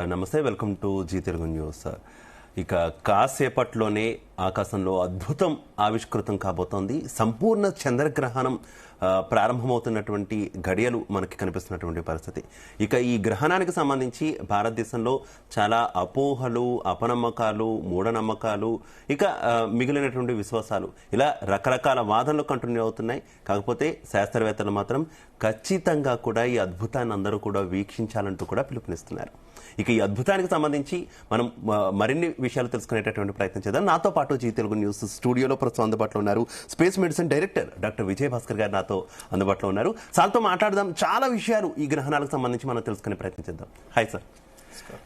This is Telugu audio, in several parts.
నమస్తే, welcome to Zee Telugu news. ఇక కాసేపట్లోనే ఆకాశంలో అద్భుతం ఆవిష్కృతం కాబోతోంది. సంపూర్ణ చంద్రగ్రహణం ప్రారంభమవుతున్నటువంటి గడియలు మనకి కనిపిస్తున్నటువంటి పరిస్థితి. ఇక ఈ గ్రహణానికి సంబంధించి భారతదేశంలో చాలా అపోహలు, అపనమ్మకాలు, మూఢనమ్మకాలు, ఇక మిగిలినటువంటి విశ్వాసాలు, ఇలా రకరకాల వాదనలు కంటిన్యూ అవుతున్నాయి. కాకపోతే శాస్త్రవేత్తలు మాత్రం ఖచ్చితంగా కూడా ఈ అద్భుతాన్ని అందరూ కూడా వీక్షించాలంటూ కూడా పిలుపునిస్తున్నారు. ఇక ఈ అద్భుతానికి సంబంధించి మనం మరిన్ని విషయాలు తెలుసుకునేటటువంటి ప్రయత్నం చేద్దాం. నాతో పాటు జీ తెలుగు న్యూస్ స్టూడియోలో ప్రస్తుతం అందుబాటులో ఉన్నారు space medicine director doctor Vijay Bhaskar గారు నాతో అందుబాటులో ఉన్నారు. సార్తో మాట్లాడదాం. చాలా విషయాలు ఈ గ్రహణాలకు సంబంధించి మనం తెలుసుకునే ప్రయత్నం చేద్దాం. Hi sir,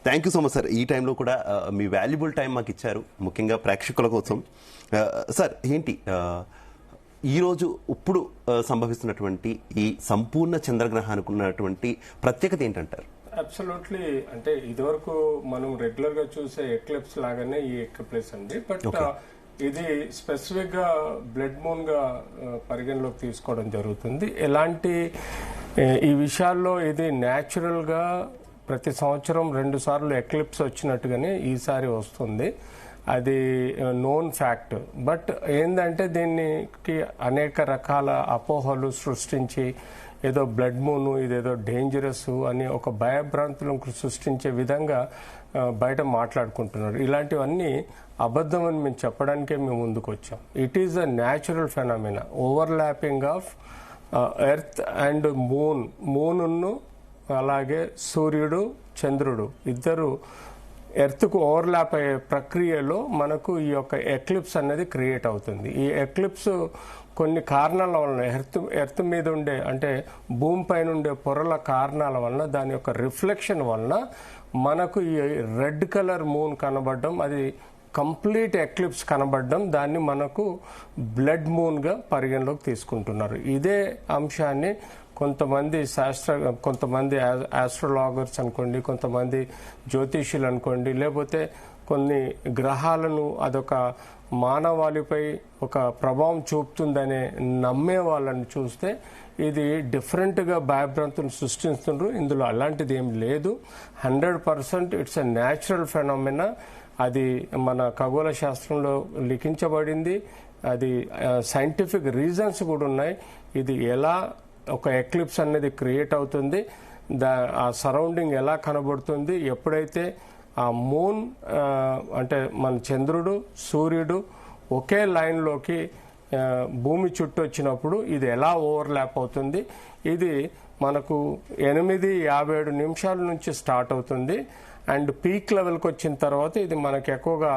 thank you so much sir. ఈ టైంలో కూడా మీ వాల్యుబుల్ టైం మాకు ఇచ్చారు, ముఖ్యంగా ప్రేక్షకుల కోసం. సార్, ఏంటి ఈరోజు ఇప్పుడు సంభవిస్తున్నటువంటి ఈ సంపూర్ణ చంద్రగ్రహానికి ఉన్నటువంటి ప్రత్యేకత ఏంటంటారు? అబ్సల్యూట్లీ. అంటే ఇదివరకు మనం రెగ్యులర్ గా చూసే ఎక్లిప్స్ లాగానే ఈ ఎక్లిప్స్ అండి. బట్ ఇది స్పెసిఫిక్ గా బ్లడ్ మూన్ గా పరిగణలోకి తీసుకోవడం జరుగుతుంది. ఎలాంటి ఈ విషయాల్లో ఇది న్యాచురల్ గా ప్రతి సంవత్సరం 2 సార్లు ఎక్లిప్స్ వచ్చినట్టుగానే ఈసారి వస్తుంది. అది నోన్ ఫ్యాక్ట్. బట్ ఏంటంటే దీనికి అనేక రకాల అపోహలు సృష్టించి ఏదో బ్లడ్ మూన్ ఇదేదో డేంజరస్ అని ఒక భయభ్రాంతులను సృష్టించే విధంగా బయట మాట్లాడుకుంటున్నారు. ఇలాంటివన్నీ అబద్ధమని మేము చెప్పడానికే మేము ముందుకు వచ్చాం. It is a natural phenomena, overlapping of earth and మూన్ను అలాగే సూర్యుడు, చంద్రుడు ఇద్దరు ఎర్త్కు ఓవర్లాప్ అయ్యే ప్రక్రియలో మనకు ఈ యొక్క ఎక్లిప్స్ అనేది క్రియేట్ అవుతుంది. ఈ ఎక్లిప్స్ కొన్ని కారణాల వలన ఎర్త్ మీద ఉండే, అంటే భూమి పైన ఉండే పొరల కారణాల వలన, దాని యొక్క రిఫ్లెక్షన్ వలన మనకు ఈ రెడ్ కలర్ మూన్ కనబడడం, అది కంప్లీట్ ఎక్లిప్స్ కనబడడం, దాన్ని మనకు బ్లడ్ మూన్గా పరిగణలోకి తీసుకుంటున్నారు. ఇదే అంశాన్ని కొంతమంది కొంతమంది ఆస్ట్రోలాగర్స్ అనుకోండి, కొంతమంది జ్యోతిష్యులు అనుకోండి, లేకపోతే కొన్ని గ్రహాలను అదొక మానవాళిపై ఒక ప్రభావం చూపుతుందనే నమ్మే వాళ్ళని చూస్తే ఇది డిఫరెంట్గా భయభ్రాంతులు సృష్టిస్తున్నారు. ఇందులో అలాంటిది ఏం లేదు. 100% ఇట్స్ ఎ న్యాచురల్ ఫెనామినా. అది మన ఖగోళ శాస్త్రంలో లిఖించబడింది. అది సైంటిఫిక్ రీజన్స్ కూడా ఉన్నాయి. ఇది ఎలా ఒక ఎక్లిప్స్ అనేది క్రియేట్ అవుతుంది, ఆ సరౌండింగ్ ఎలా కనబడుతుంది, ఎప్పుడైతే ఆ మూన్ అంటే మన చంద్రుడు, సూర్యుడు ఒకే లైన్లోకి భూమి చుట్టూ వచ్చినప్పుడు ఇది ఎలా ఓవర్లాప్ అవుతుంది. ఇది మనకు 8:57 నిమిషాల నుంచి స్టార్ట్ అవుతుంది. అండ్ పీక్ లెవెల్కి వచ్చిన తర్వాత ఇది మనకి ఎక్కువగా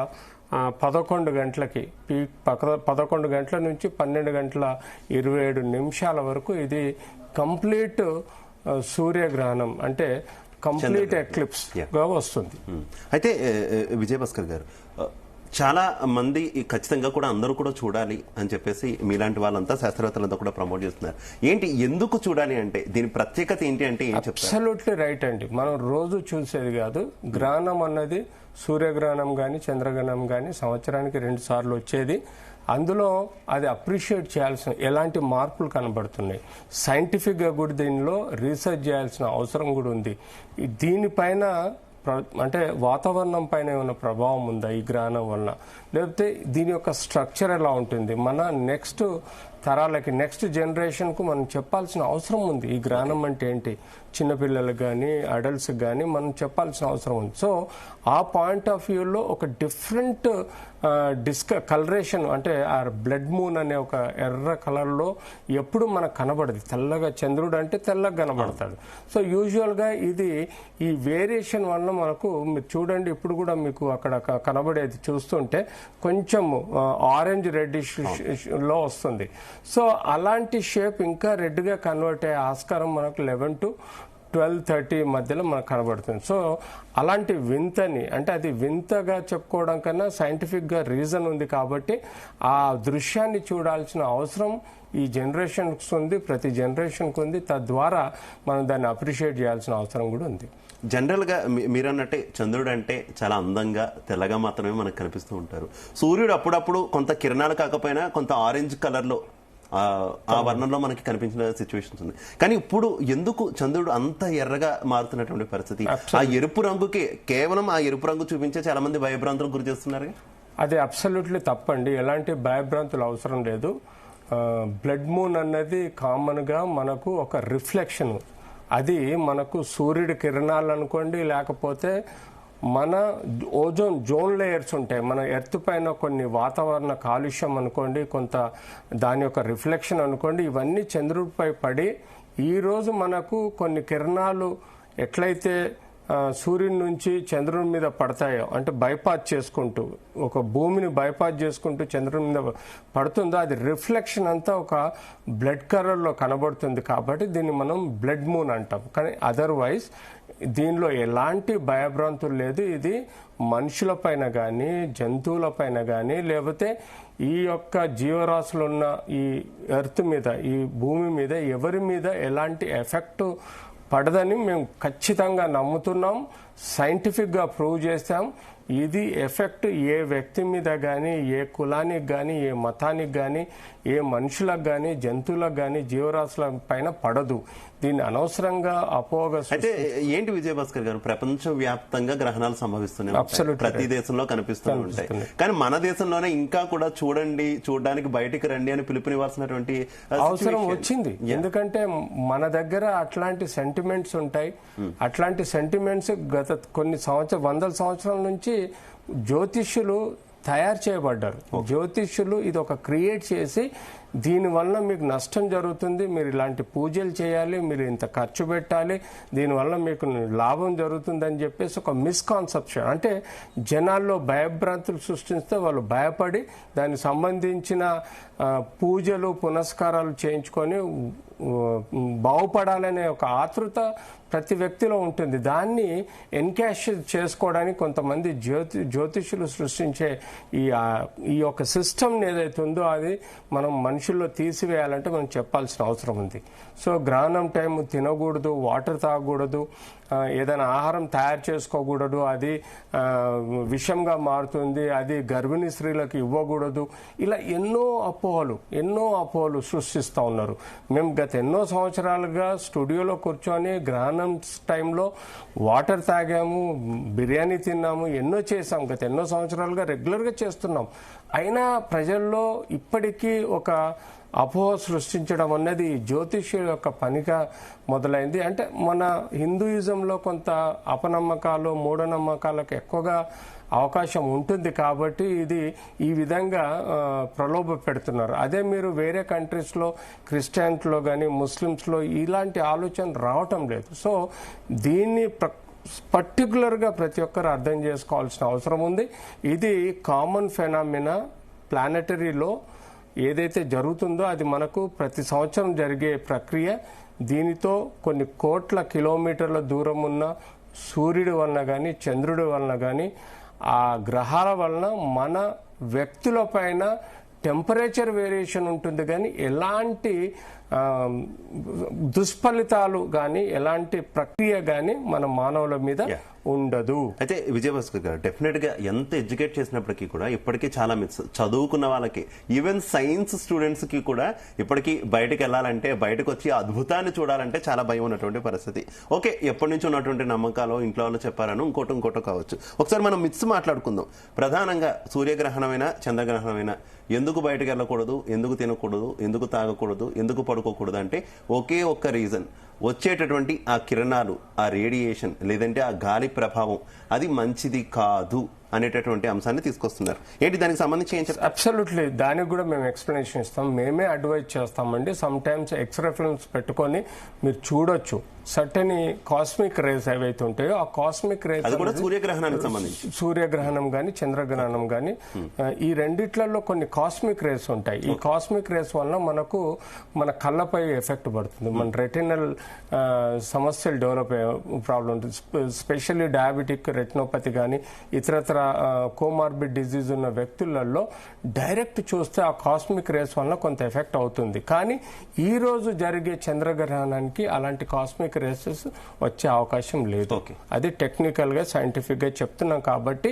11 గంటలకి, పీక్ 11 గంటల నుంచి 12 గంటల 27 నిమిషాల వరకు ఇది కంప్లీట్ సూర్యగ్రహణం, అంటే కంప్లీట్ ఎక్లిప్స్ గా వస్తుంది. అయితే విజయ్ భాస్కర్ గారు, చాలా మంది ఖచ్చితంగా కూడా అందరూ కూడా చూడాలి అని చెప్పేసి మీలాంటి వాళ్ళంతా, శాస్త్రవేత్తలంతా కూడా ప్రమోట్ చేస్తున్నారు. ఏంటి, ఎందుకు చూడాలి అంటే దీని ప్రత్యేకత ఏంటి అంటే ఏం చెప్తారు? అబ్సల్యూట్లీ రైట్ అండి. మనం రోజు చూసేది కాదు. గ్రహణం అన్నది సూర్యగ్రహణం కానీ చంద్రగ్రహణం కానీ సంవత్సరానికి 2 సార్లు వచ్చేది. అందులో అది అప్రిషియేట్ చేయాల్సిన ఎలాంటి మార్పులు కనబడుతున్నాయి. సైంటిఫిక్గా కూడా దీనిలో రీసెర్చ్ చేయాల్సిన అవసరం కూడా ఉంది. దీనిపైన అంటే వాతావరణం పైన ఏమైనా ప్రభావం ఉందా ఈ గ్రహణం వలన, లేకపోతే దీని యొక్క స్ట్రక్చర్ ఎలా ఉంటుంది, మన నెక్స్ట్ తరాలకి, నెక్స్ట్ జనరేషన్కు మనం చెప్పాల్సిన అవసరం ఉంది. ఈ గ్రహణం అంటే ఏంటి, చిన్నపిల్లలకు కానీ అడల్ట్స్కి కానీ మనం చెప్పాల్సిన అవసరం ఉంది. సో ఆ పాయింట్ ఆఫ్ వ్యూలో ఒక డిఫరెంట్ కలరేషన్, అంటే ఆ బ్లడ్ మూన్ అనే ఒక ఎర్ర కలర్లో ఎప్పుడు మనకు కనబడదు. తెల్లగా చంద్రుడు అంటే తెల్లగా కనబడతాడు. సో యూజువల్గా ఇది ఈ వేరియేషన్ వల్ల మనకు, మీరు చూడండి ఇప్పుడు కూడా మీకు అక్కడ కనబడేది చూస్తుంటే కొంచెం ఆరెంజ్ రెడ్డిష్ లో వస్తుంది. సో అలాంటి షేప్ ఇంకా రెడ్గా కన్వర్ట్ అయ్యే ఆస్కారం మనకు 11 to 12:30 మధ్యలో మనకు కనబడుతుంది. సో అలాంటి వింతని, అంటే అది వింతగా చెప్పుకోవడం కన్నా సైంటిఫిక్గా రీజన్ ఉంది కాబట్టి ఆ దృశ్యాన్ని చూడాల్సిన అవసరం ఈ జనరేషన్కి ఉంది, ప్రతి జనరేషన్కి ఉంది. తద్వారా మనం దాన్ని అప్రిషియేట్ చేయాల్సిన అవసరం కూడా ఉంది. జనరల్గా మీరన్నట్టే చంద్రుడు అంటే చాలా అందంగా తెల్లగా మాత్రమే మనకు కనిపిస్తూ ఉంటారు. సూర్యుడు అప్పుడప్పుడు కొంత కిరణాలు కాకపోయినా కొంత ఆరెంజ్ కలర్లో ఆ వర్ణంలో మనకి కనిపించిన సిచ్యువేషన్స్ ఉంది. కానీ ఇప్పుడు ఎందుకు చంద్రుడు అంత ఎర్రగా మారుతున్నటువంటి పరిస్థితి? ఆ ఎరుపు రంగుకి కేవలం ఆ ఎరుపు రంగు చూపించే చాలా మంది భయభ్రాంతులకు గురి చేస్తున్నారు. అది అబ్సల్యూట్లీ తప్పండి. ఎలాంటి భయభ్రాంతులు అవసరం లేదు. బ్లడ్ మూన్ అన్నది కామన్ గా మనకు ఒక రిఫ్లెక్షన్. అది మనకు సూర్యుడి కిరణాలు అనుకోండి, లేకపోతే మన ఓజోన్ జోన్ లేయర్స్ ఉంటాయి మన ఎర్త్ పైన, కొన్ని వాతావరణ కాలుష్యం అనుకోండి, కొంత దాని యొక్క రిఫ్లెక్షన్ అనుకోండి, ఇవన్నీ చంద్రుడిపై పడి ఈరోజు మనకు కొన్ని కిరణాలు ఎట్లయితే సూర్యుడి నుంచి చంద్రుడి మీద పడతాయో, అంటే బైపాస్ చేసుకుంటూ, ఒక భూమిని బైపాస్ చేసుకుంటూ చంద్రుడి మీద పడుతుందో, అది రిఫ్లెక్షన్ అంతా ఒక బ్లడ్ కలర్లో కనబడుతుంది. కాబట్టి దీన్ని మనం బ్లడ్ మూన్ అంటాం. కానీ అదర్వైజ్ దీనిలో ఎలాంటి భయభ్రాంతులు లేదు. ఇది మనుషుల పైన కానీ, జంతువుల పైన కానీ, లేకపోతే ఈ యొక్క జీవరాశులు ఉన్న ఈ ఎర్త్ మీద, ఈ భూమి మీద ఎవరి మీద ఎలాంటి ఎఫెక్ట్ పడదని మేము ఖచ్చితంగా నమ్ముతున్నాం. సైంటిఫిక్గా ప్రూవ్ చేస్తాం. ఇది ఎఫెక్ట్ ఏ వ్యక్తి మీద కానీ, ఏ కులానికి కానీ, ఏ మతానికి కానీ, ఏ మనుషులకు కానీ, జంతువులకు కానీ, జీవరాశుల పైన పడదు. దీన్ని అనవసరంగా అపోహగా. అయితే ఏంటి విజయభాస్కర్ గారు, ప్రపంచ వ్యాప్తంగా గ్రహణాలు సంభవిస్తున్నాయి, ప్రతి దేశంలో కనిపిస్తూ ఉంటాయి. కానీ మన దేశంలోనే ఇంకా కూడా చూడడానికి బయటికి రండి అని పిలుపునివ్వాల్సినటువంటి అవసరం వచ్చింది. ఎందుకంటే మన దగ్గర అట్లాంటి సెంటిమెంట్స్ ఉంటాయి. అట్లాంటి సెంటిమెంట్స్ గత కొన్ని వందల సంవత్సరాల నుంచి జ్యోతిష్యులు తయారు చేయబడ్డారు. జ్యోతిష్యులు ఇది ఒక క్రియేట్ చేసి, దీనివల్ల మీకు నష్టం జరుగుతుంది, మీరు ఇలాంటి పూజలు చేయాలి, మీరు ఇంత ఖర్చు పెట్టాలి, దీనివల్ల మీకు లాభం జరుగుతుందని చెప్పేసి ఒక మిస్కాన్సెప్షన్, అంటే జనాల్లో భయభ్రాంతులు సృష్టిస్తే వాళ్ళు భయపడి దానికి సంబంధించిన పూజలు పునస్కారాలు చేయించుకొని బాగుపడాలనే ఒక ఆతృత ప్రతి వ్యక్తిలో ఉంటుంది. దాన్ని ఎన్కాష్ చేసుకోవడానికి కొంతమంది జ్యోతిష్యులు సృష్టించే ఈ యొక్క సిస్టమ్ ఏదైతే ఉందో అది మనం మనుషుల్లో తీసివేయాలంటే మనం చెప్పాల్సిన అవసరం ఉంది. సో గ్రహణం టైం తినకూడదు, వాటర్ తాగకూడదు, ఏదైనా ఆహారం తయారు చేసుకోకూడదు, అది విషంగా మారుతుంది, అది గర్భిణీ స్త్రీలకు ఇవ్వకూడదు, ఇలా ఎన్నో అపోహలు సృష్టిస్తూ ఉన్నారు. మేము గత ఎన్నో సంవత్సరాలుగా స్టూడియోలో కూర్చొని గ్రహణం టైంలో వాటర్ తాగాము, బిర్యానీ తిన్నాము, ఎన్నో చేసాం. గత ఎన్నో సంవత్సరాలుగా రెగ్యులర్గా చేస్తున్నాం. అయినా ప్రజల్లో ఇప్పటికీ ఒక అపోహ సృష్టించడం అన్నది జ్యోతిష్యుల యొక్క పనిగా మొదలైంది. అంటే మన హిందూయిజంలో కొంత అపనమ్మకాలు, మూఢనమ్మకాలకు ఎక్కువగా అవకాశం ఉంటుంది. కాబట్టి ఇది ఈ విధంగా ప్రలోభ పెడుతున్నారు. అదే మీరు వేరే కంట్రీస్లో, క్రిస్టియన్స్లో కానీ ముస్లిమ్స్లో ఇలాంటి ఆలోచన రావటం లేదు. సో దీన్ని పర్టికులర్గా ప్రతి ఒక్కరు అర్థం చేసుకోవాల్సిన అవసరం ఉంది. ఇది కామన్ ఫెనామినా ప్లానెటరీలో ఏదైతే జరుగుతుందో అది మనకు ప్రతి సంవత్సరం జరిగే ప్రక్రియ. దీనితో కొన్ని కోట్ల కిలోమీటర్ల దూరం ఉన్న సూర్యుడి వలన కానీ, చంద్రుడి వలన కానీ, ఆ గ్రహాల వలన మన వ్యక్తుల పైన టెంపరేచర్ వేరియేషన్ ఉంటుంది. కానీ ఎలాంటి దుష్ఫలితాలు కానీ, ఎలాంటి ప్రక్రియ కానీ మన మానవుల మీద ఉండదు. అయితే విజయభాస్కర్ గారు, డెఫినెట్ గా ఎంత ఎడ్యుకేట్ చేసినప్పటికీ కూడా ఇప్పటికీ చాలా మిత్స్, చదువుకున్న వాళ్ళకి, ఈవెన్ సైన్స్ స్టూడెంట్స్ కి కూడా ఇప్పటికీ బయటకు వెళ్ళాలంటే, బయటకు వచ్చి అద్భుతాన్ని చూడాలంటే చాలా భయం ఉన్నటువంటి పరిస్థితి. ఓకే, ఎప్పటి నుంచి ఉన్నటువంటి నమ్మకాలు ఇంట్లో వాళ్ళు చెప్పారను ఇంకోటో కావచ్చు. ఒకసారి మనం మిత్స్ మాట్లాడుకుందాం. ప్రధానంగా సూర్యగ్రహణమైనా చంద్రగ్రహణమైనా ఎందుకు బయటకు వెళ్ళకూడదు, ఎందుకు తినకూడదు, ఎందుకు తాగకూడదు, ఎందుకు పడుకోకూడదు అంటే ఒకే ఒక్క రీజన్, వచ్చేటటువంటి ఆ కిరణాలు, ఆ రేడియేషన్, లేదంటే ఆ గాలి ప్రభావం అది మంచిది కాదు అనేటటువంటి అంశాన్ని తీసుకొస్తున్నారు. ఏంటి దానికి సంబంధించి ఏం చెప్తారు? అబ్సల్యూట్లీ, దానికి కూడా మేము ఎక్స్ప్లెనేషన్ ఇస్తాం. మేమే అడ్వైజ్ చేస్తామండి. సమ్ టైమ్స్ ఎక్స్రే ఫిల్మ్స్ పెట్టుకొని మీరు చూడొచ్చు. సర్టెన్ కాస్మిక్ రేస్ ఏవైతే ఉంటాయో ఆ కాస్మిక్ రేస్, అది కూడా సూర్యగ్రహణానికి సంబంధించి, సూర్యగ్రహణం కానీ చంద్రగ్రహణం కానీ, ఈ రెండిట్లలో కొన్ని కాస్మిక్ రేస్ ఉంటాయి. ఈ కాస్మిక్ రేస్ వల్ల మనకు మన కళ్ళపై ఎఫెక్ట్ పడుతుంది. మన రెటినల్ సమస్యలు డెవలప్ అయ్యే ప్రాబ్లం ఉంటుంది. స్పెషల్లీ డయాబెటిక్ రెటినోపతి కానీ ఇతరత్ర కోమార్బిడ్ డిజీజ్ ఉన్న వ్యక్తులలో డైరెక్ట్ చూస్తే ఆ కాస్మిక్ రేస్ వల్ల కొంత ఎఫెక్ట్ అవుతుంది. కానీ ఈ రోజు జరిగే చంద్రగ్రహణానికి అలాంటి కాస్మిక్ రేసెస్ వచ్చే అవకాశం లేదు. అది టెక్నికల్ గా, సైంటిఫిక్ గా చెప్తున్నాం. కాబట్టి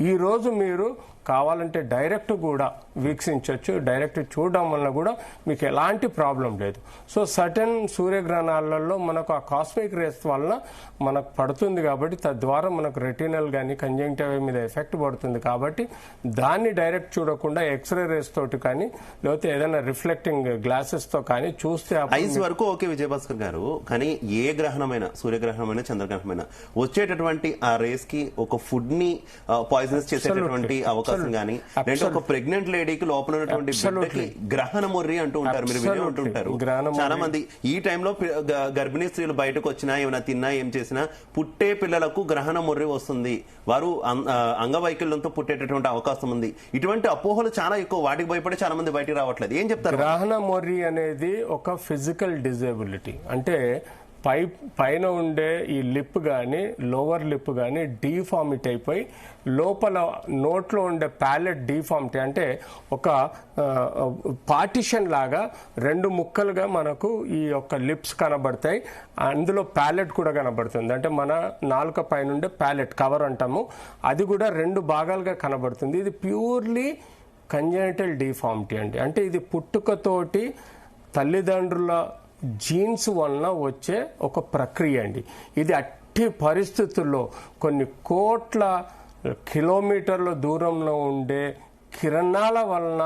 ఈ రోజు మీరు కావాలంటే డైరెక్ట్ కూడా వీక్షించవచ్చు. డైరెక్ట్ చూడడం వల్ల కూడా మీకు ఎలాంటి ప్రాబ్లం లేదు. సో సర్టెన్ సూర్యగ్రహణాలలో మనకు ఆ కాస్మిక్ రేస్ వలన మనకు పడుతుంది కాబట్టి తద్వారా మనకు రెటినల్ కానీ కంజంక్టివా మీద ఎఫెక్ట్ పడుతుంది కాబట్టి దాన్ని డైరెక్ట్ చూడకుండా ఎక్స్రే రేస్ తోటి కానీ లేకపోతే ఏదైనా రిఫ్లెక్టింగ్ గ్లాసెస్ తో కానీ చూస్తే ఐస్ వరకు ఓకే విజయభాస్కర్ గారు, కానీ ఏ గ్రహణమైనా సూర్యగ్రహణమైనా చంద్రగ్రహణమైనా వచ్చేటటువంటి ఆ రేస్ కి ఒక ఫుడ్ ని పాయిజనస్ చేసేటటువంటి అవకాశం కానీ, లేదంటే ఒక ప్రెగ్నెంట్ లేడీకి లోపల ఉన్నటువంటి బిడ్డకి గ్రహణ మొర్రి అంటూ ఉంటారు, మీరు వినే ఉంటుంటారు. చాలా మంది ఈ టైంలో గర్భిణీ స్త్రీలు బయటకు వచ్చినా ఏమైనా తిన్నా ఏం చేసినా పుట్టే పిల్లలకు గ్రహణ మొర్రి వస్తుంది, వారు అంగవైకల్యంతో పుట్టేటటువంటి అవకాశం ఉంది. ఇటువంటి అపోహలు చాలా ఎక్కువ, వాటికి భయపడి చాలా మంది బయటకు రావట్లేదు. ఏం చెప్తారు? గ్రహణ మొర్రి అనేది ఒక ఫిజికల్ డిజేబిలిటీ. అంటే పైన ఉండే ఈ లిప్ కానీ లోవర్ లిప్ కానీ డీఫార్మిట్ అయిపోయి లోపల నోట్లో ఉండే ప్యాలెట్ డీఫార్మిటీ అంటే ఒక పార్టిషన్ లాగా రెండు ముక్కలుగా మనకు ఈ యొక్క లిప్స్ కనబడతాయి. అందులో ప్యాలెట్ కూడా కనబడుతుంది. అంటే మన నాలుక పైన ఉండే ప్యాలెట్ కవర్ అంటాము, అది కూడా రెండు భాగాలుగా కనబడుతుంది. ఇది ప్యూర్లీ కంజెనిటల్ డీఫార్మిటీ అండి. అంటే ఇది పుట్టుకతోటి తల్లిదండ్రుల జీన్స్ వలన వచ్చే ఒక ప్రక్రియ అండి. ఇది అట్టి పరిస్థితుల్లో కొన్ని కోట్ల కిలోమీటర్ల దూరంలో ఉండే కిరణాల వలన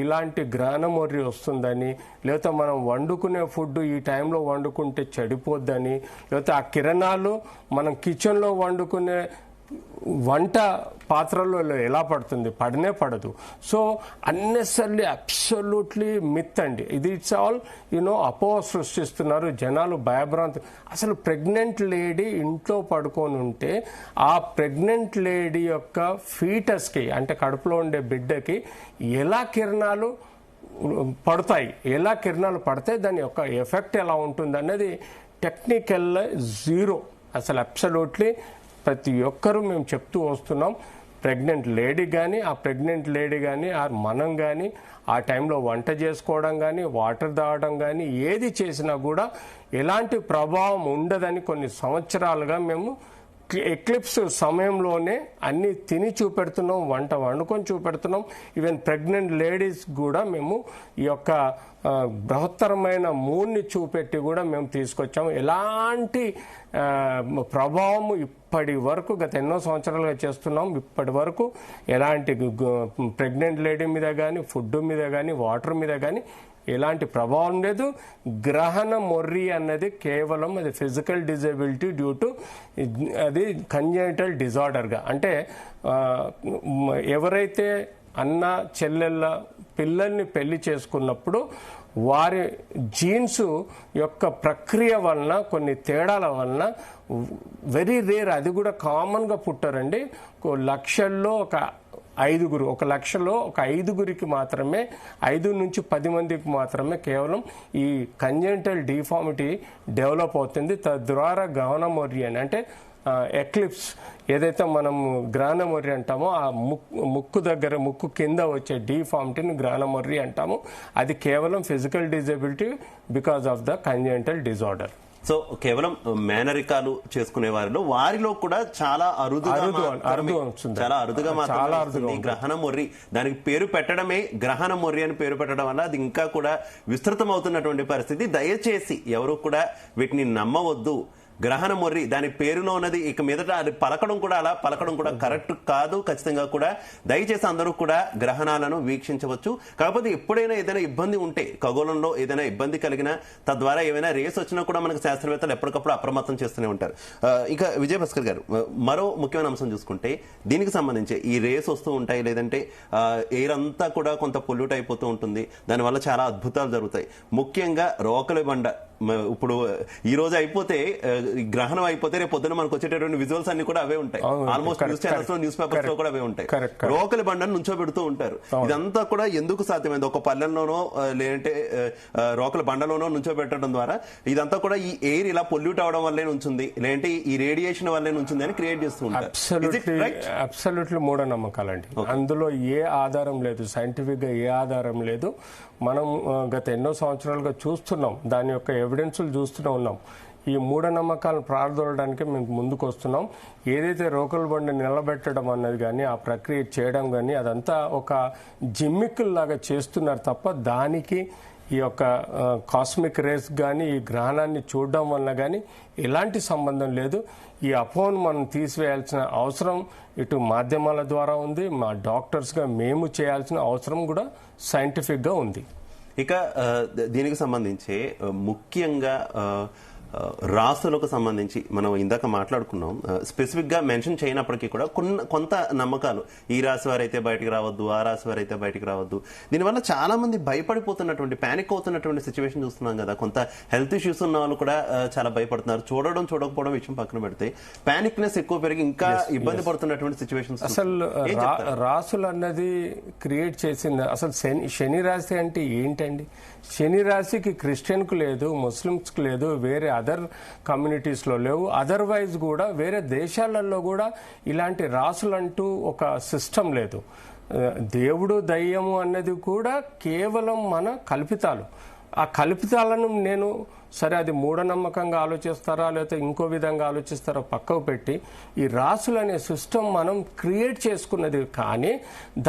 ఇలాంటి గ్రహణమొర్రి వస్తుందని, లేకపోతే మనం వండుకునే ఫుడ్ ఈ టైంలో వండుకుంటే చెడిపోద్దని, లేకపోతే ఆ కిరణాలు మనం కిచెన్లో వండుకునే వంట పాత్రల్లో ఎలా పడుతుంది, పడనే పడదు. సో అన్నెసర్లీ అబ్సల్యూట్లీ మిత్ అండి ఇది. ఇట్స్ ఆల్ అపోహ సృష్టిస్తున్నారు జనాలు, భయభ్రాంతి. అసలు ప్రెగ్నెంట్ లేడీ ఇంట్లో పడుకొని ఉంటే ఆ ప్రెగ్నెంట్ లేడీ యొక్క ఫీటస్కి అంటే కడుపులో ఉండే బిడ్డకి ఎలా కిరణాలు పడతాయి, ఎలా కిరణాలు పడతాయి, దాని యొక్క ఎఫెక్ట్ ఎలా ఉంటుంది అన్నది టెక్నికల్ జీరో. అసలు అబ్సల్యూట్లీ ప్రతి ఒక్కరూ మేము చెప్తూ వస్తున్నాం. ప్రెగ్నెంట్ లేడీ కానీ ఆ ప్రెగ్నెంట్ లేడీ కానీ మనం కానీ ఆ టైంలో వంట చేసుకోవడం కానీ వాటర్ తాగడం కానీ ఏది చేసినా కూడా ఎలాంటి ప్రభావం ఉండదని కొన్ని సంవత్సరాలుగా మేము ఎక్లిప్స్ సమయంలోనే అన్ని తిని చూపెడుతున్నాం, వంట వండుకొని చూపెడుతున్నాం. ఈవెన్ ప్రెగ్నెంట్ లేడీస్ కూడా మేము ఈ యొక్క బృహత్తరమైన మూడ్ని చూపెట్టి కూడా మేము తీసుకొచ్చాము. ఎలాంటి ప్రభావం ఇప్పటి వరకు గత ఎన్నో సంవత్సరాలుగా చేస్తున్నాం. ఇప్పటి వరకు ఎలాంటి ప్రెగ్నెంట్ లేడీ మీద కానీ ఫుడ్ మీద కానీ వాటర్ మీద కానీ ఎలాంటి ప్రభావం లేదు. గ్రహణ మొర్రి అన్నది కేవలం అది ఫిజికల్ డిజబిలిటీ డ్యూ టు అది కంజెనిటల్ డిజార్డర్గా. అంటే ఎవరైతే అన్న చెల్లెళ్ళ పిల్లల్ని పెళ్లి చేసుకున్నప్పుడు వారి జీన్స్ యొక్క ప్రక్రియ వలన కొన్ని తేడాల వలన వెరీ రేర్, అది కూడా కామన్గా పుట్టారండి. లక్షల్లో ఒక 5 ఒక లక్షలో ఒక 5 మాత్రమే 5 నుంచి 10 మందికి మాత్రమే కేవలం ఈ కంజెనిటల్ డిఫార్మిటీ డెవలప్ అవుతుంది. తద్వారా గ్రహణమొర్రి అని అంటే ఎక్లిప్స్ ఏదైతే మనం గ్రహణమొర్రి అంటామో ఆ ముక్కు దగ్గర ముక్కు కింద వచ్చే డిఫార్మిటీని గ్రహణమొర్రి అంటాము. అది కేవలం physical disability because of the congenital disorder. So కేవలం మేనరికాలు చేసుకునే వారిలో కూడా చాలా అరుదుగా మాత్రమే గ్రహణ మొర్రి. దానికి పేరు పెట్టడమే గ్రహణ మొర్రి అని పేరు పెట్టడం వల్ల అది ఇంకా కూడా విస్తృతం అవుతున్నటువంటి పరిస్థితి. దయచేసి ఎవరు కూడా వీటిని నమ్మవద్దు. గ్రహణ మొర్రి దాని పేరులో ఉన్నది, ఇక మీదట అది పలకడం కూడా కరెక్ట్ కాదు. ఖచ్చితంగా కూడా దయచేసి అందరూ కూడా గ్రహణాలను వీక్షించవచ్చు. కాకపోతే ఎప్పుడైనా ఏదైనా ఇబ్బంది ఉంటే, ఖగోళంలో ఏదైనా ఇబ్బంది కలిగినా, తద్వారా ఏమైనా రేస్ వచ్చినా కూడా మనకు శాస్త్రవేత్తలు ఎప్పటికప్పుడు అప్రమత్తం చేస్తూనే ఉంటారు. ఇక విజయభాస్కర్ గారు, మరో ముఖ్యమైన అంశం చూసుకుంటే దీనికి సంబంధించి ఈ రేస్ వస్తూ ఉంటాయి, లేదంటే ఎయిర్ అంతా కూడా కొంత పొల్యూట్ అయిపోతూ ఉంటుంది. దానివల్ల చాలా అద్భుతాలు జరుగుతాయి. ముఖ్యంగా రోకలి బండ ఇప్పుడు ఈ రోజు అయిపోతే, గ్రహణం అయిపోతే రేపు పొద్దున మనకు వచ్చేటటువంటి విజువల్స్ అన్ని కూడా అవే ఉంటాయి. ఆల్మోస్ట్ న్యూస్ ఛానల్స్ లో, న్యూస్ పేపర్స్ లో కూడా అవే ఉంటాయి. రోకలి బండను నుంచోబెడుతూ ఉంటారు. ఇదంతా కూడా ఎందుకు సాధ్యమైంది? ఒక పల్లెల్లోనో లేదంటే రోకలి బండలోనో నుంచోబెట్టడం ద్వారా ఇదంతా కూడా ఈ ఎయిర్ ఇలా పొల్యూట్ అవడం వల్లే ఉంచుంది, లేదంటే ఈ రేడియేషన్ వల్లే ఉంచుంది అని క్రియేట్ చేస్తూ ఉంటారు. అబ్సల్యూట్లీ మూఢనమ్మకాలండి. అందులో ఏ ఆధారం లేదు, సైంటిఫిక్ గా ఏ ఆధారం లేదు. మనం గత ఎన్నో సంవత్సరాలుగా చూస్తున్నాం, దాని యొక్క ఎవిడెన్స్లు చూస్తూనే ఉన్నాం. ఈ మూఢనమ్మకాలను ప్రారదోలడానికి మేము ముందుకు వస్తున్నాం. ఏదైతే రోకల్ బండి నిలబెట్టడం అన్నది కానీ ఆ ప్రక్రియ చేయడం కానీ అదంతా ఒక జిమ్మిక్కుల్లాగా చేస్తున్నారు తప్ప దానికి ఈ యొక్క కాస్మిక్ రేస్ కానీ ఈ గ్రహణాన్ని చూడడం వల్ల కానీ ఎలాంటి సంబంధం లేదు. ఈ అపోహను మనం తీసివేయాల్సిన అవసరం ఇటు మాధ్యమాల ద్వారా ఉంది, మా డాక్టర్స్గా మేము చేయాల్సిన అవసరం కూడా సైంటిఫిక్గా ఉంది. ఇక దీనికి సంబంధించి ముఖ్యంగా రాసులకు సంబంధించి మనం ఇందాక మాట్లాడుకున్నాం, స్పెసిఫిక్గా మెన్షన్ చేయనప్పటికీ కూడా కొంత నమ్మకాలు, ఈ రాశి వారైతే బయటికి రావద్దు, ఆ రాశి వారైతే బయటికి రావద్దు, దీనివల్ల చాలా మంది భయపడిపోతున్నటువంటి ప్యానిక్ అవుతున్నటువంటి సిచ్యువేషన్ చూస్తున్నాం కదా. కొంత హెల్త్ ఇష్యూస్ ఉన్న వాళ్ళు కూడా చాలా భయపడుతున్నారు. చూడకపోవడం విషయం పక్కన పెడితే ప్యానిక్నెస్ ఎక్కువ పెరిగి ఇంకా ఇబ్బంది పడుతున్నటువంటి సిచ్యువేషన్స్. అసలు రాసులు అన్నది క్రియేట్ చేసింది అసలు శని రాశి అంటే ఏంటండి? శని రాశికి క్రిస్టియన్కు లేదు, ముస్లిమ్స్కి లేదు, వేరే అదర్ కమ్యూనిటీస్లో లేవు. అదర్వైజ్ కూడా వేరే దేశాలలో కూడా ఇలాంటి రాసులంటూ ఒక సిస్టమ్ లేదు. దేవుడు దయ్యము అన్నది కూడా కేవలం మన కల్పితాలు. ఆ కల్పితాలను నేను సరే అది మూఢనమ్మకంగా ఆలోచిస్తారా లేకపోతే ఇంకో విధంగా ఆలోచిస్తారా పక్కకు పెట్టి ఈ రాసులు అనే సిస్టమ్ మనం క్రియేట్ చేసుకున్నది, కానీ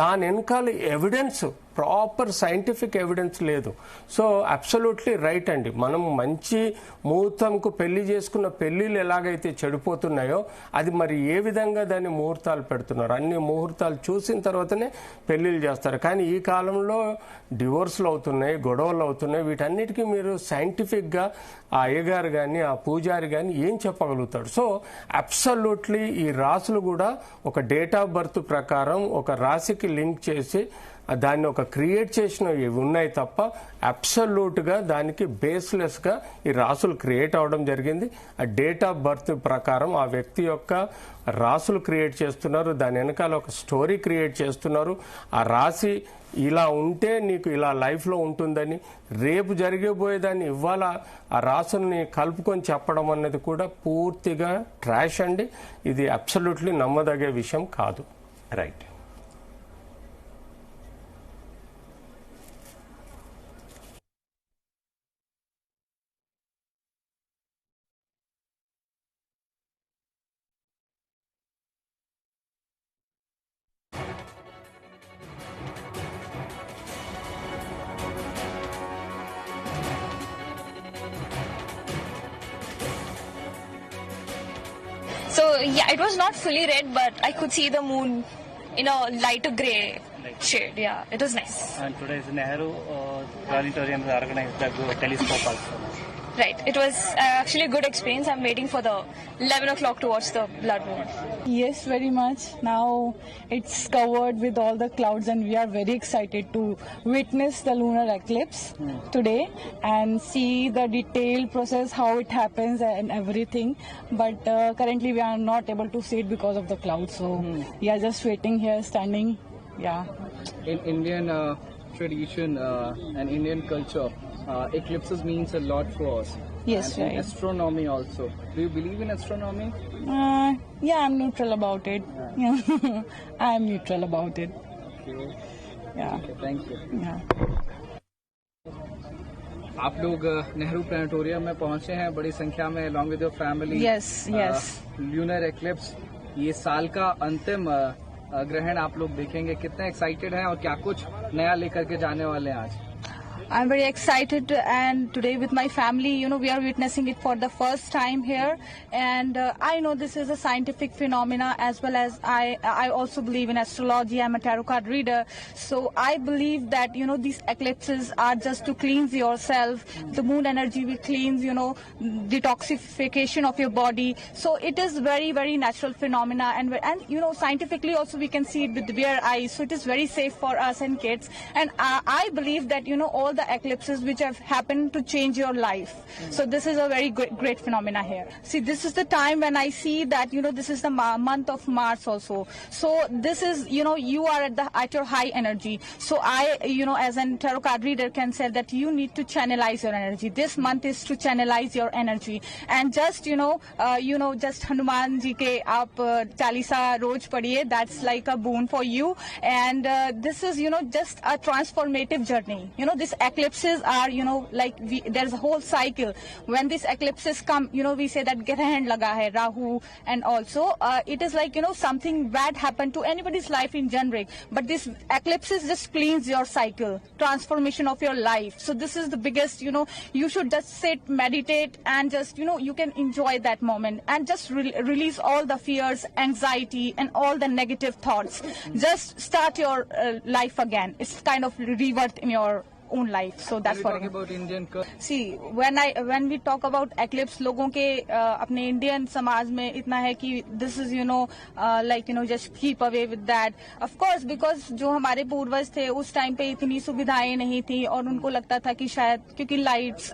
దాని వెనకాల ఎవిడెన్స్ ప్రాపర్ సైంటిఫిక్ ఎవిడెన్స్ లేదు. సో అబ్సల్యూట్లీ రైట్ అండి. మనం మంచి ముహూర్తంకు పెళ్లి చేసుకున్న పెళ్లిళ్ళు ఎలాగైతే చెడిపోతున్నాయో అది మరి ఏ విధంగా దాన్ని ముహూర్తాలు పెడుతున్నారు? అన్ని ముహూర్తాలు చూసిన తర్వాతనే పెళ్లిళ్ళు చేస్తారు. కానీ ఈ కాలంలో డివోర్స్లు అవుతున్నాయి, గొడవలు అవుతున్నాయి. వీటన్నిటికీ మీరు సైంటిఫిక్గా ఆ అయ్యగారు కానీ ఆ పూజారి కానీ ఏం చెప్పగలుగుతాడు? సో అబ్సల్యూట్లీ ఈ రాసులు కూడా ఒక డేట్ ఆఫ్ బర్త్ ప్రకారం ఒక రాశికి లింక్ చేసి దాన్ని ఒక క్రియేట్ చేసినవి ఉన్నాయి తప్ప అబ్సల్యూట్గా దానికి బేస్లెస్గా ఈ రాసులు క్రియేట్ అవడం జరిగింది. ఆ డేట్ ఆఫ్ బర్త్ ప్రకారం ఆ వ్యక్తి యొక్క రాసులు క్రియేట్ చేస్తున్నారు, దాని వెనకాల ఒక స్టోరీ క్రియేట్ చేస్తున్నారు. ఆ రాశి ఇలా ఉంటే నీకు ఇలా లైఫ్లో ఉంటుందని, రేపు జరిగిపోయేదాన్ని ఇవాళ ఆ రాసుల్ని కలుపుకొని చెప్పడం అన్నది కూడా పూర్తిగా ట్రాష్ అండి. ఇది అబ్సల్యూట్లీ నమ్మదగే విషయం కాదు. Right. So yeah, it was not fully red, but I could see the moon in a lighter grey shade. Yeah, it was nice. And today's Nehru Planetarium has organized the telescope also. Right. It was actually a good experience. I'm waiting for the 11 o'clock to watch the blood moon. Yes, very much. Now it's covered with all the clouds and we are very excited to witness the lunar eclipse today and see the detailed process, how it happens and everything. But currently we are not able to see it because of the clouds. So we are just waiting here, standing. Yeah. In Indian tradition and Indian culture, eclipses means a lot for us. Yes, and right. Astronomy also. Do you believe in astronomy? Yeah, I'm neutral about it. Yeah. I'm neutral about it. Okay. Yeah. Okay, thank you. Yeah. आप लोग नेहरू प्लानेटोरियम में पहुंचे हैं बड़ी संख्या में along with your family. Yes, yes. Lunar eclipse, ये साल का अंतिम ग्रहण आप लोग देखेंगे. कितने एक्साइटेड हैं और क्या कुछ नया लेकर के जाने वाले हैं आज? I'm very excited, and today with my family, we are witnessing it for the first time here. And I know this is a scientific phenomena, as well as I also believe in astrology. I'm a tarot card reader, so I believe that these eclipses are just to cleanse yourself. The moon energy will cleanse, detoxification of your body. So it is very, very natural phenomena, and scientifically also we can see it with bare eyes. So it is very safe for us and kids. And I believe that all the eclipses which have happened to change your life. So this is a very great phenomena here. See, this is the time when I see that this is the month of Mars also. So this is you are at your high energy. So I as a tarot card reader can say that you need to channelize your energy. This month is to channelize your energy, and just just Hanuman ji ke aap Chalisa roj padhiye. That's like a boon for you. And this is just a transformative journey. This eclipses are, like there's a whole cycle. When these eclipses come, we say that Grahan laga hai, Rahu, and also it is like, something bad happened to anybody's life in general. But this eclipses just cleans your cycle, transformation of your life. So this is the biggest, you should just sit, meditate, and just, you can enjoy that moment and just release all the fears, anxiety, and all the negative thoughts. Just start your life again. It's kind of rebirth in your own life. So that's what talking about Indian culture. See, when we talk about eclipse, लोगों के अपने इंडियन समाज में इतना है कि this is like just keep away with that. Of course, because जो हमारे पूर्वज थे उस टाइम पे इतनी सुविधाएं नहीं थी और उनको लगता था कि शायद क्योंकि लाइट्स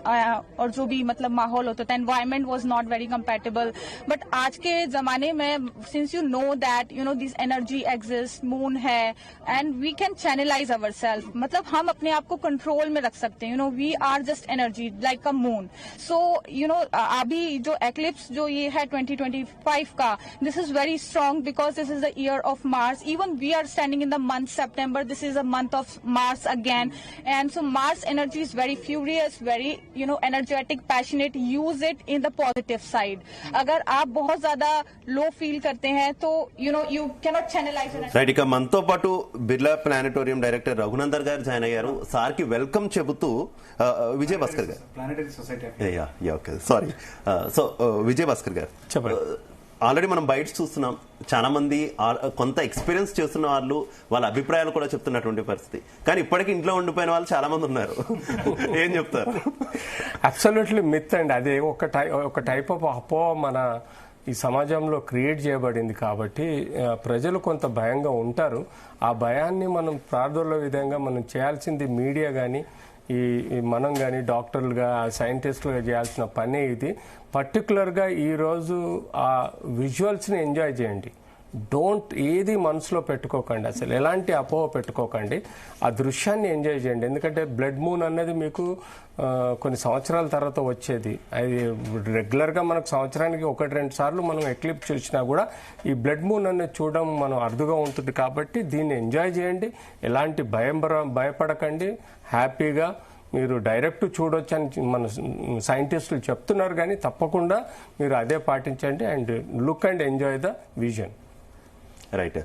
और जो भी मतलब माहौल होता था, environment was not very compatible. But आज के जमाने में since you know that this energy exists, moon है, and we can channelize ourselves. मतलब हम अपने आप को कंट्रोल में रख सकते हैं. We are just energy like a moon. So अभी जो एक्लिप्स जो ये है 2025 का, this is very strong because this is the year of Mars. Even we are standing in the month September. This is a month of Mars again, and so Mars energy is very furious, very energetic, passionate. Use it in the positive side. अगर आप बहुत ज्यादा लो फील करते हैं तो यू कैनॉट चैनलाइज. రైట్, ఇక మనతో పాటు బిర్లా ప్లానటోరియం డైరెక్టర్ రఘునందర్ గారు జాయిన్ అయ్యారు. సార్ కి వెల్కమ్ చెబుతూ విజయ్ భాస్కర్ గారు, planetary society, okay sorry, so Vijay Bhaskar గారు చెప్పండి. ఆల్రెడీ మనం బయట చూస్తున్నాం, చాలా మంది కొంత ఎక్స్పీరియన్స్ చేస్తున్న వాళ్ళు వాళ్ళ అభిప్రాయాలు కూడా చెప్తున్నటువంటి పరిస్థితి. కానీ ఇప్పటికీ ఇంట్లో ఉండిపోయిన వాళ్ళు చాలా మంది ఉన్నారు. ఏం చెప్తారు? అబ్సల్యూట్లీ మిత్ అండి. అది ఒక టైప్ ఆఫ్ అపో మన ఈ సమాజంలో క్రియేట్ చేయబడింది కాబట్టి ప్రజలు కొంత భయంగా ఉంటారు. ఆ భయాన్ని మనం ప్రార్థనల విధంగా మనం చేయాల్సింది మీడియా కానీ మనం కానీ డాక్టర్లుగా సైంటిస్టులుగా చేయాల్సిన పనే ఇది. పర్టికులర్గా ఈరోజు ఆ విజువల్స్ని ఎంజాయ్ చేయండి. డోంట్ ఏది మనసులో పెట్టుకోకండి, అసలు ఎలాంటి అపోహ పెట్టుకోకండి. ఆ దృశ్యాన్ని ఎంజాయ్ చేయండి. ఎందుకంటే బ్లడ్ మూన్ అనేది మీకు కొన్ని సంవత్సరాల తర్వాత వచ్చేది. అది రెగ్యులర్గా మనకు సంవత్సరానికి 1-2 సార్లు మనం ఎక్లిప్స్ చూసినా కూడా ఈ బ్లడ్ మూన్ అనేది చూడడం మనం అరుదుగా ఉంటుంది. కాబట్టి దీన్ని ఎంజాయ్ చేయండి. ఎలాంటి భయపడకండి. హ్యాపీగా మీరు డైరెక్ట్ చూడొచ్చు అని మన సైంటిస్టులు చెప్తున్నారు. కానీ తప్పకుండా మీరు అదే పాటించండి and look and enjoy the vision. Right,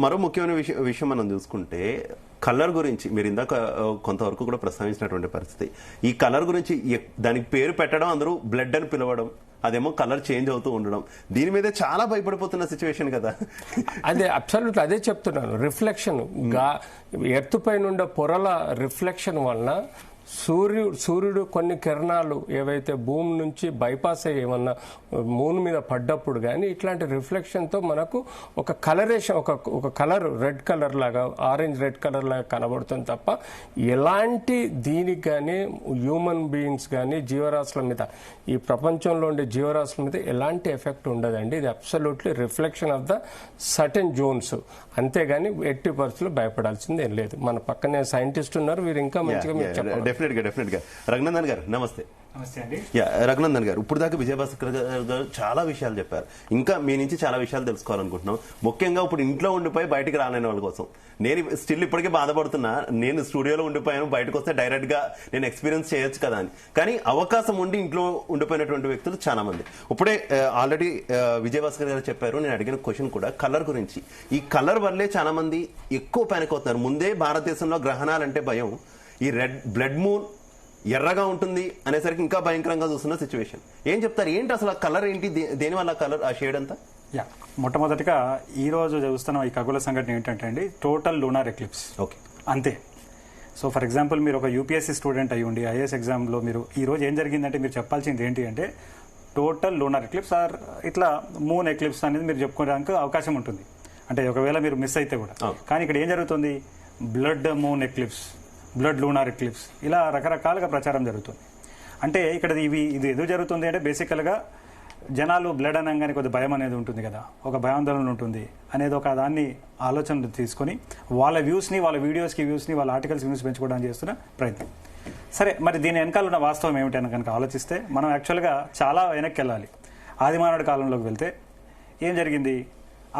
మరో ముఖ్యమైన విషయం మనం చూసుకుంటే కలర్ గురించి మీరు ఇందాక కొంతవరకు కూడా ప్రస్తావించినటువంటి పరిస్థితి. ఈ కలర్ గురించి దానికి పేరు పెట్టడం, అందరూ బ్లడ్ అని పిలవడం, అదేమో కలర్ చేంజ్ అవుతూ ఉండడం, దీని మీద చాలా భయపడిపోతున్న సిచ్యువేషన్ కదా. అదే అబ్సల్యూట్ అదే చెప్తున్నాను. రిఫ్లెక్షన్, ఎర్త్ పైన ఉండే పొరల రిఫ్లెక్షన్ వలన సూర్యుడు కొన్ని కిరణాలు ఏవైతే భూమి నుంచి బైపాస్ అయ్యి ఏమన్నా మూన్ మీద పడ్డప్పుడు కానీ ఇట్లాంటి రిఫ్లెక్షన్తో మనకు ఒక కలరేషన్, ఒక కలర్ రెడ్ కలర్ లాగా, ఆరెంజ్ రెడ్ కలర్ లాగా కనబడుతుంది తప్ప ఎలాంటి దీనికి కానీ హ్యూమన్ బీయింగ్స్ కానీ జీవరాశుల మీద, ఈ ప్రపంచంలో ఉండే జీవరాశుల మీద ఎలాంటి ఎఫెక్ట్ ఉండదండి. ఇది absolutely reflection of the certain zones. అంతేగాని ఎట్టి పరిస్థితుల్లో భయపడాల్సింది ఏం లేదు. మన పక్కనే సైంటిస్ట్ ఉన్నారు, వీరు ఇంకా మంచిగా మీరు చెప్పాలి. డెఫినెట్ గా రఘునందన్ గారు నమస్తే. నమస్తే అండి. రఘునందన్ గారు, ఇప్పుడు దాకా విజయభాస్కర్ గారు చాలా విషయాలు చెప్పారు. ఇంకా మీ నుంచి చాలా విషయాలు తెలుసుకోవాలనుకుంటున్నాం. ముఖ్యంగా ఇప్పుడు ఇంట్లో ఉండిపోయి బయటికి రాలేని వాళ్ళ కోసం. నేను స్టిల్ ఇప్పటికే బాధపడుతున్నా, నేను స్టూడియోలో ఉండిపోయాను, బయటకు వస్తే డైరెక్ట్ గా నేను ఎక్స్పీరియన్స్ చేయొచ్చు కదా అని. కానీ అవకాశం ఉండి ఇంట్లో ఉండిపోయినటువంటి వ్యక్తులు చాలా మంది. ఇప్పుడే ఆల్రెడీ విజయభాస్కర్ గారు చెప్పారు, నేను అడిగిన క్వశ్చన్ కూడా కలర్ గురించి. ఈ కలర్ వల్లే చాలా మంది ఎక్కువ పానిక్ అవుతున్నారు. ముందే భారతదేశంలో గ్రహణాలంటే భయం, ఈ బ్లడ్ మూన్ ఎర్రగా ఉంటుంది అనేసరికి ఇంకా భయంకరంగా చూస్తున్న సిచ్యువేషన్. ఏం చెప్తారు? ఏంటి అసలు ఆ కలర్ ఏంటి? దేని వల్ల కలర్, ఆ షేడ్ అంతా? మొట్టమొదటిగా ఈ రోజు చూస్తున్న ఈ ఖగోళ సంఘటన ఏంటంటే అండి, టోటల్ లూనార్ ఎక్లిప్స్. ఓకే, అంతే. సో ఫర్ ఎగ్జాంపుల్ మీరు ఒక యూపీఎస్సీ స్టూడెంట్ అయ్యి ఉండి ఐఏఎస్ ఎగ్జామ్లో మీరు ఈ రోజు ఏం జరిగిందంటే మీరు చెప్పాల్సింది ఏంటి అంటే టోటల్ లూనార్ ఎక్లిప్స్ ఆర్ ఇట్లా మూన్ ఎక్లిప్స్ అనేది మీరు చెప్పుకోవడానికి అవకాశం ఉంటుంది. అంటే ఒకవేళ మీరు మిస్ అయితే కూడా. కానీ ఇక్కడ ఏం జరుగుతుంది? Blood moon eclipse, blood lunar eclipse, ఇలా రకరకాలుగా ప్రచారం జరుగుతుంది. అంటే ఇక్కడ ఇది ఎందుకు జరుగుతుంది అంటే బేసికల్గా జనాలు బ్లడ్ అనగానే కొద్ది భయం అనేది ఉంటుంది కదా, ఒక భయాందోళన ఉంటుంది అనేది ఒక దాన్ని ఆలోచనలు తీసుకొని వాళ్ళ వ్యూస్ని, వాళ్ళ వీడియోస్కి వ్యూస్ని, వాళ్ళ ఆర్టికల్స్ వ్యూస్ పెంచుకోవడానికి చేస్తున్న ప్రయత్నం. సరే, మరి దీని వెనకాల ఉన్న వాస్తవం ఏమిటి అని కనుక ఆలోచిస్తే మనం యాక్చువల్గా చాలా వెనక్కి వెళ్ళాలి. ఆదిమానవుడి కాలంలోకి వెళ్తే ఏం జరిగింది?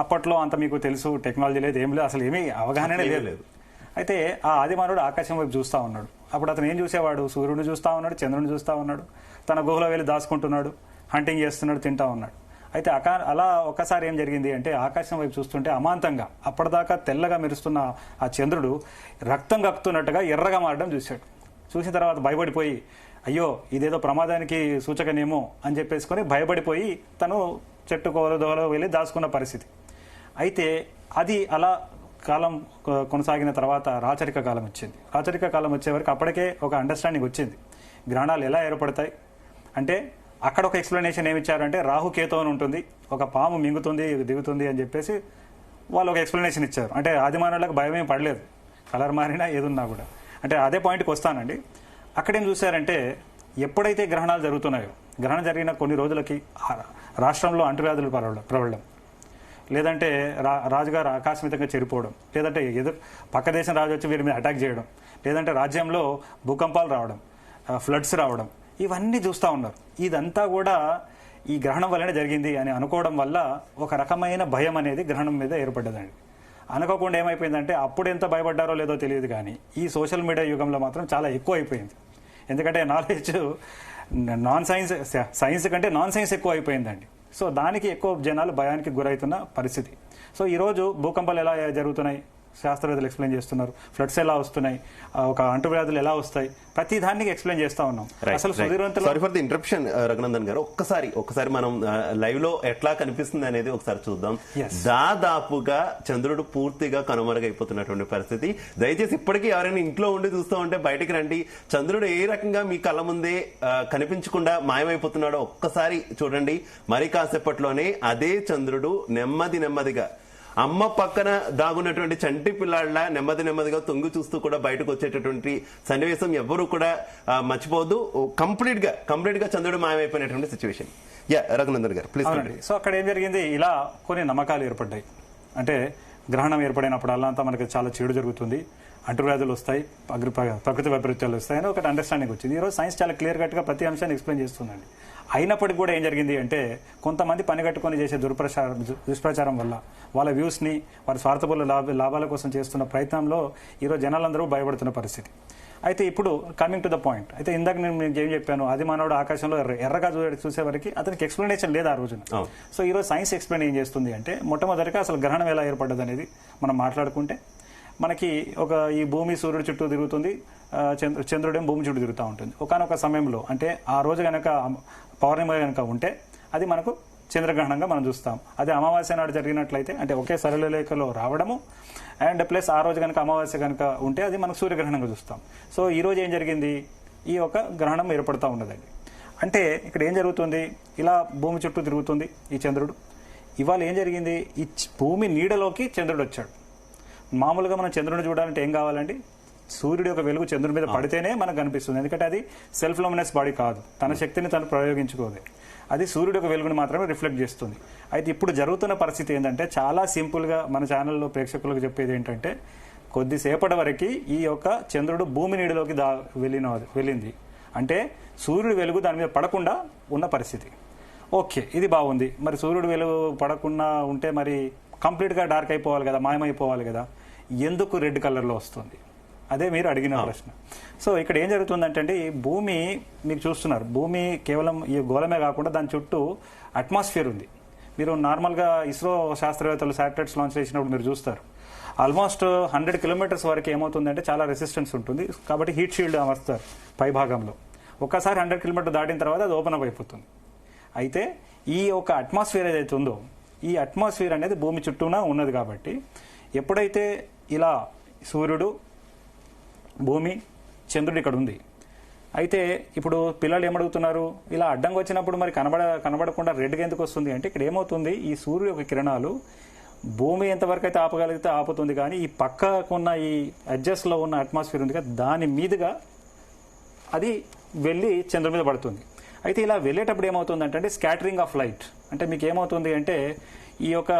అప్పట్లో అంత మీకు తెలుసు, టెక్నాలజీ లేదు, ఏం లేదు, అసలు ఏమీ అవగాహనే లేదు. అయితే ఆ ఆదిమానవుడు ఆకాశం వైపు చూస్తూ ఉన్నాడు. అప్పుడు అతను ఏం చూసేవాడు? సూర్యుడిని చూస్తూ ఉన్నాడు, చంద్రుడిని చూస్తూ ఉన్నాడు, తన గుహలో వెళ్ళి దాచుకుంటున్నాడు, హంటింగ్ చేస్తున్నాడు, తింటా ఉన్నాడు. అయితే అలా ఒక్కసారి ఏం జరిగింది అంటే ఆకాశం వైపు చూస్తుంటే అమాంతంగా అప్పటిదాకా తెల్లగా మెరుస్తున్న ఆ చంద్రుడు రక్తం కక్కుతున్నట్టుగా ఎర్రగా మారడం చూశాడు. చూసిన తర్వాత భయపడిపోయి అయ్యో ఇదేదో ప్రమాదానికి సూచకనేమో అని చెప్పేసుకొని భయపడిపోయి తను చెట్టు దోలో వెళ్ళి దాచుకున్న పరిస్థితి. అయితే అది అలా కాలం కొనసాగిన తర్వాత రాచరిక కాలం వచ్చింది. రాచరిక కాలం వచ్చే వరకు అప్పటికే ఒక అండర్స్టాండింగ్ వచ్చింది గ్రహణాలు ఎలా ఏర్పడతాయి అంటే. అక్కడ ఒక ఎక్స్ప్లెనేషన్ ఏమిచ్చారంటే రాహుకేతు అని ఉంటుంది, ఒక పాము మింగుతుంది దిగుతుంది అని చెప్పేసి వాళ్ళు ఒక ఎక్స్ప్లెనేషన్ ఇచ్చారు. అంటే ఆదిమానవులకు భయమేం పడలేదు, కలర్ మారినా ఏదున్నా కూడా. అంటే అదే పాయింట్కి వస్తానండి. అక్కడేం చూశారంటే ఎప్పుడైతే గ్రహణాలు జరుగుతున్నాయో, గ్రహణం జరిగిన కొన్ని రోజులకి రాష్ట్రంలో అంటువ్యాధులు ప్రబలడం, లేదంటే రాజుగారు ఆకస్మికంగా చెడిపోవడం, లేదంటే పక్క దేశం రాజు వచ్చి వీరి మీద అటాక్ చేయడం, లేదంటే రాజ్యంలో భూకంపాలు రావడం, ఫ్లడ్స్ రావడం, ఇవన్నీ చూస్తూ ఉన్నారు. ఇదంతా కూడా ఈ గ్రహణం వల్లనే జరిగింది అని అనుకోవడం వల్ల ఒక రకమైన భయం అనేది గ్రహణం మీద ఏర్పడ్డదండి. అనుకోకుండా ఏమైపోయిందంటే అప్పుడు ఎంత భయపడ్డారో లేదో తెలియదు కానీ ఈ సోషల్ మీడియా యుగంలో మాత్రం చాలా ఎక్కువ అయిపోయింది. ఎందుకంటే నాలెడ్జ్ సైన్స్ కంటే నాన్ సైన్స్ ఎక్కువ అయిపోయిందండి. సో దానికి ఎక్కువ జనాలు భయానికి గురవుతున్న పరిస్థితి. సో ఈరోజు భూకంపాలు ఎలా జరుగుతున్నాయి శాస్త్రవేత్తలు ఎక్స్ప్లెయిన్ చేస్తున్నారు, ఫ్లడ్స్ ఎలా వస్తున్నాయి, ఒక అంటువ్యాధులు ఎలా వస్తాయి, ప్రతి దానికి ఎక్స్ప్లెయిన్ చేస్తా ఉన్నాం. అసలు sorry for the interruption Raghunandan గారు, ఒక్కసారి మనం లైవ్ లో ఎట్లా కనిపిస్తుంది అనేది ఒకసారి చూద్దాం. దాదాపుగా చంద్రుడు పూర్తిగా కనుమరుగైపోతున్నటువంటి పరిస్థితి. దయచేసి ఇప్పటికీ ఎవరైనా ఇంట్లో ఉండి చూస్తూ ఉంటే బయటికి రండి. చంద్రుడు ఏ రకంగా మీ కళ్ళ ముందే కనిపించకుండా మాయమైపోతున్నాడో ఒక్కసారి చూడండి. మరి కాసేపట్లోనే అదే చంద్రుడు నెమ్మదిగా అమ్మ పక్కన దాగున్నటువంటి చంటి పిల్లాళ్ళ నెమ్మదిగా తొంగి చూస్తూ కూడా బయటకు వచ్చేటటువంటి సన్నివేశం ఎవరు కూడా మర్చిపోవద్దు. కంప్లీట్ గా చంద్రుడు మాయమైపోయినటువంటి సిచ్యువేషన్. రఘునందన్ గారు ప్లీజ్. సో అక్కడ ఏం జరిగింది, ఇలా కొన్ని నమ్మకాలు ఏర్పడ్డాయి. అంటే గ్రహణం ఏర్పడినప్పుడు అల్లంతా మనకి చాలా చెడు జరుగుతుంది, అంటువ్యాధులు వస్తాయి, ప్రకృతి వైపరీత్యాలు వస్తాయని ఒకటి అండర్స్టాండింగ్ వచ్చింది. ఈరోజు సైన్స్ చాలా క్లియర్ కట్ గా ప్రతి అంశాన్ని ఎక్స్ప్లెయిన్ చేస్తుందండి. అయినప్పటికీ కూడా ఏం జరిగింది అంటే కొంతమంది పనిగట్టుకొని చేసే దుష్ప్రచారం వల్ల వాళ్ళ వ్యూస్ని వారి స్వార్థపూర్ల లాభాల కోసం చేస్తున్న ప్రయత్నంలో ఈరోజు జనాలందరూ భయపడుతున్న పరిస్థితి. అయితే ఇప్పుడు కమింగ్ టు ద పాయింట్, అయితే ఇందాక నేను మీకు ఏం చెప్పాను, ఆది మానవుడు ఆకాశంలో ఎర్రగా చూసే వరకు అతనికి ఎక్స్ప్లెనేషన్ లేదు ఆ రోజున. సో ఈరోజు సైన్స్ ఎక్స్ప్లెయిన్ ఏం చేస్తుంది అంటే మొట్టమొదటిగా అసలు గ్రహణం ఎలా ఏర్పడ్డది అనేది మనం మాట్లాడుకుంటే మనకి ఈ భూమి సూర్యుడు చుట్టూ తిరుగుతుంది, చంద్రుడేం భూమి చుట్టూ తిరుగుతూ ఉంటుంది. ఒకనొక సమయంలో అంటే ఆ రోజు కనుక పౌర్ణమి కనుక ఉంటే అది మనకు చంద్రగ్రహణంగా మనం చూస్తాం. అదే అమావాస్య నాడు జరిగినట్లయితే అంటే ఒకే సరళ రేఖలో రావడము అండ్ ప్లస్ ఆ రోజు కనుక అమావాస్య కనుక ఉంటే అది మనకు సూర్యగ్రహణంగా చూస్తాం. సో ఈ రోజు ఏం జరిగింది, ఈ ఒక గ్రహణం ఏర్పడుతూ ఉన్నదండి. అంటే ఇక్కడ ఏం జరుగుతుంది, ఇలా భూమి చుట్టూ తిరుగుతుంది ఈ చంద్రుడు. ఇవాళ ఏం జరిగింది, ఈ భూమి నీడలోకి చంద్రుడు వచ్చాడు. మామూలుగా మనం చంద్రుడిని చూడాలంటే ఏం కావాలండి, సూర్యుడి యొక్క వెలుగు చంద్రుడి మీద పడితేనే మనకు కనిపిస్తుంది. ఎందుకంటే అది సెల్ఫ్ లూమినస్ బాడీ కాదు, తన శక్తిని తను ప్రయోగించుకోదు, అది సూర్యుడి యొక్క వెలుగుని మాత్రమే రిఫ్లెక్ట్ చేస్తుంది. అయితే ఇప్పుడు జరుగుతున్న పరిస్థితి ఏంటంటే చాలా సింపుల్గా మన ఛానల్లో ప్రేక్షకులకు చెప్పేది ఏంటంటే కొద్దిసేపటి వరకు ఈ యొక్క చంద్రుడు భూమి నీడలోకి వెళ్ళింది అంటే సూర్యుడి వెలుగు దాని మీద పడకుండా ఉన్న పరిస్థితి. ఓకే, ఇది బాగుంది. మరి సూర్యుడు వెలుగు పడకుండా ఉంటే మరి కంప్లీట్గా డార్క్ అయిపోవాలి కదా, మాయమైపోవాలి కదా, ఎందుకు రెడ్ కలర్లో వస్తుంది? అదే మీరు అడిగిన ప్రశ్న. సో ఇక్కడ ఏం జరుగుతుందంటే ఈ భూమి మీకు చూస్తున్నారు, భూమి కేవలం ఈ గోళమే కాకుండా దాని చుట్టూ అట్మాస్ఫియర్ ఉంది. మీరు నార్మల్గా ఇస్రో శాస్త్రవేత్తలు శాటిలైట్స్ లాంచ్ చేసినప్పుడు మీరు చూస్తారు ఆల్మోస్ట్ 100 కిలోమీటర్స్ వరకు ఏమవుతుందంటే చాలా రెసిస్టెన్స్ ఉంటుంది, కాబట్టి హీట్ షీల్డ్ అమర్స్తారు పై భాగంలో. ఒక్కసారి 100 కిలోమీటర్ దాటిన తర్వాత అది ఓపెన్ అప్ అయిపోతుంది. అయితే ఈ ఒక అట్మాస్ఫియర్ ఏదైతే ఉందో ఈ అట్మాస్ఫియర్ అనేది భూమి చుట్టూనా ఉన్నది కాబట్టి ఎప్పుడైతే ఇలా సూర్యుడు, భూమి, చంద్రుడు ఇక్కడ ఉంది. అయితే ఇప్పుడు పిల్లలు ఏమడుగుతున్నారు, ఇలా అడ్డంగా వచ్చినప్పుడు మరి కనబడకుండా రెడ్గా ఎందుకు వస్తుంది అంటే ఇక్కడ ఏమవుతుంది, ఈ సూర్యుడు యొక్క కిరణాలు భూమి ఎంతవరకు అయితే ఆపగలిగితే ఆపుతుంది, కానీ ఈ పక్కకున్న ఈ అడ్జస్ట్లో ఉన్న అట్మాస్ఫియర్ ఉంది కదా దాని మీదుగా అది వెళ్ళి చంద్రుడి మీద పడుతుంది. అయితే ఇలా వెళ్ళేటప్పుడు ఏమవుతుంది అంటే స్కాటరింగ్ ఆఫ్ లైట్. అంటే మీకు ఏమవుతుంది అంటే ఈ యొక్క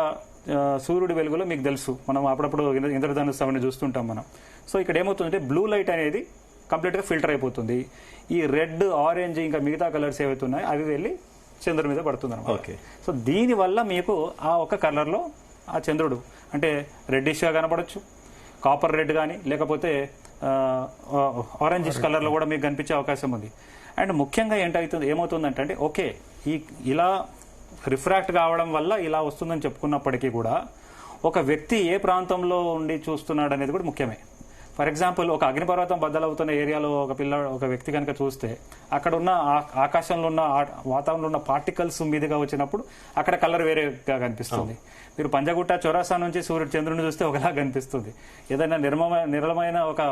సూర్యుడి వెలుగులో మీకు తెలుసు మనం అప్పుడప్పుడు ఇంద్రధనుస్సు అవన్నీ చూస్తుంటాం మనం. సో ఇక్కడ ఏమవుతుందంటే బ్లూ లైట్ అనేది కంప్లీట్గా ఫిల్టర్ అయిపోతుంది. ఈ రెడ్, ఆరెంజ్ ఇంకా మిగతా కలర్స్ ఏవైతే ఉన్నాయో అవి వెళ్ళి చంద్రుడి మీద పడుతుంది అనమాట. సో దీనివల్ల మీకు ఆ ఒక కలర్లో ఆ చంద్రుడు అంటే రెడ్డిష్గా కనపడచ్చు, కాపర్ రెడ్ కానీ లేకపోతే ఆరెంజిష్ కలర్లో కూడా మీకు కనిపించే అవకాశం ఉంది. అండ్ ముఖ్యంగా ఏమవుతుందంటే అంటే ఓకే ఇలా రిఫ్రాక్ట్ కావడం వల్ల ఇలా వస్తుందని చెప్పుకున్నప్పటికీ కూడా ఒక వ్యక్తి ఏ ప్రాంతంలో ఉండి చూస్తున్నాడు అనేది కూడా ముఖ్యమే. ఫర్ ఎగ్జాంపుల్ ఒక అగ్నిపర్వతం బద్దలవుతున్న ఏరియాలో ఒక వ్యక్తి కనుక చూస్తే అక్కడ ఉన్న ఆకాశంలో ఉన్న వాతావరణంలో ఉన్న పార్టికల్స్ మీదుగా వచ్చినప్పుడు అక్కడ కలర్ వేరేగా కనిపిస్తుంది. మీరు పంజగుట్ట చౌరాసా నుంచి చంద్రుని చూస్తే ఒకలా కనిపిస్తుంది. ఏదైనా నిర్మలమైన ఒక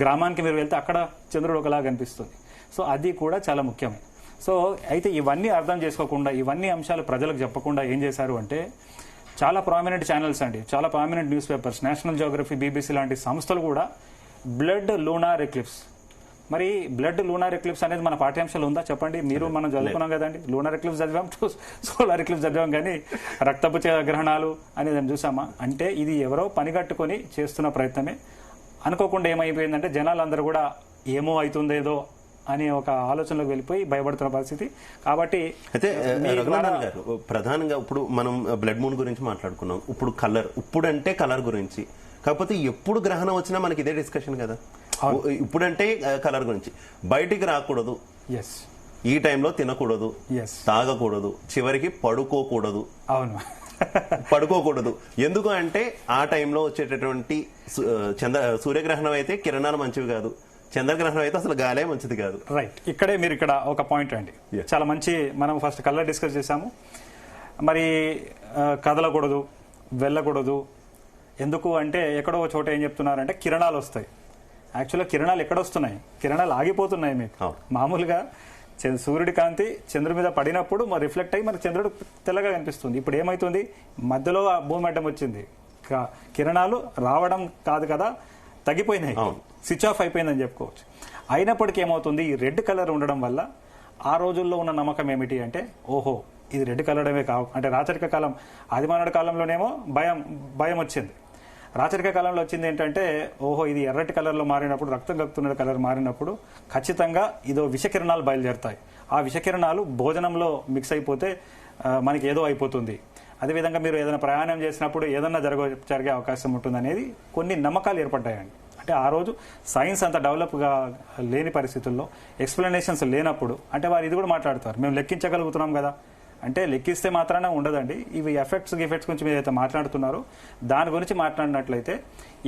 గ్రామానికి మీరు వెళ్తే అక్కడ చంద్రుడు ఒకలా కనిపిస్తుంది. సో అది కూడా చాలా ముఖ్యమే. సో అయితే ఇవన్నీ అర్థం చేసుకోకుండా ఇవన్నీ అంశాలు ప్రజలకు చెప్పకుండా ఏం చేశారు అంటే చాలా ప్రామినెంట్ ఛానల్స్ అండి, చాలా prominent news papers, national Geography, BBC లాంటి సంస్థలు కూడా బ్లడ్ లూనార్ ఎక్లిప్స్. మరి బ్లడ్ లూనార్ ఎక్లిప్స్ అనేది మన పాఠ్యాంశాలు ఉందా చెప్పండి? మీరు మనం చదువుకున్నాం కదండి, లూనార్ ఎక్లిప్స్ చదివాం, సోలార్ ఎక్లిప్స్ చదివాం, కానీ రక్తపు గ్రహణాలు అనేది చూసామా? అంటే ఇది ఎవరో పనిగట్టుకొని చేస్తున్న ప్రయత్నమే. అనుకోకుండా ఏమైపోయిందంటే జనాలందరూ కూడా ఏమో అవుతుందేదో అని ఒక ఆలోచనలోకి వెళ్ళిపోయి భయపడుతున్న పరిస్థితి. కాబట్టి అయితే రఘునందన్ గారు, ప్రధానంగా ఇప్పుడు మనం బ్లడ్ మూన్ గురించి మాట్లాడుకున్నాం, ఇప్పుడు ఇప్పుడంటే కలర్ గురించి. కాకపోతే ఎప్పుడు గ్రహణం వచ్చినా మనకి ఇదే డిస్కషన్ కదా. ఇప్పుడంటే కలర్ గురించి, బయటికి రాకూడదు, ఈ టైంలో తినకూడదు, తాగకూడదు, చివరికి పడుకోకూడదు. అవును, పడుకోకూడదు. ఎందుకు అంటే ఆ టైంలో వచ్చేటటువంటి సూర్యగ్రహణం అయితే కిరణాలు మంచివి కాదు, చంద్రగ్రహణం అయితే అసలు గాలే మంచిది కాదు. రైట్, మీరు ఇక్కడ ఒక పాయింట్ అండి, చాలా మంచి. మనం ఫస్ట్ కలర్ డిస్కస్ చేసాము. మరి కదలకూడదు, వెళ్ళకూడదు. ఎందుకు అంటే ఎక్కడో చోట ఏం చెప్తున్నారంటే కిరణాలు వస్తాయి. యాక్చువల్గా కిరణాలు ఎక్కడ వస్తున్నాయి? కిరణాలు ఆగిపోతున్నాయి. మీకు మామూలుగా సూర్యుడి కాంతి చంద్రుడి మీద పడినప్పుడు మరి రిఫ్లెక్ట్ అయ్యి మరి చంద్రుడు తెల్లగా కనిపిస్తుంది. ఇప్పుడు ఏమైతుంది, మధ్యలో భూమి అడ్డం వచ్చింది, కిరణాలు రావడం కాదు కదా, తగ్గిపోయినాయి, స్విచ్ ఆఫ్ అయిపోయిందని చెప్పుకోవచ్చు. అయినప్పటికీ ఏమవుతుంది, ఈ రెడ్ కలర్ ఉండడం వల్ల ఆ రోజుల్లో ఉన్న నమ్మకం ఏమిటి అంటే ఓహో ఇది రెడ్ కలర్డమే కావు. అంటే రాచరిక కాలం, ఆదిమానవుడి కాలంలోనేమో భయం వచ్చింది. రాచరిక కాలంలో వచ్చింది ఏంటంటే ఓహో ఇది ఎర్రటి కలర్లో మారినప్పుడు, రక్తం కక్కుతున్న కలర్ మారినప్పుడు ఖచ్చితంగా ఇదో విషకిరణాలు బయలుదేరుతాయి. ఆ విషకిరణాలు భోజనంలో మిక్స్ అయిపోతే మనకి ఏదో అయిపోతుంది. అదేవిధంగా మీరు ఏదైనా ప్రయాణం చేసినప్పుడు ఏదన్నా జరిగే అవకాశం ఉంటుంది అనేది కొన్ని నమ్మకాలు ఏర్పడ్డాయండి. అంటే ఆ రోజు సైన్స్ అంత డెవలప్గా లేని పరిస్థితుల్లో, ఎక్స్ప్లెనేషన్స్ లేనప్పుడు, అంటే వారు ఇది కూడా మాట్లాడతారు, మేము లెక్కించగలుగుతున్నాం కదా. అంటే లెక్కిస్తే మాత్రాన ఉండదండి. ఇవి ఎఫెక్ట్స్ గురించి మీరు అయితే మాట్లాడుతున్నారో దాని గురించి మాట్లాడినట్లయితే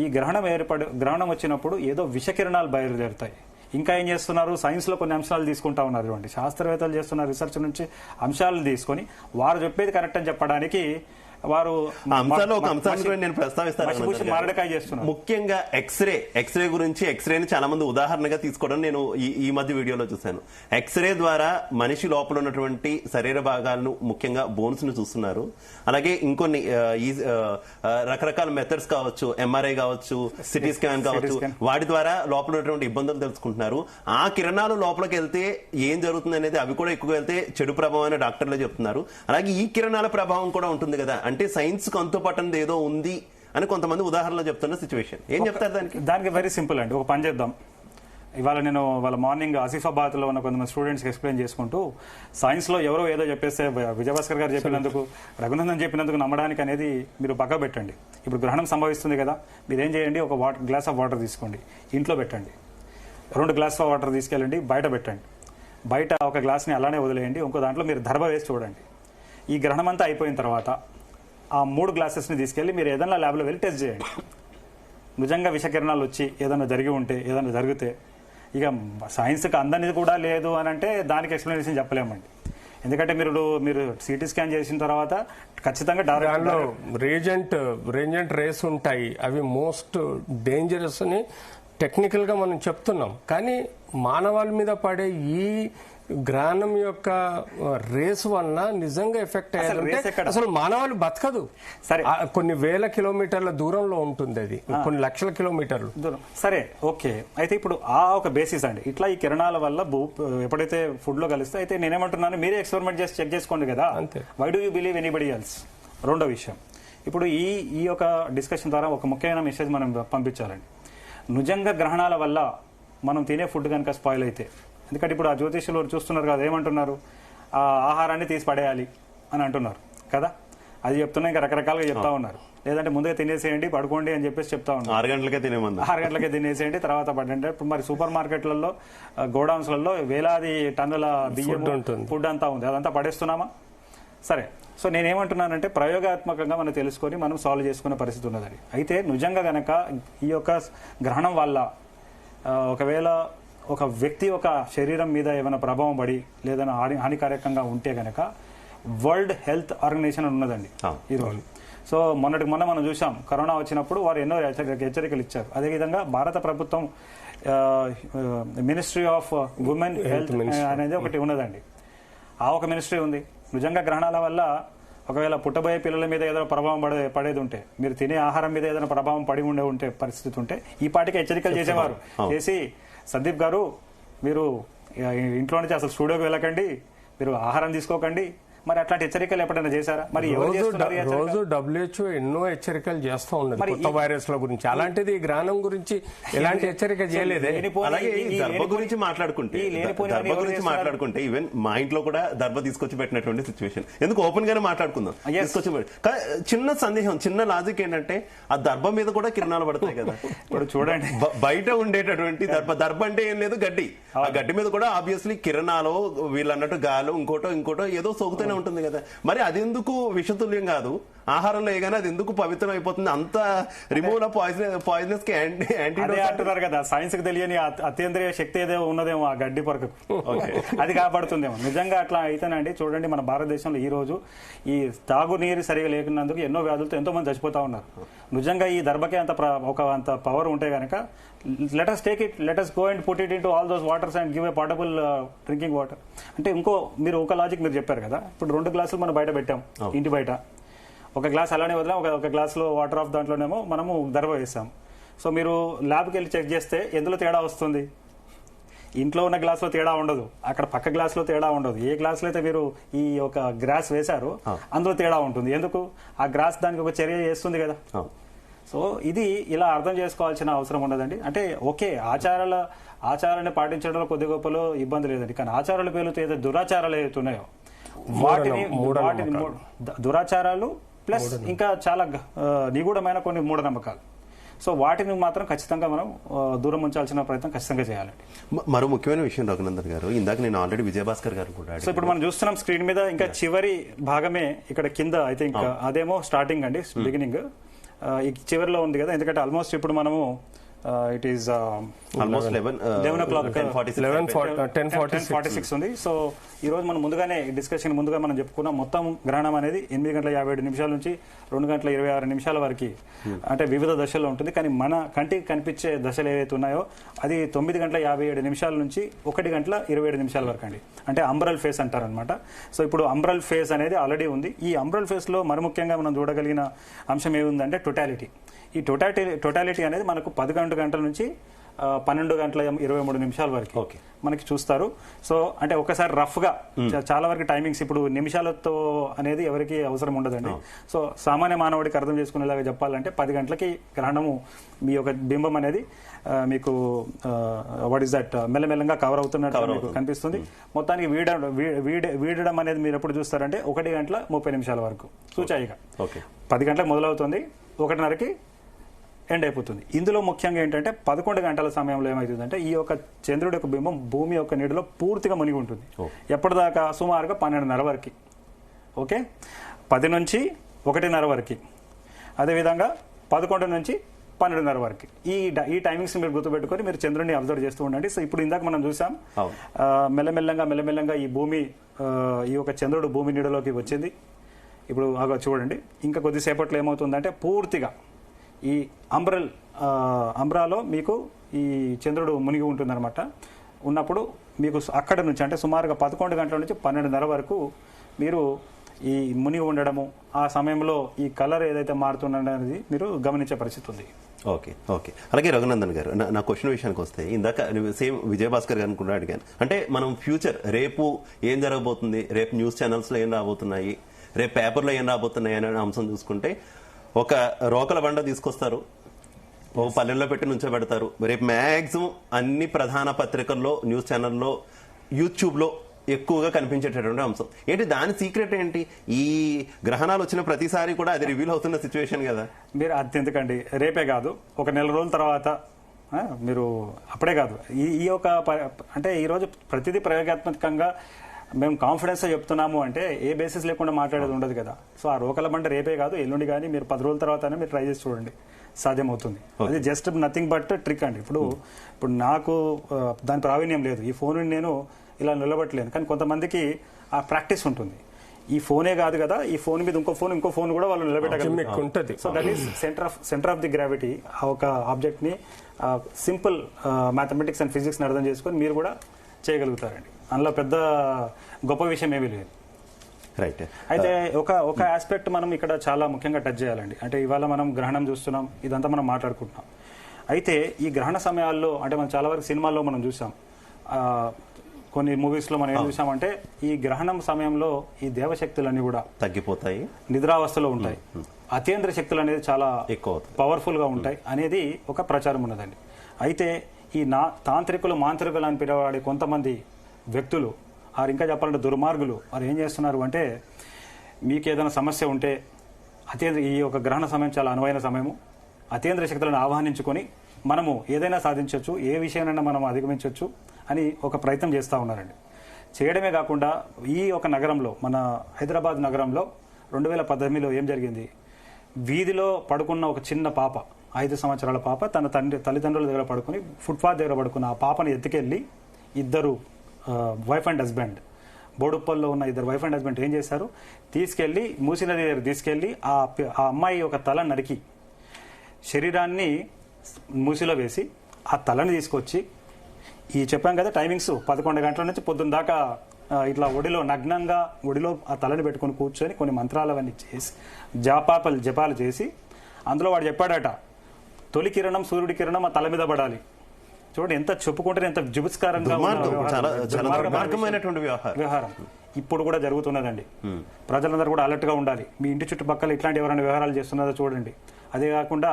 ఈ గ్రహణం వచ్చినప్పుడు ఏదో విషకిరణాలు బయలుదేరుతాయి. ఇంకా ఏం చేస్తున్నారు, సైన్స్లో కొన్ని అంశాలు తీసుకుంటా ఉన్నారు. ఇవ్వండి, శాస్త్రవేత్తలు చేస్తున్న రీసెర్చ్ నుంచి అంశాలను తీసుకొని వారు చెప్పేది కరెక్ట్ అని చెప్పడానికి వారు అంశాలు ఒక అంశాన్ని నేను ప్రస్తావిస్తాను. ముఖ్యంగా ఎక్స్రే గురించి, ఎక్స్రేని చాలా మంది ఉదాహరణగా తీసుకోవడం నేను ఈ మధ్య వీడియోలో చూశాను. ఎక్స్రే ద్వారా మనిషి లోపల ఉన్నటువంటి శరీర భాగాలను, ముఖ్యంగా బోన్స్ ను చూస్తున్నారు. అలాగే ఇంకొన్ని రకరకాల మెథడ్స్ కావచ్చు, ఎంఆర్ఐ కావచ్చు, సిటీ స్కాన్ కావచ్చు, వాటి ద్వారా లోపల ఉన్నటువంటి ఇబ్బందులు తెలుసుకుంటున్నారు. ఆ కిరణాలు లోపలికి వెళ్తే ఏం జరుగుతుంది అనేది, అవి కూడా ఎక్కువ వెళ్తే చెడు ప్రభావం అని డాక్టర్లే చెప్తున్నారు. అలాగే ఈ కిరణాల ప్రభావం కూడా ఉంటుంది కదా. అంటే సైన్స్ కు అంతు పట్టనిది ఏదో ఉంది అని కొంతమంది ఉదాహరణలు చెప్తున్న సిచ్యువేషన్. ఏం చెప్తారు దానికి? వెరీ సింపుల్ అండి. ఒక పని చేద్దాం. ఇవాళ మార్నింగ్ ఆసిఫాబాద్ లో ఉన్న కొంతమంది స్టూడెంట్స్ ఎక్స్ప్లెయిన్ చేసుకుంటూ సైన్స్ లో ఎవరో ఏదో చెప్పేస్తే విజయభాస్కర్ గారు చెప్పినందుకు, రఘునందన్ చెప్పినందుకు నమ్మడానికి అనేది మీరు పక్క పెట్టండి. ఇప్పుడు గ్రహణం సంభవిస్తుంది కదా, మీరేం చేయండి, ఒక గ్లాస్ ఆఫ్ వాటర్ తీసుకోండి, ఇంట్లో పెట్టండి. 2 గ్లాస్ ఆఫ్ వాటర్ తీసుకెళ్ళండి, బయట పెట్టండి. బయట ఒక గ్లాస్ని అలానే వదిలేయండి. ఇంకో దాంట్లో మీరు దర్భ వేసి చూడండి. ఈ గ్రహణం అంతా అయిపోయిన తర్వాత ఆ 3 గ్లాసెస్ని తీసుకెళ్లి మీరు ఏదైనా ల్యాబ్లో వెళ్ళి టెస్ట్ చేయండి. నిజంగా విషకిరణాలు వచ్చి ఏదైనా జరిగి ఉంటే, ఏదైనా జరిగితే, ఇక సైన్స్కి అందరిది కూడా లేదు అని అంటే దానికి ఎక్స్ప్లెనేషన్ చెప్పలేమండి. ఎందుకంటే మీరు సిటీ స్కాన్ చేసిన తర్వాత ఖచ్చితంగా దానిలో రేజెంట్ రేస్ ఉంటాయి. అవి మోస్ట్ డేంజరస్ అని టెక్నికల్ గా మనం చెప్తున్నాం. కానీ మానవాళి మీద పడే ఈ గ్రహణం యొక్క రేస్ వలన నిజంగా ఎఫెక్ట్ అయ్యారంటే అసలు మానవాళి బతకదు. సరే, కొన్ని వేల కిలోమీటర్ల దూరంలో ఉంటుంది, అది కొన్ని లక్షల కిలోమీటర్లు దూరం. సరే, ఓకే. అయితే ఇప్పుడు ఒక బేసిస్ అండి, ఇట్లా ఈ కిరణాల వల్ల ఎప్పుడైతే ఫుడ్ లో కలిస్తే, అయితే నేనేమంటున్నాను, మీరే ఎక్స్పెరిమెంట్ చేసి చెక్ చేసుకోండి కదా. Why do you believe anybody else? రెండో విషయం, ఇప్పుడు ఈ యొక్క డిస్కషన్ ద్వారా ఒక ముఖ్యమైన మెసేజ్ మనం పంపించాలండి. నిజంగా గ్రహణాల వల్ల మనం తినే ఫుడ్ కనుక స్పాయిల్ అయితే, ఎందుకంటే ఇప్పుడు ఆ జ్యోతిష్యులు చూస్తున్నారు కదా, ఏమంటున్నారు, ఆ ఆహారాన్ని తీసి పడేయాలి అని అంటున్నారు కదా. అది చెప్తున్నా, ఇంకా రకరకాలుగా చెప్తా ఉన్నారు. లేదంటే ముందుగా తినేసేయండి పడుకోండి అని చెప్పేసి చెప్తా ఉన్నాం. 6 గంటలకే తినేమన్నా. 6 గంటలకే తినేసేయండి తర్వాత పడండి. ఇప్పుడు మరి సూపర్ మార్కెట్లలో గోడౌన్స్లలో వేలాది టన్నుల బియ్యం ఫుడ్ అంతా ఉంది, అదంతా పడేస్తున్నామా? సరే, సో నేనేమంటున్నానంటే ప్రయోగాత్మకంగా మనం తెలుసుకొని మనం సాల్వ్ చేసుకునే పరిస్థితి ఉన్నదని. అయితే నిజంగా గనక ఈ యొక్క గ్రహణం వల్ల ఒకవేళ ఒక వ్యక్తి యొక్క శరీరం మీద ఏమైనా ప్రభావం పడి లేదా హానికారకంగా ఉంటే గనక వరల్డ్ హెల్త్ ఆర్గనైజేషన్ ఉన్నదండి ఈరోజు. సో మొన్న మనం చూసాం కరోనా వచ్చినప్పుడు వారు ఎన్నో హెచ్చరికలు ఇచ్చారు. అదేవిధంగా భారత ప్రభుత్వం మినిస్ట్రీ ఆఫ్ ఉమెన్ హెల్త్ అనేది ఒకటి ఉన్నదండి. ఆ ఒక మినిస్ట్రీ ఉంది. నిజంగా గ్రహణాల వల్ల ఒకవేళ పుట్టబోయే పిల్లల మీద ఏదైనా ప్రభావం పడేది ఉంటే, మీరు తినే ఆహారం మీద ఏదైనా ప్రభావం పడి ఉంటే పరిస్థితి ఉంటే ఈ పాటికి హెచ్చరికలు చేసేవారు. చేసి సందీప్ గారు మీరు ఇంట్లో నుంచి అసలు స్టూడియోకి వెళ్ళకండి, మీరు ఆహారం తీసుకోకండి, మరి అట్లాంటి హెచ్చరికలు ఎప్పుడైనా చేశారా? మరి రోజు WHO ఎన్నో హెచ్చరికలు చేస్తూ ఉన్నది కొత్త వైరస్ల గురించి. అలాంటిది ఈ గ్రహణం గురించి ఎలాంటి హెచ్చరిక చేయలేదే. అలాగే ఈ దర్భ గురించి మాట్లాడుకుంటే ఈవెన్ మా ఇంట్లో కూడా దర్భ తీసుకొచ్చి పెట్టినటువంటి సిచ్యువేషన్. ఎందుకు ఓపెన్ గానే మాట్లాడుకుందాం. చిన్న సందేహం, చిన్న లాజిక్ ఏంటంటే ఆ దర్భ మీద కూడా కిరణాలు పడతాయి కదా. ఇప్పుడు చూడండి, బయట ఉండేటటువంటి దర్భ అంటే ఏం లేదు, గడ్డి. ఆ గడ్డి మీద కూడా ఆబ్వియస్లీ కిరణాలు, వీళ్ళు అన్నట్టు గాలు, ఇంకోటో ఏదో సోకుతూనే ఉంటుంది కదా. మరి అది ఎందుకు విషతుల్యం కాదు? ఆహారంలో ఏగానే అది ఎందుకు పవిత్రం అయిపోతుంది? అంత రిమూవల్ ఆఫ్ పాయిజనస్ కి యాంటీడోట్ అంటున్నారు కదా. సైన్స్ కి తెలియని అతీంద్రియ శక్తి ఏదో ఉన్నదేమో ఆ గడ్డి పొరకకు, అది కాపాడుతుందేమో. నిజంగా అట్లా అయితేనండి, చూడండి మన భారతదేశంలో ఈ రోజు ఈ తాగునీరు సరిగా లేకున్నందుకు ఎన్నో వ్యాధులతో ఎంతో మంది చచ్చిపోతా ఉన్నారు. నిజంగా ఈ దర్భకే అంత పవర్ ఉంటే గనక let us take it, let us go and put it into all those waters and give a potable drinking water. అంటే మీరు ఒక లాజిక్ మీరు చెప్పారు కదా. ఇప్పుడు 2 గ్లాసులు మనం బయట పెట్టాం, ఇంటి బయట ఒక గ్లాస్ అలానే వదిలాం, ఒక గ్లాసులో వాటర్ ఆఫ్ దాంట్లోనేమో మనము దర్భ వేస్తాం. సో మీరు ల్యాబ్కి వెళ్ళి చెక్ చేస్తే ఎందులో తేడా వస్తుంది? ఇంట్లో ఉన్న గ్లాసులో తేడా ఉండదు, అక్కడ పక్క గ్లాసులో తేడా ఉండదు. ఏ గ్లాసులో అయితే మీరు ఈ ఒక గ్రాస్ వేశారో అందులో తేడా ఉంటుంది. ఎందుకు? ఆ గ్రాస్ దానికి ఒక చర్య చేస్తుంది కదా. సో ఇది ఇలా అర్థం చేసుకోవాల్సిన అవసరం ఉన్నదండి. అంటే ఓకే, ఆచారాన్ని పాటించడంలో కొద్ది గొప్పలో ఇబ్బంది లేదండి, కానీ ఆచారాల పేరుతో ఏదైతే దురాచారాలు ఏవైతున్నాయో వాటిని దురాచారాలు ప్లస్ ఇంకా చాలా నిగూఢమైన కొన్ని మూఢనమ్మకాలు, సో వాటిని మాత్రం ఖచ్చితంగా మనం దూరం ఉంచాల్సిన ప్రయత్నం ఖచ్చితంగా చేయాలండి. మరో ముఖ్యమైన విషయం రఘునందన్ గారు, ఇందాక నేను ఆల్రెడీ విజయభాస్కర్ గారు కూడా, సో ఇప్పుడు మనం చూస్తున్నాం స్క్రీన్ మీద ఇంకా చివరి భాగమే ఇక్కడ కింద, అయితే ఇంకా అదేమో స్టార్టింగ్ అండి, బిగినింగ్ ఈ చివరిలో ఉంది కదా. ఎందుకంటే ఆల్మోస్ట్ ఇప్పుడు మనము ఇట్ ఈస్ ఆల్మోస్ట్ 11 o'clock 10:46 ఉంది. సో ఈ రోజు మనం ముందుగానే డిస్కషన్ ముందుగా మనం చెప్పుకున్నాం, మొత్తం గ్రహణం అనేది 8:57 నుంచి 2:26 వరకు అంటే వివిధ దశల్లో ఉంటుంది. కానీ మన కంటికి కనిపించే దశలు ఏవైతే ఉన్నాయో అది 9:57 నుంచి 1:27 వరకు అండి. అంటే అంబ్రల్ ఫేస్ అంటారు అనమాట. సో ఇప్పుడు అంబ్రల్ ఫేస్ అనేది ఆల్రెడీ ఉంది. ఈ అంబ్రల్ ఫేస్ లో మరి ముఖ్యంగా మనం చూడగలిగిన అంశం ఏముందంటే టోటాలిటీ. ఈ టోటాలిటీ అనేది మనకు 11 గంటల నుంచి 12:23 వరకు మనకి చూస్తారు. సో అంటే ఒకసారి రఫ్ గా చాలా వరకు టైమింగ్స్ ఇప్పుడు నిమిషాలతో అనేది ఎవరికి అవసరం ఉండదండి. సో సామాన్య మానవుడికి అర్థం చేసుకునేలాగా చెప్పాలంటే 10 గంటలకి గ్రహణము మీ యొక్క బింబం అనేది మీకు వాట్ ఈస్ దట్ మెల్లమెల్లంగా కవర్ అవుతున్నట్టు మీకు కనిపిస్తుంది. మొత్తానికి వీడడం అనేది మీరు ఎప్పుడు చూస్తారంటే 1:30 వరకు సూచాయిగా 10 గంటలకు మొదలవుతుంది, 1:30కి ఎండ్ అయిపోతుంది. ఇందులో ముఖ్యంగా ఏంటంటే 11 గంటల సమయంలో ఏమవుతుందంటే ఈ యొక్క చంద్రుడి యొక్క బింబం భూమి యొక్క నీటిలో పూర్తిగా మునిగి ఉంటుంది. ఎప్పటిదాకా? సుమారుగా 12:30 వరకు. ఓకే, 10 నుంచి 1:30 వరకు, అదేవిధంగా 11 నుంచి 12:30 వరకు. ఈ టైమింగ్స్ మీరు గుర్తుపెట్టుకొని మీరు చంద్రుడిని అబ్జర్వ్ చేస్తూ ఉండండి. సో ఇప్పుడు ఇందాక మనం చూసాం మెల్లమెల్లంగా ఈ భూమి ఈ యొక్క చంద్రుడు భూమి నీడలోకి వచ్చింది. ఇప్పుడు చూడండి, ఇంకా కొద్దిసేపట్లో ఏమవుతుందంటే పూర్తిగా ఈ అంబ్రాలో మీకు ఈ చంద్రుడు మునిగి ఉంటుందన్నమాట. ఉన్నప్పుడు మీకు అక్కడ నుంచి అంటే సుమారుగా 11 గంటల నుంచి 12:30 వరకు మీరు ఈ మునిగి ఉండడము, ఆ సమయంలో ఈ కలర్ ఏదైతే మారుతున్నది మీరు గమనించే పరిస్థితి ఉంది. ఓకే. అలాగే రఘునందన్ గారు, నా క్వశ్చన్ విషయానికి వస్తే ఇందాక సేమ్ విజయభాస్కర్ గారిని కూడా అడిగాను. అంటే మనం ఫ్యూచర్ రేపు ఏం జరగబోతుంది, రేపు న్యూస్ ఛానల్స్ లో ఏం రాబోతున్నాయి, రేపు పేపర్లో ఏం రాబోతున్నాయి అనే అంశం చూసుకుంటే ఒక రోకల బండ తీసుకొస్తారు, ఒక పల్లెల్లో పెట్టి నుంచోబెడతారు. రేపు మ్యాక్సిమం అన్ని ప్రధాన పత్రికల్లో, న్యూస్ ఛానల్లో, యూట్యూబ్లో ఎక్కువగా కనిపించేటటువంటి అంశం ఏంటి, దాని సీక్రెట్ ఏంటి? ఈ గ్రహణాలు వచ్చిన ప్రతిసారి కూడా అది రివీల్ అవుతున్న సిచ్యువేషన్ కదా. మీరు అత్యంతకండి రేపే కాదు, ఒక నెల రోజుల తర్వాత మీరు అప్పుడే కాదు ఈ యొక్క అంటే ఈరోజు ప్రతిదీ ప్రయోగాత్మకంగా మేము కాన్ఫిడెన్స్ చెప్తున్నాము అంటే ఏ బేసిస్ లేకుండా మాట్లాడేది ఉండదు కదా. సో ఆ రోకల బండ రేపే కాదు ఎల్లుండి కానీ మీరు 10 రోజుల తర్వాత మీరు ట్రై చేసి చూడండి, సాధ్యమవుతుంది. అది జస్ట్ నథింగ్ బట్ ట్రిక్ అండి. ఇప్పుడు నాకు దాని ప్రావీణ్యం లేదు, ఈ ఫోన్ నేను ఇలా నిలబట్టలేను, కానీ కొంతమందికి ఆ ప్రాక్టీస్ ఉంటుంది. ఈ ఫోనే కాదు కదా, ఈ ఫోన్ మీద ఇంకో ఫోన్ కూడా వాళ్ళు నిలబెట్టగలుగుతారు. So that is centre of the gravity. ఆ ఒక ఆబ్జెక్ట్ ని సింపుల్ మ్యాథమెటిక్స్ అండ్ ఫిజిక్స్ ని అర్థం చేసుకొని మీరు కూడా చేయగలుగుతారండి. అందులో పెద్ద గొప్ప విషయం ఏమీ లేదు. రైట్. అయితే ఒక ఆస్పెక్ట్ మనం ఇక్కడ చాలా ముఖ్యంగా టచ్ చేయాలండి. అంటే ఇవాళ మనం గ్రహణం చూస్తున్నాం, ఇదంతా మనం మాట్లాడుకుంటున్నాం. అయితే ఈ గ్రహణ సమయాల్లో అంటే మనం చాలా వరకు సినిమాల్లో మనం చూసాం, కొన్ని మూవీస్ లో మనం ఏం చూసామంటే ఈ గ్రహణం సమయంలో ఈ దేవశక్తులన్నీ కూడా తగ్గిపోతాయి, నిద్రావస్థలో ఉంటాయి, అతీంద్ర శక్తులు అనేది చాలా ఎక్కువ పవర్ఫుల్ గా ఉంటాయి అనేది ఒక ప్రచారం ఉన్నదండి. అయితే ఈ తాంత్రికులు మాంత్రికులు అని పిలవాడే కొంతమంది వ్యక్తులు ఇంకా చెప్పాలంటే దుర్మార్గులు వారు ఏం చేస్తున్నారు అంటే, మీకు ఏదైనా సమస్య ఉంటే ఈ యొక్క గ్రహణ సమయం చాలా అనువైన సమయము, అతీంద్ర శక్తులను ఆహ్వానించుకొని మనము ఏదైనా సాధించవచ్చు, ఏ విషయాన్నైనా మనం అధిగమించవచ్చు అని ఒక ప్రయత్నం చేస్తూ ఉన్నారండి. చేయడమే కాకుండా ఈ ఒక నగరంలో, మన హైదరాబాద్ నగరంలో 2018లో ఏం జరిగింది, వీధిలో పడుకున్న ఒక చిన్న పాప, 5 సంవత్సరాల పాప తన తల్లిదండ్రుల దగ్గర పడుకుని ఫుట్పాత్ దగ్గర పడుకున్న ఆ పాపని ఎత్తుకెళ్లి ఇద్దరు వైఫ్ అండ్ హస్బెండ్, బోడుప్పల్లో ఉన్న ఇద్దరు వైఫ్ అండ్ హస్బెండ్ ఏం చేశారు, తీసుకెళ్లి మూసీ నది దగ్గర తీసుకెళ్లి ఆ అమ్మాయి ఒక తల నరికి శరీరాన్ని మూసిలో వేసి ఆ తలని తీసుకొచ్చి చెప్పాం కదా టైమింగ్స్ 11 గంటల నుంచి పొద్దున్న దాకా ఇట్లా నగ్నంగా ఒడిలో ఆ తలని పెట్టుకుని కూర్చొని కొన్ని మంత్రాలవన్నీ చేసి జపాలు చేసి అందులో వాడు చెప్పాడట, తొలి కిరణం సూర్యుడి కిరణం ఆ తల మీద పడాలి. చూడండి ఎంత చెప్పుకుంటే ఎంత జుబుత్కారంగా వ్యవహారం ఇప్పుడు కూడా జరుగుతున్నదండి. ప్రజలందరూ కూడా అలర్ట్ గా ఉండాలి. మీ ఇంటి చుట్టుపక్కల ఇట్లాంటి ఎవరైనా వ్యవహారాలు చేస్తున్నారో చూడండి. అదే కాకుండా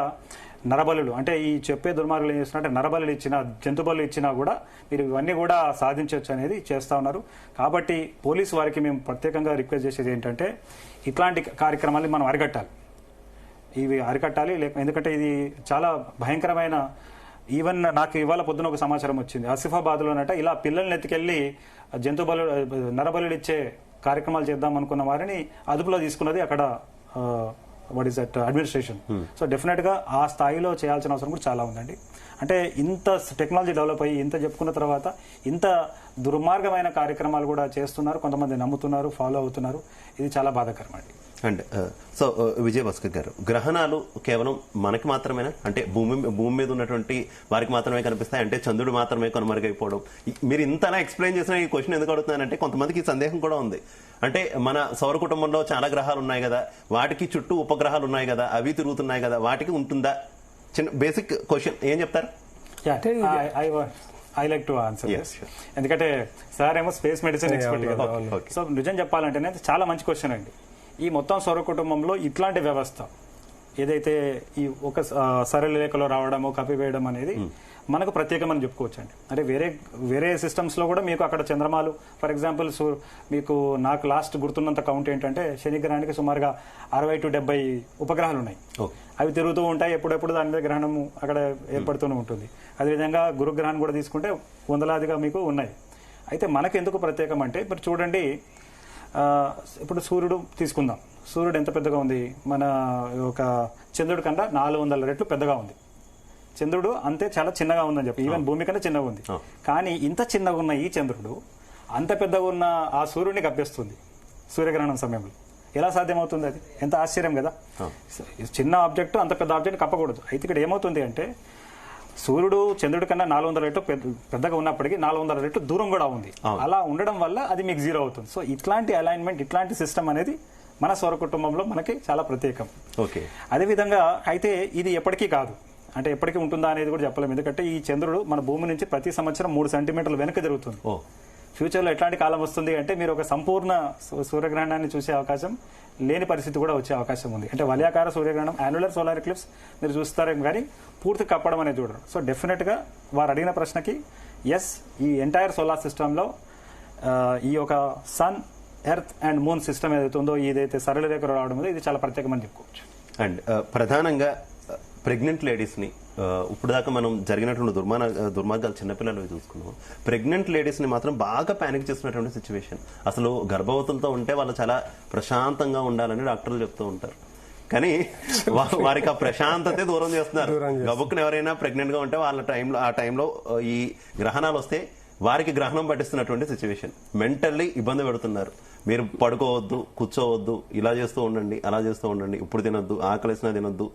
నరబలులు అంటే ఈ చెప్పే దుర్మార్గులు ఏం చేస్తున్నారంటే నరబలులు ఇచ్చినా జంతు బలు ఇచ్చినా కూడా మీరు ఇవన్నీ కూడా సాధించవచ్చు అనేది చేస్తా ఉన్నారు. కాబట్టి పోలీసు వారికి మేము ప్రత్యేకంగా రిక్వెస్ట్ చేసేది ఏంటంటే ఇట్లాంటి కార్యక్రమాన్ని మనం అరికట్టాలి. ఎందుకంటే ఇది చాలా భయంకరమైన. ఈవెన్ నాకు ఇవాళ పొద్దున ఒక సమాచారం వచ్చింది, ఆసిఫాబాద్లోనట ఇలా పిల్లల్ని ఎత్తుకెళ్లి నరబలులు ఇచ్చే కార్యక్రమాలు చేద్దాం అనుకున్న వారిని అదుపులో తీసుకున్నది అక్కడ what is that administration. So definite గా ఆ స్థాయిలో చేయాల్సిన అవసరం కూడా చాలా ఉందండి. అంటే ఇంత టెక్నాలజీ డెవలప్ అయ్యి ఇంత చెప్పుకున్న తర్వాత ఇంత దుర్మార్గమైన కార్యక్రమాలు కూడా చేస్తున్నారు, కొంతమంది నమ్ముతున్నారు, ఫాలో అవుతున్నారు. ఇది చాలా బాధాకరం అండి. అండ్ సో విజయభాస్కర్ గారు, గ్రహణాలు కేవలం మనకి మాత్రమేనా, అంటే భూమి మీద ఉన్నటువంటి వారికి మాత్రమే కనిపిస్తాయి, అంటే చంద్రుడు మాత్రమే కనుమరుగైపోవడం? మీరు ఇంతలా ఎక్స్ప్లెయిన్ చేసిన ఈ క్వశ్చన్ ఎందుకు అడుగుతున్నానంటే కొంతమందికి సందేహం కూడా ఉంది. అంటే మన సౌర కుటుంబంలో చాలా గ్రహాలు ఉన్నాయి కదా, వాటికి చుట్టూ ఉపగ్రహాలు ఉన్నాయి కదా, అవి తిరుగుతున్నాయి కదా, వాటికి ఉంటుందా? చిన్న బేసిక్ క్వశ్చన్, ఏం చెప్తారు? I like to answer. ఎందుకంటే సార్ ఏమో స్పేస్ మెడిసిన్ ఎక్స్పర్ట్ కదా. సో నిజం చెప్పాలంటే చాలా మంచి క్వశ్చన్ అండి. ఈ మొత్తం సౌర కుటుంబంలో ఇట్లాంటి వ్యవస్థ ఏదైతే ఈ ఒక సరళ రేఖలో రావడము కప్పివేయడం అనేది మనకు ప్రత్యేకమని చెప్పుకోవచ్చు అండి. అంటే వేరే సిస్టమ్స్ లో కూడా మీకు అక్కడ చంద్రమాలు ఫర్ ఎగ్జాంపుల్ మీకు నాకు లాస్ట్ గుర్తున్నంత కౌంట్ ఏంటంటే శని గ్రహానికి సుమారుగా 60 to 70 ఉపగ్రహాలు ఉన్నాయి. అవి తిరుగుతూ ఉంటాయి, ఎప్పుడెప్పుడు దాని మీద గ్రహణం అక్కడ ఏర్పడుతూనే ఉంటుంది. అదేవిధంగా గురుగ్రహాన్ని కూడా తీసుకుంటే వందలాదిగా మీకు ఉన్నాయి. అయితే మనకు ఎందుకు ప్రత్యేకం అంటే ఇప్పుడు చూడండి, ఇప్పుడు సూర్యుడు తీసుకుందాం. సూర్యుడు ఎంత పెద్దగా ఉంది, మన ఒక చంద్రుడి కన్నా 400 రెట్లు పెద్దగా ఉంది. చంద్రుడు అంతే చాలా చిన్నగా ఉందని చెప్పి, ఈవెన్ భూమి కన్నా చిన్నగా ఉంది. కానీ ఇంత చిన్నగా ఉన్న ఈ చంద్రుడు అంత పెద్దగా ఉన్న ఆ సూర్యుడిని కప్పేస్తుంది సూర్యగ్రహణం సమయంలో. ఎలా సాధ్యమవుతుంది? అది ఎంత ఆశ్చర్యం కదా. చిన్న ఆబ్జెక్ట్ అంత పెద్ద ఆబ్జెక్ట్ కప్పకూడదు. అయితే ఇక్కడ ఏమవుతుంది అంటే సూర్యుడు చంద్రుడి కన్నా 400 రెట్లు పెద్దగా ఉన్నప్పటికీ 400 రెట్లు దూరం కూడా ఉంది. అలా ఉండడం వల్ల అది మీకు 0 అవుతుంది. సో ఇట్లాంటి అలైన్మెంట్, ఇట్లాంటి సిస్టమ్ అనేది మన సౌర కుటుంబంలో మనకి చాలా ప్రత్యేకం. అదేవిధంగా అయితే ఇది ఎప్పటికీ కాదు, అంటే ఎప్పటికీ ఉంటుందా అనేది కూడా చెప్పలేము. ఎందుకంటే ఈ చంద్రుడు మన భూమి నుంచి ప్రతి సంవత్సరం 3 సెంటీమీటర్లు వెనక్కి జరుగుతుంది. ఫ్యూచర్ లో ఎట్లాంటి కాలం వస్తుంది అంటే మీరు ఒక సంపూర్ణ సూర్యగ్రహణాన్ని చూసే అవకాశం లేని పరిస్థితి కూడా వచ్చే అవకాశం ఉంది. అంటే వలయాకార సూర్యగ్రహణం, యాన్యులర్ సోలార్ ఎక్లిప్స్ మీరు చూస్తారేమో కానీ పూర్తి కప్పడం అనేది చూడరు. సో డెఫినెట్ గా వారు అడిగిన ప్రశ్నకి ఎస్, ఈ ఎంటైర్ సోలార్ సిస్టమ్ లో ఈ యొక్క sun, earth and moon system ఏదైతే ఉందో, ఇదైతే సరళ రేఖలో రావడం ఉందో ఇది చాలా ప్రత్యేకమని చెప్పుకోవచ్చు. అండ్ ప్రధానంగా ప్రెగ్నెంట్ లేడీస్ని ఇప్పుడు దాకా మనం జరిగినటువంటి దుర్మార్గాలు చిన్నపిల్లలు చూసుకున్నాం. ప్రెగ్నెంట్ లేడీస్ని మాత్రం బాగా ప్యానిక్ చేస్తున్నటువంటి సిచ్యువేషన్. అసలు గర్భవతులతో ఉంటే వాళ్ళు చాలా ప్రశాంతంగా ఉండాలని డాక్టర్లు చెప్తూ ఉంటారు, కానీ వారికి ఆ ప్రశాంతతే దూరం చేస్తున్నారు. గబుక్కుని ఎవరైనా ప్రెగ్నెంట్ గా ఉంటే వాళ్ళ ఆ టైంలో ఈ గ్రహణాలు వస్తే వారికి గ్రహణం పట్టిస్తున్నటువంటి సిచ్యువేషన్. మెంటల్లీ ఇబ్బంది పెడుతున్నారు. మీరు పడుకోవద్దు, కూర్చోవద్దు, ఇలా చేస్తూ ఉండండి, అలా చేస్తూ ఉండండి, ఇప్పుడు తినొద్దు, ఆకలిసినా తినొద్దు,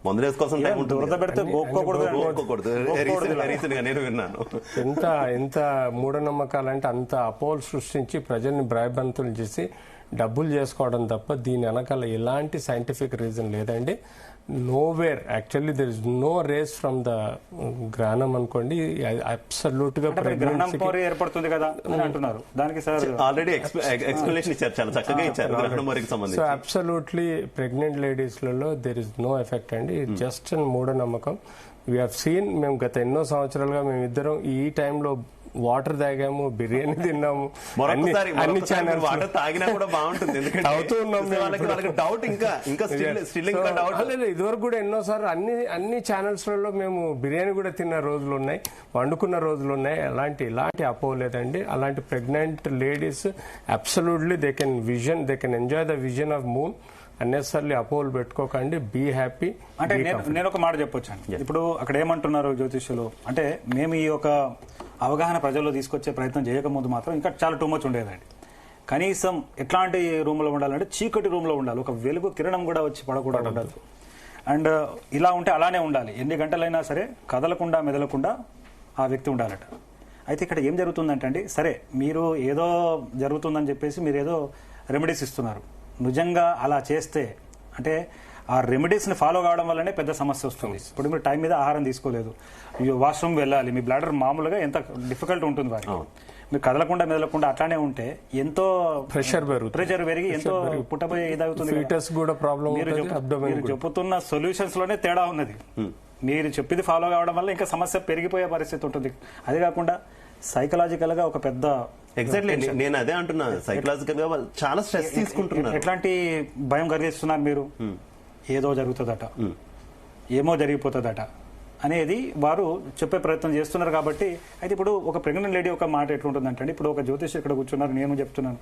మందులు వేసుకోవాల్సిన టైం ఉంటుంది. నేను విన్నాను. ఎంత మూఢనమ్మకాలంటే అంత అపోహలు సృష్టించి ప్రజల్ని భయభ్రాంతులు చేసి డబ్బులు చేసుకోవడం తప్ప దీని వెనకాల ఎలాంటి సైంటిఫిక్ రీజన్ లేదండి. Nowhere actually there is no rays from the గ్రహణం అనుకోండి. అబ్సల్యూట్ గా ఏర్పడుతుంది కదా అని అంటున్నారు. దానికి సార్ ఆల్రెడీ ఎక్స్ప్లెనేషన్ ఇచ్చారు, చాలా చక్కగా ఇచ్చారు గ్రహణం వరకు సంబంధించి. సో అబ్సల్యూట్లీ ప్రెగ్నెంట్ లేడీస్ లలో దెర్ ఇస్ నో ఎఫెక్ట్ అండి. జస్ట్ మూఢనమ్మకం. వీ హావ్ సీన్, మేము గత ఎన్నో సంవత్సరాలుగా మేమిద్దరం ఈ టైంలో వాటర్ తాగాము, బిర్యానీ తిన్నాము, అన్ని ఛానల్ వాటర్ తాగినా కూడా బాగుంటుంది. అవుతూ ఉన్నాం. డౌట్ ఇంకా ఇదివరకు కూడా ఎన్నోసార్లు అన్ని ఛానల్స్ లలో మేము బిర్యానీ కూడా తిన్న రోజులు ఉన్నాయి, వండుకున్న రోజులు ఉన్నాయి. ఇలాంటి అపోలేదండి. అలాంటి pregnant ladies absolutely they can enjoy the vision of moon. Unnecessarily అపోహలు పెట్టుకోకండి, బీ హ్యాపీ. అంటే నేను ఒక మాట చెప్పొచ్చాను. ఇప్పుడు అక్కడ ఏమంటున్నారు జ్యోతిష్యులు అంటే, మేము ఈ యొక్క అవగాహన ప్రజల్లో తీసుకొచ్చే ప్రయత్నం చేయకముందు మాత్రం ఇంకా చాలా టూ మచ్ ఉండేదండి. కనీసం ఎట్లాంటి రూమ్లో ఉండాలంటే చీకటి రూమ్లో ఉండాలి, ఒక వెలుగు కిరణం కూడా వచ్చి పడకూడదు ఉండదు. అండ్ ఇలా ఉంటే అలానే ఉండాలి, ఎన్ని గంటలైనా సరే కదలకుండా మెదలకుండా ఆ వ్యక్తి ఉండాలట. అయితే ఇక్కడ ఏం జరుగుతుందంటే అండి, సరే మీరు ఏదో జరుగుతుందని చెప్పేసి మీరు ఏదో రెమెడీస్ ఇస్తున్నారు. నిజంగా అలా చేస్తే అంటే ఆ రెమెడీస్ని ఫాలో కావడం వల్లనే పెద్ద సమస్య వస్తుంది. ఇప్పుడు మీరు టైం మీద ఆహారం తీసుకోలేదు, వాష్రూమ్ వెళ్ళాలి, మీ బ్లాడర్ మామూలుగా ఎంత డిఫికల్ట్ ఉంటుంది వారికి. మీరు కదలకుండా మెదలకుండా అట్లానే ఉంటే ఎంతో ప్రెషర్ పెరిగి ఎంతో పుట్టబోయే ఇదవుతుంది. మీరు చెప్పుతున్న సొల్యూషన్స్ లోనే తేడా ఉన్నది. మీరు చెప్పింది ఫాలో కావడం వల్ల ఇంకా సమస్య పెరిగిపోయే పరిస్థితి ఉంటుంది. అది కాకుండా సైకలాజికల్ గా ఒక పెద్ద ఎగ్జాక్ట్లీ నేను అదే అంటున్నా, సైకలాజికల్ గా చాలా స్ట్రెస్ తీసుకుంటున్నారు. ఎట్లాంటి భయం కలిగిస్తున్నారు మీరు, ఏదో జరుగుతుందట, ఏమో జరిగిపోతుందట అనేది వారు చెప్పే ప్రయత్నం చేస్తున్నారు. కాబట్టి అయితే ఇప్పుడు ఒక ప్రెగ్నెంట్ లేడీ ఒక మాట ఎట్లుంటుందంటే, ఇప్పుడు ఒక జ్యోతిష్ ఇక్కడ కూర్చున్నారు, నేను చెప్తున్నాను,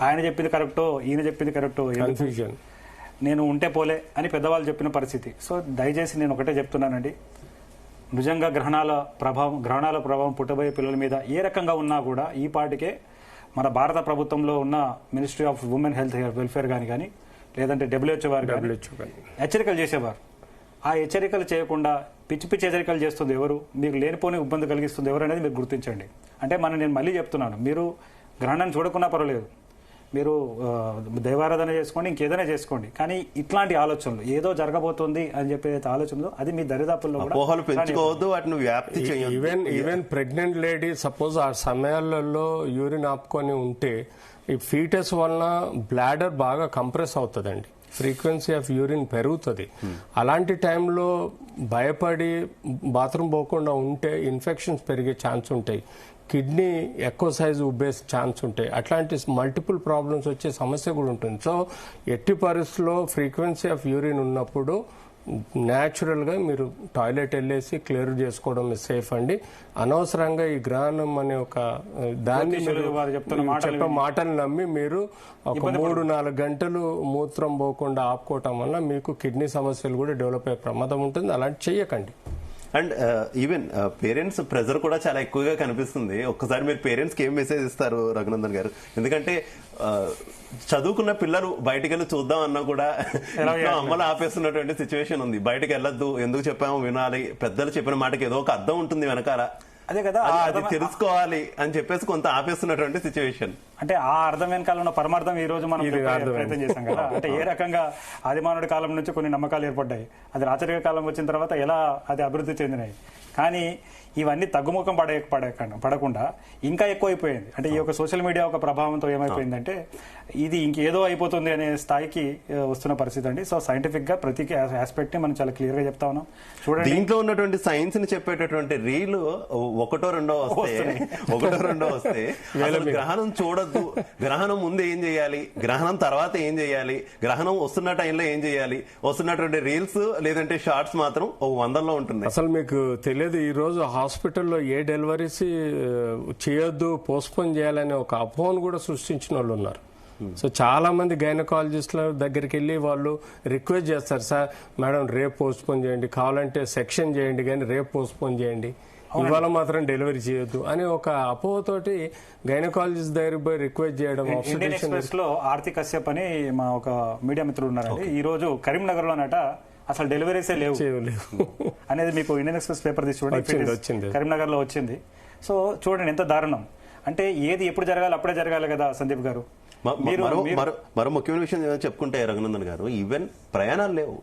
ఆయన చెప్పింది కరెక్టో ఈయన చెప్పింది కరెక్టో, కన్ఫ్యూజన్, నేను ఉంటే పోలే అని పెద్దవాళ్ళు చెప్పిన పరిస్థితి. సో దయచేసి నేను ఒకటే చెప్తున్నానండి, నిజంగా గ్రహణాల ప్రభావం పుట్టబోయే పిల్లల మీద ఏ రకంగా ఉన్నా కూడా ఈ పాటికే మన భారత ప్రభుత్వంలో ఉన్న ministry of women health welfare కానీ లేదంటే WHO వారు హెచ్చరికలు చేసేవారు. ఆ హెచ్చరికలు చేయకుండా పిచ్చి హెచ్చరికలు చేస్తుంది ఎవరు, మీకు లేనిపోని ఇబ్బంది కలిగిస్తుంది ఎవరు అనేది మీరు గుర్తించండి. అంటే నేను మళ్ళీ చెప్తున్నాను, మీరు గ్రహణాన్ని చూడకున్నా పర్వాలేదు, మీరు దైవారాధన చేసుకోండి, ఇంకేదైనా చేసుకోండి, కానీ ఇట్లాంటి ఆలోచనలు ఏదో జరగబోతుంది అని చెప్పే ఆలోచనలు అది మీ దరిదాపుల్లో అపోహలు పెంచుకోవద్దు, వాటిని వ్యాప్తి చేయొద్దు. ఈవెన్ ప్రెగ్నెంట్ లేడీ సపోజ్ ఆ సమయాలలో యూరిన్ ఆపుకొని ఉంటే ఈ ఫీటస్ వలన బ్లాడర్ బాగా కంప్రెస్ అవుతుందండి, ఫ్రీక్వెన్సీ ఆఫ్ యూరిన్ పెరుగుతుంది. అలాంటి టైంలో భయపడి బాత్రూమ్ పోకుండా ఉంటే ఇన్ఫెక్షన్స్ పెరిగే ఛాన్స్ ఉంటాయి, కిడ్నీ ఎక్కువ సైజు ఉబ్బే ఛాన్స్ ఉంటాయి, అట్లాంటి మల్టిపుల్ ప్రాబ్లమ్స్ వచ్చే సమస్య కూడా ఉంటుంది. సో ఎట్టి పరిస్థితుల్లో ఫ్రీక్వెన్సీ ఆఫ్ యూరిన్ ఉన్నప్పుడు న్యాచురల్గా మీరు టాయిలెట్ వెళ్ళేసి క్లియర్ చేసుకోవడం సేఫ్ అండి. అనవసరంగా ఈ గ్రహణం అనే ఒక దాన్ని చెప్పే మాటలు నమ్మి మీరు ఒక 3-4 గంటలు మూత్రం పోకుండా ఆపుకోవటం వల్ల మీకు కిడ్నీ సమస్యలు కూడా డెవలప్ అయ్యే ప్రమాదం ఉంటుంది. అలాంటి చెయ్యకండి. అండ్ ఈవెన్ పేరెంట్స్ ప్రెజర్ కూడా చాలా ఎక్కువగా కనిపిస్తుంది. ఒక్కసారి మీరు పేరెంట్స్ కి ఏం మెసేజ్ ఇస్తారు రఘునందన్ గారు? ఎందుకంటే చదువుకున్న పిల్లలు బయటికి వెళ్ళి చూద్దాం అన్నా కూడా అమ్మలు ఆపేస్తున్నటువంటి సిచ్యువేషన్ ఉంది. బయటకు వెళ్ళొద్దు, ఎందుకు చెప్పామో వినాలి, పెద్దలు చెప్పిన మాటకి ఏదో ఒక అర్థం ఉంటుంది వెనకాల, అదే కదా, అది తెలుసుకోవాలి అని చెప్పేసి కొంత ఆపేస్తున్నటువంటి సిచ్యువేషన్. అంటే ఆ అర్థం వెనకాల ఉన్న పరమార్థం ఈ రోజు మనం ప్రయత్నం చేశాం కదా. అంటే ఏ రకంగా ఆదిమానవుడి కాలం నుంచి కొన్ని నమ్మకాలు ఏర్పడ్డాయి, అది రాచరిక కాలం వచ్చిన తర్వాత ఎలా అది అభివృద్ధి చెందినాయి. కానీ ఇవన్నీ తగ్గుముఖం పడకుండా ఇంకా ఎక్కువైపోయింది. అంటే ఈ యొక్క సోషల్ మీడియా ఒక ప్రభావంతో ఏమైపోయిందంటే ఇది ఇంకేదో అయిపోతుంది అనే స్థాయికి వస్తున్న పరిస్థితి అండి. సో సైంటిఫిక్ గా ప్రతి ఆస్పెక్ట్ ని మనం చాలా క్లియర్ గా చెప్తా ఉన్నాం. చూడండి, దీంట్లో ఉన్నటువంటి సైన్స్ ని చెప్పేటటువంటి రీల్ ఒకటో రెండో వస్తే అసలు గ్రహణం చూడొద్దు, గ్రహణం ముందు ఏం చేయాలి, గ్రహణం తర్వాత ఏం చేయాలి, గ్రహణం వస్తున్న టైంలో ఏం చేయాలి, వస్తున్నటువంటి రీల్స్ లేదంటే షార్ట్స్ మాత్రం 100లో ఉంటుంది. అసలు మీకు తెలియదు, ఈ రోజు హాస్పిటల్లో ఏ డెలివరీస్ చేయొద్దు, పోస్ట్పోన్ చేయాలనే ఒక అపోహను కూడా సృష్టించిన వాళ్ళు ఉన్నారు. సో చాలా మంది గైనకాలజిస్టుల దగ్గరికి వెళ్ళి వాళ్ళు రిక్వెస్ట్ చేస్తారు, సార్ మేడం రేపు పోస్ట్పోన్ చేయండి, కావాలంటే సెక్షన్ చేయండి కానీ రేపు పోస్ట్పోన్ చేయండి, ఇవాళ మాత్రం డెలివరీ చేయొద్దు అని ఒక అపోహతోటి గైనకాలజిస్ట్ దగ్గరికి పోయి రిక్వెస్ట్ చేయడం. ఇండియన్ ఎక్స్ప్రెస్ లో ఆర్తి కశ్యప్ అని మా ఒక మీడియా మిత్రులు ఉన్నారండి. ఈ రోజు కరీంనగర్ లోనట అసలు డెలివరీసే లేవు అనేది మీకు ఇండియన్ ఎక్స్ప్రెస్ పేపర్ తీసి చూడండి, కరీంనగర్ లో వచ్చింది. సో చూడండి ఎంత దారుణం. అంటే ఏది ఎప్పుడు జరగాలి అప్పుడే జరగాలి కదా సందీప్ గారు. మరో ముఖ్యమైన విషయం చెప్పుకుంటే రఘునందన్ గారు, ఈవెన్ ప్రయాణాలు లేవు.